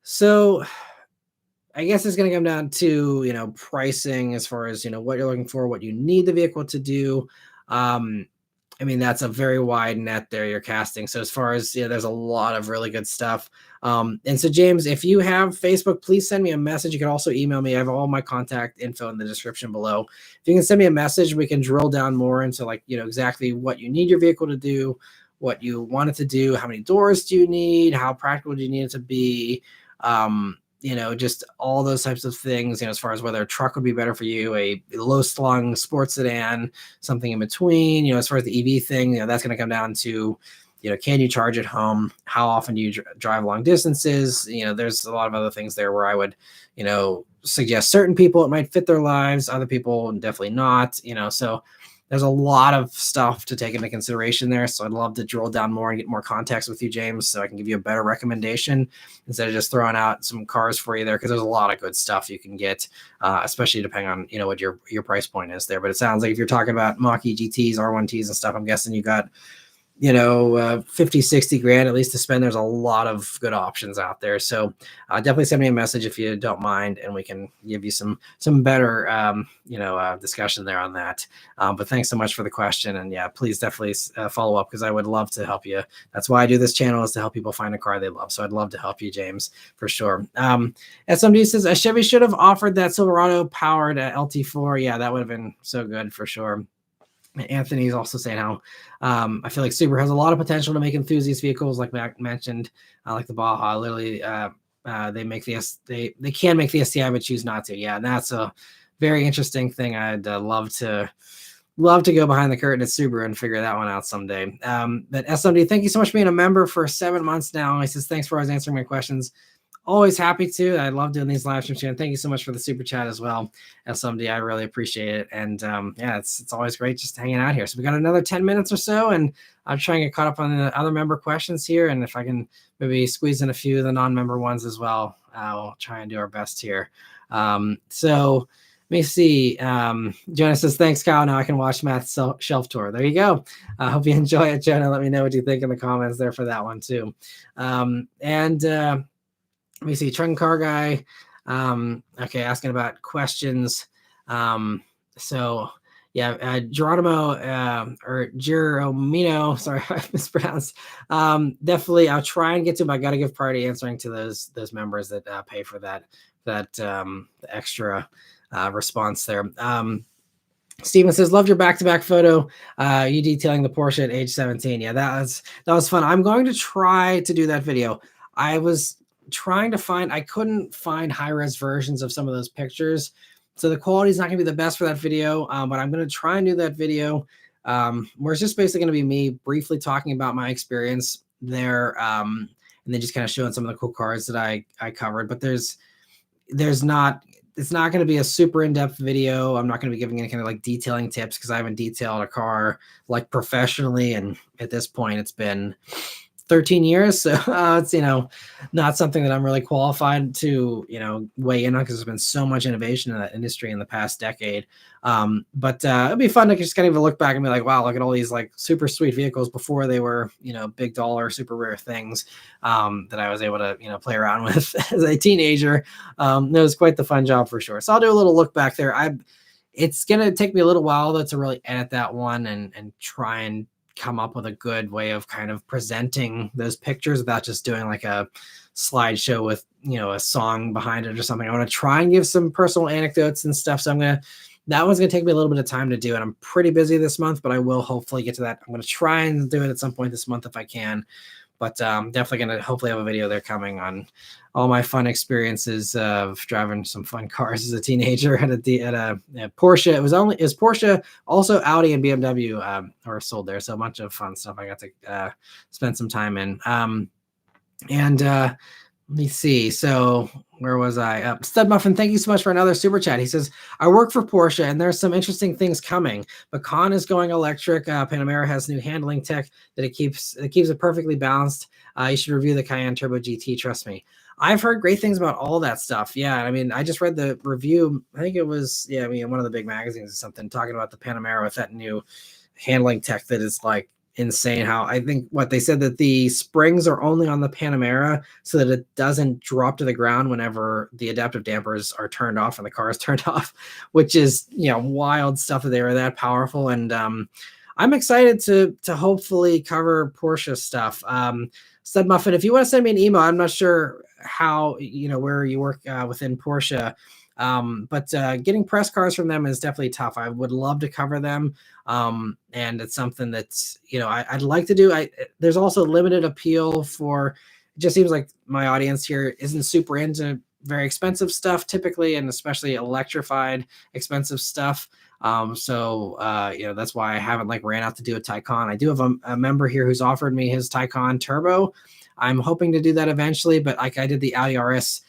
So I guess it's going to come down to, pricing as far as, what you're looking for, what you need the vehicle to do. I mean, that's a very wide net there you're casting. So as far as, there's a lot of really good stuff. And so, James, if you have Facebook, please send me a message. You can also email me. I have all my contact info in the description below. If you can send me a message, we can drill down more into exactly what you need your vehicle to do, what you want it to do, how many doors do you need, how practical do you need it to be, just all those types of things, as far as whether a truck would be better for you, a low slung sports sedan, something in between, as far as the EV thing, that's going to come down to, can you charge at home? How often do you drive long distances? There's a lot of other things there where I would, suggest certain people it might fit their lives, other people definitely not, so there's a lot of stuff to take into consideration there. So I'd love to drill down more and get more context with you, James, so I can give you a better recommendation instead of just throwing out some cars for you there, because there's a lot of good stuff you can get, especially depending on, what your price point is there. But it sounds like if you're talking about Mach-E GTs, R1Ts and stuff, I'm guessing you got 50, 60 grand at least to spend. There's a lot of good options out there. So definitely send me a message if you don't mind, and we can give you some better, discussion there on that. But thanks so much for the question. And yeah, please definitely follow up, because I would love to help you. That's why I do this channel, is to help people find a car they love. So I'd love to help you, James, for sure. SMD says a Chevy should have offered that Silverado powered LT4. Yeah, that would have been so good for sure. Anthony's also saying how I feel like Subaru has a lot of potential to make enthusiast vehicles, like Mac mentioned, like the Baja. Literally, they make they can make the STI, but choose not to. Yeah, and that's a very interesting thing. I'd love to go behind the curtain at Subaru and figure that one out someday. But SMD, thank you so much for being a member for 7 months now. He says thanks for always answering my questions. Always happy to. I love doing these live streams. Thank you so much for the super chat as well, SMD. I really appreciate it. And yeah, it's always great just hanging out here. So we got another 10 minutes or so, and I'm trying to get caught up on the other member questions here. And if I can maybe squeeze in a few of the non-member ones as well, we'll try and do our best here. So let me see. Jonah says, thanks, Kyle. Now I can watch Matt's shelf tour. There you go. I hope you enjoy it, Jonah. Let me know what you think in the comments there for that one too. Let me see, Trunk Car Guy, okay, asking about questions. So yeah, Geronimo or Geromino, sorry if I mispronounced. Definitely, I'll try and get to them. I got to give priority answering to those members that pay for that extra response there. Steven says, loved your back-to-back photo. You detailing the Porsche at age 17. Yeah, that was fun. I'm going to try to do that video. I was trying to find, I couldn't find high-res versions of some of those pictures, so the quality is not going to be the best for that video, but I'm going to try and do that video where it's just basically going to be me briefly talking about my experience there, and then just kind of showing some of the cool cars that I covered. But it's not going to be a super in-depth video. I'm not going to be giving any kind of like detailing tips, because I haven't detailed a car like professionally, and at this point it's been 13 years. So it's, not something that I'm really qualified to, weigh in on, because there's been so much innovation in that industry in the past decade. But it'd be fun to just kind of look back and be like, wow, look at all these like super sweet vehicles before they were, big dollar, super rare things that I was able to, play around with as a teenager. It was quite the fun job for sure. So I'll do a little look back there. It's going to take me a little while though to really edit that one and try and come up with a good way of kind of presenting those pictures without just doing like a slideshow with, a song behind it or something. I want to try and give some personal anecdotes and stuff. So that one's going to take me a little bit of time to do. And I'm pretty busy this month, but I will hopefully get to that. I'm going to try and do it at some point this month if I can. But definitely going to hopefully have a video there coming on all my fun experiences of driving some fun cars as a teenager at a Porsche. It was Porsche, also Audi and BMW were sold there. So a bunch of fun stuff I got to spend some time in. Let me see. So where was I? Stud Muffin, thank you so much for another super chat. He says, I work for Porsche and there's some interesting things coming. Macan is going electric. Panamera has new handling tech that it keeps it perfectly balanced. You should review the Cayenne Turbo GT. Trust me. I've heard great things about all that stuff. Yeah. I mean, I just read the review. I think it was, one of the big magazines or something talking about the Panamera with that new handling tech that is like insane. How I think what they said that the springs are only on the Panamera so that it doesn't drop to the ground whenever the adaptive dampers are turned off and the car is turned off, which is, wild stuff that they were that powerful. And I'm excited to hopefully cover Porsche stuff. Stud Muffin, if you want to send me an email, I'm not sure how, where you work within Porsche. But getting press cars from them is definitely tough. I would love to cover them. And it's something that's, I'd like to do. There's also limited appeal for, it just seems like my audience here isn't super into very expensive stuff typically, and especially electrified expensive stuff. That's why I haven't like ran out to do a Taycan. I do have a member here who's offered me his Taycan Turbo. I'm hoping to do that eventually, but like I did the Audi RS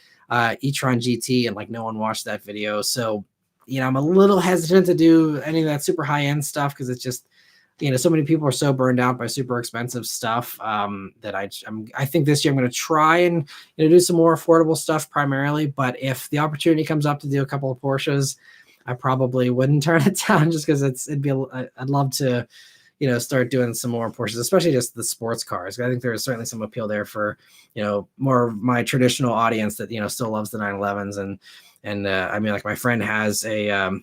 e-tron GT, and like no one watched that video. So, I'm a little hesitant to do any of that super high end stuff because it's just, so many people are so burned out by super expensive stuff that I think this year I'm going to try and do some more affordable stuff primarily. But if the opportunity comes up to do a couple of Porsches, I probably wouldn't turn it down just because I'd love to start doing some more Porsches, especially just the sports cars. I think there's certainly some appeal there for, more of my traditional audience that, still loves the 911s. I mean, like my friend has a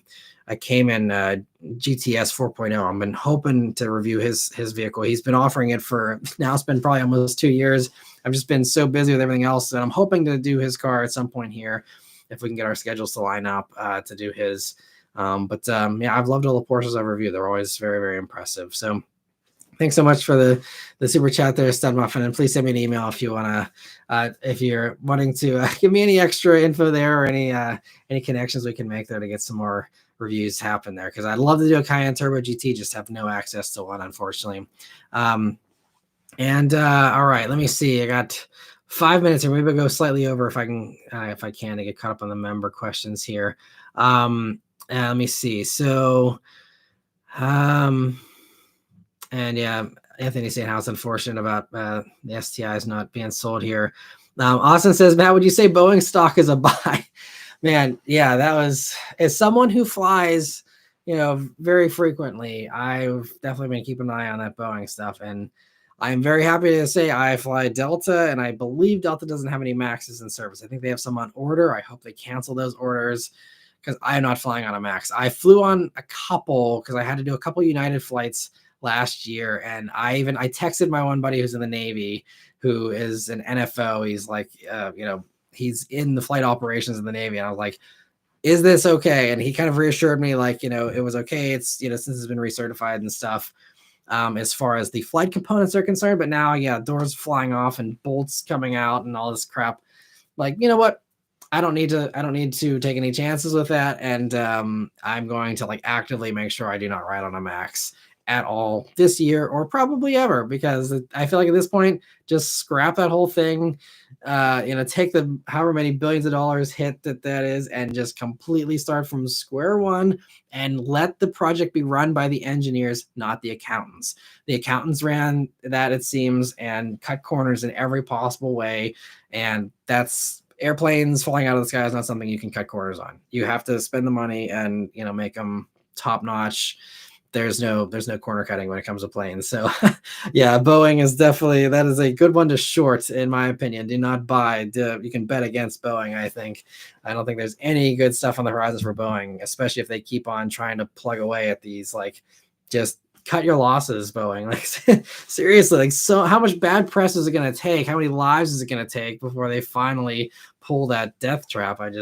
Cayman GTS 4.0. I've been hoping to review his vehicle. He's been offering it for now. It's been probably almost 2 years. I've just been so busy with everything else, and I'm hoping to do his car at some point here if we can get our schedules to line up to do his. I've loved all the Porsches I've reviewed. They're always very, very impressive. So thanks so much for the super chat there, Stud Muffin. And please send me an email if you want to, if you're wanting to give me any extra info there or any connections we can make there to get some more reviews happen there. Cause I'd love to do a Cayenne Turbo GT, just have no access to one, unfortunately. All right, let me see. I got 5 minutes here. Maybe I'll go slightly over if I can to get caught up on the member questions here. Let me see. So, and yeah, Anthony saying how it's unfortunate about the STIs not being sold here. Austin says, Matt, would you say Boeing stock is a buy? Man, yeah, as someone who flies, very frequently, I've definitely been keeping an eye on that Boeing stuff. And I'm very happy to say I fly Delta, and I believe Delta doesn't have any Maxes in service. I think they have some on order. I hope they cancel those orders, because I'm not flying on a Max. I flew on a couple because I had to do a couple United flights last year. And I texted my one buddy who's in the Navy, who is an NFO. He's like, he's in the flight operations in the Navy. And I was like, is this okay? And he kind of reassured me, like, it was okay. It's, since it's been recertified and stuff, as far as the flight components are concerned. But now, yeah, doors flying off and bolts coming out and all this crap. Like, you know what? I don't need to take any chances with that. And I'm going to like actively make sure I do not ride on a Max at all this year or probably ever, because I feel like at this point, just scrap that whole thing, take the however many billions of dollars hit that is, and just completely start from square one and let the project be run by the engineers, not the accountants. The accountants ran that, it seems, and cut corners in every possible way. And that's airplanes falling out of the sky is not something you can cut corners on. You have to spend the money and, make them top notch. There's no corner cutting when it comes to planes. So yeah, Boeing is definitely, that is a good one to short, in my opinion. Do not buy. You can bet against Boeing, I think. I don't think there's any good stuff on the horizon for Boeing, especially if they keep on trying to plug away at these, like, just cut your losses, Boeing. Like, seriously, like, so how much bad press is it going to take? How many lives is it going to take before they finally pull that death trap? I'm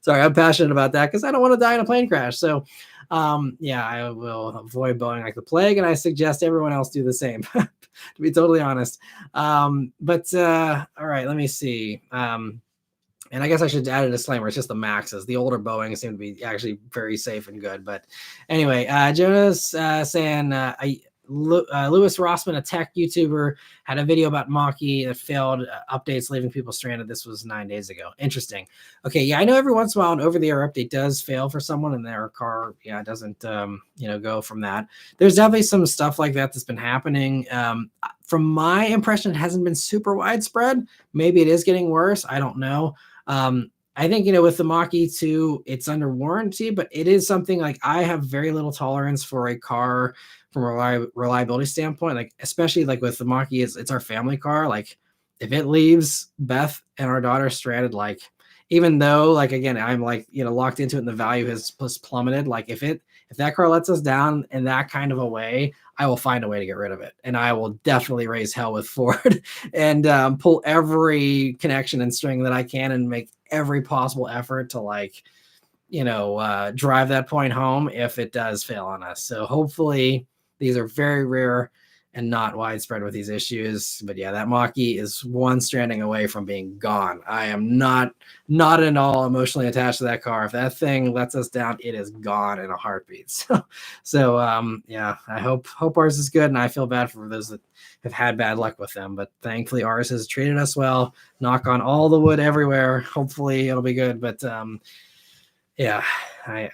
sorry, I'm passionate about that because I don't want to die in a plane crash. So I will avoid Boeing like the plague, and I suggest everyone else do the same, to be totally honest. All right, let me see. And I guess I should add a disclaimer. It's just the Maxes. The older Boeing seem to be actually very safe and good. But anyway, Jonas saying Lewis Rossman, a tech YouTuber, had a video about Mach-E that failed updates, leaving people stranded. This was 9 days ago. Interesting. Okay, yeah, I know every once in a while an over-the-air update does fail for someone and their car, doesn't, go from that. There's definitely some stuff like that that's been happening. From my impression, it hasn't been super widespread. Maybe it is getting worse. I don't know. I think, with the Mach-E 2, it's under warranty, but it is something like I have very little tolerance for a car from a reliability standpoint, like especially like with the Mach-E, it's our family car. Like if it leaves Beth and our daughter stranded, like even though like, again, I'm like, locked into it and the value has plummeted. Like if that car lets us down in that kind of a way, I will find a way to get rid of it. And I will definitely raise hell with Ford and pull every connection and string that I can and make every possible effort to like, drive that point home if it does fail on us. So hopefully these are very rare and not widespread with these issues. But yeah, that Mach-E is one stranding away from being gone. I am not at all emotionally attached to that car. If that thing lets us down, it is gone in a heartbeat. So yeah, I hope ours is good, and I feel bad for those that have had bad luck with them. But thankfully, ours has treated us well. Knock on all the wood everywhere. Hopefully, it'll be good. But yeah, I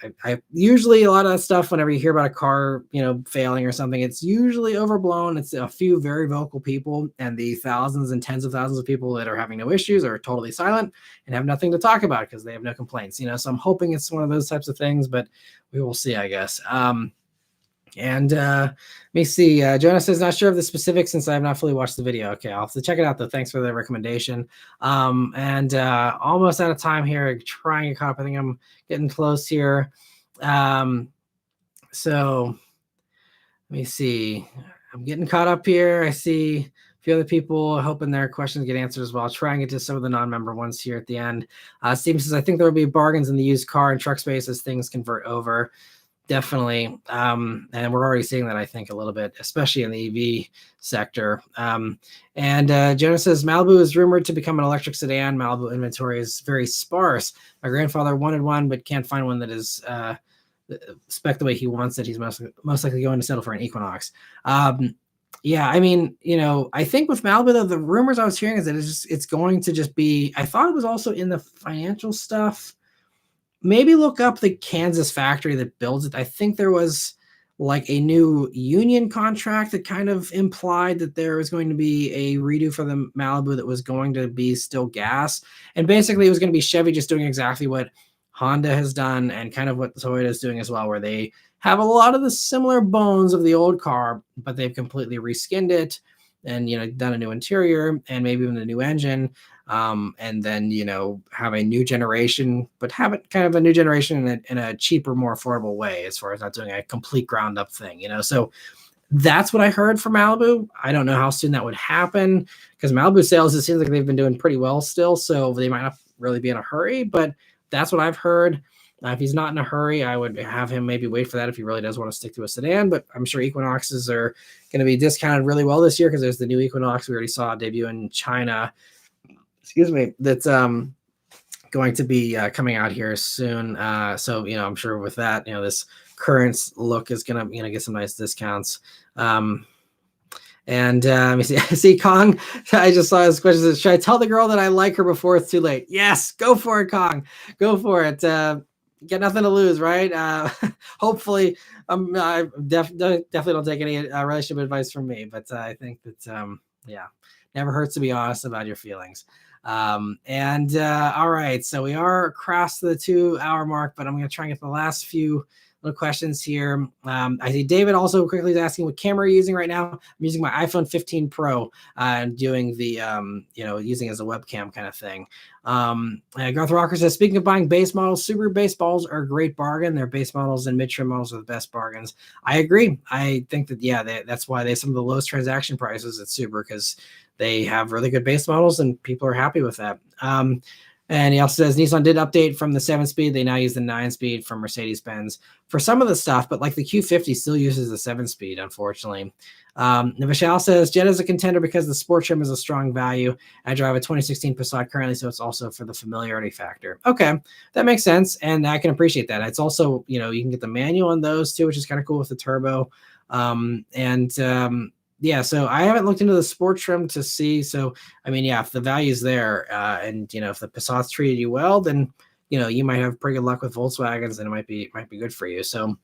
usually, a lot of that stuff, whenever you hear about a car, failing or something, it's usually overblown. It's a few very vocal people, and the thousands and tens of thousands of people that are having no issues are totally silent and have nothing to talk about because they have no complaints. So I'm hoping it's one of those types of things, but we will see, I guess. And let me see. Jonas says, not sure of the specifics since I have not fully watched the video. Okay, I'll have to check it out though. Thanks for the recommendation. And almost out of time here, trying to get caught up. I think I'm getting close here. So let me see. I'm getting caught up here. I see a few other people hoping their questions get answered as well. I'll try and get to some of the non-member ones here at the end. Steven says, I think there will be bargains in the used car and truck space as things convert over. Definitely. And we're already seeing that, I think, a little bit, especially in the EV sector. And Jonas says, Malibu is rumored to become an electric sedan. Malibu inventory is very sparse. My grandfather wanted one, but can't find one that is spec the way he wants it. He's most likely going to settle for an Equinox. Yeah, I mean, I think with Malibu, the rumors I was hearing is that it's going to just be, I thought it was also in the financial stuff. Maybe look up the Kansas factory that builds it. I think there was like a new union contract that kind of implied that there was going to be a redo for the Malibu that was going to be still gas. And basically it was going to be Chevy just doing exactly what Honda has done and kind of what Toyota is doing as well, where they have a lot of the similar bones of the old car, but they've completely reskinned it and, done a new interior and maybe even a new engine. And then, have a new generation, but have it kind of a new generation in a cheaper, more affordable way, as far as not doing a complete ground up thing, so that's what I heard from Malibu. I don't know how soon that would happen because Malibu sales, it seems like they've been doing pretty well still. So they might not really be in a hurry, but that's what I've heard. If he's not in a hurry, I would have him maybe wait for that if he really does want to stick to a sedan. But I'm sure Equinoxes are going to be discounted really well this year because there's the new Equinox we already saw debut in China. Excuse me. That's going to be coming out here soon. So I'm sure with that, this current look is gonna get some nice discounts. And let me see. I see Kong. I just saw his question. Should I tell the girl that I like her before it's too late? Yes, go for it, Kong. Go for it. Get nothing to lose, right? Hopefully, I definitely don't take any relationship advice from me, but I think that never hurts to be honest about your feelings. All right, so we are across the 2-hour mark, but I'm going to try and get the last few little questions here. I see David also quickly is asking what camera are you using right now. I'm using my iPhone 15 Pro and doing the using it as a webcam kind of thing. Garth Rocker says, speaking of buying base models, Subaru base models are a great bargain. Their base models and mid-trim models are the best bargains. I agree. I think that that's why they have some of the lowest transaction prices at Subaru, because they have really good base models and people are happy with that. And he also says Nissan did update from the 7-speed. They now use the 9-speed from Mercedes-Benz for some of the stuff, but like the Q50 still uses the 7-speed, unfortunately. Vishal says Jetta is a contender because the sport trim is a strong value. I drive a 2016 Passat currently, so it's also for the familiarity factor. Okay, that makes sense, and I can appreciate that. It's also, you can get the manual on those too, which is kind of cool with the turbo. Yeah, so I haven't looked into the sport trim to see. So, I mean, yeah, if the value's there and, if the Passat's treated you well, then, you might have pretty good luck with Volkswagens and it might be good for you. So,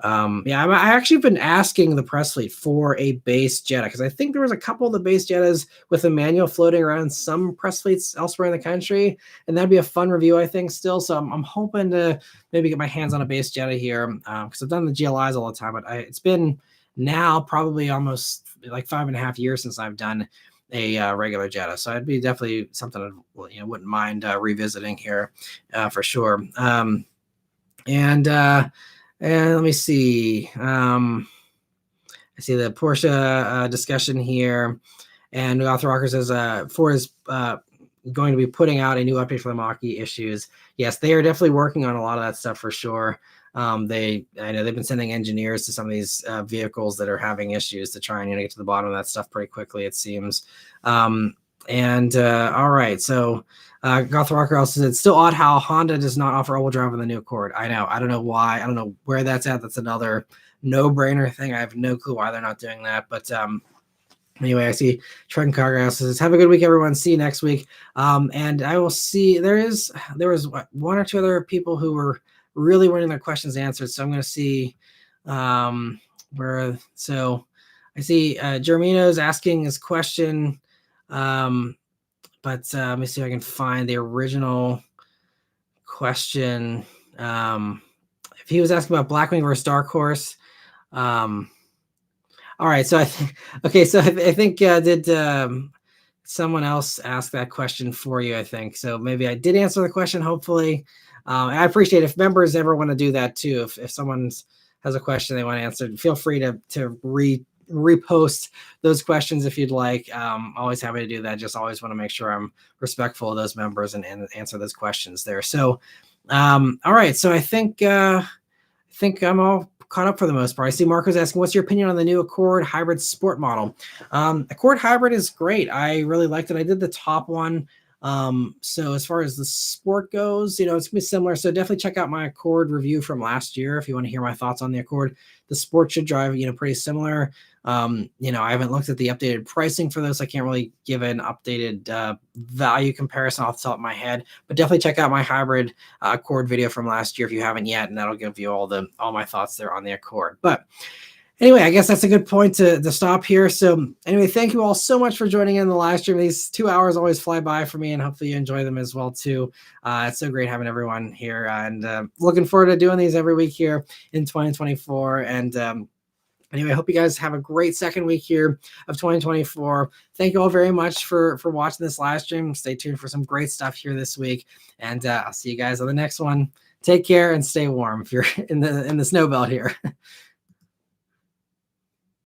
I actually been asking the press fleet for a base Jetta because I think there was a couple of the base Jettas with a manual floating around some press fleets elsewhere in the country. And that'd be a fun review, I think, still. So I'm hoping to maybe get my hands on a base Jetta here because I've done the GLIs all the time, but it's been now probably almost like 5.5 years since I've done a regular Jetta. So it'd be definitely something I wouldn't mind revisiting here for sure. And let me see. I see the Porsche discussion here. And Author Rocker says Ford is going to be putting out a new update for the Mach-E issues. Yes, they are definitely working on a lot of that stuff for sure. I know they've been sending engineers to some of these vehicles that are having issues to try and get to the bottom of that stuff pretty quickly, it seems. All right, so Goth Rocker also said, still odd how Honda does not offer all-wheel drive on the new Accord. I know. I don't know why. I don't know where that's at. That's another no-brainer thing. I have no clue why they're not doing that. But anyway, I see Truck and Cargo says, have a good week, everyone. See you next week. And I will see, there was one or two other people who were really wanting their questions answered. So I'm going to see so I see Jeremino's asking his question. But let me see if I can find the original question. If he was asking about Blackwing versus Dark Horse. All right, so I think I think did someone else ask that question for you? I think so. Maybe I did answer the question. Hopefully, and I appreciate if members ever want to do that too. If someone has a question they want answered, feel free to repost those questions if you'd like. Always happy to do that. Just always want to make sure I'm respectful of those members and answer those questions there. So, all right. So I think I'm all caught up for the most part. I see Marco's asking, what's your opinion on the new Accord hybrid sport model? Accord hybrid is great. I really liked it. I did the top one. So as far as the sport goes, it's gonna be similar. So definitely check out my Accord review from last year if you want to hear my thoughts on the Accord. The sport should drive, pretty similar. I haven't looked at the updated pricing for this. I can't really give an updated value comparison off the top of my head, but definitely check out my hybrid Accord video from last year if you haven't yet, and that'll give you all my thoughts there on the Accord. But anyway, I guess that's a good point to stop here. So anyway, thank you all so much for joining in the live stream. These 2 hours always fly by for me, and hopefully you enjoy them as well too. It's so great having everyone here, and looking forward to doing these every week here in 2024. And anyway, I hope you guys have a great second week here of 2024. Thank you all very much for watching this live stream. Stay tuned for some great stuff here this week, and I'll see you guys on the next one. Take care and stay warm if you're in the snow belt here.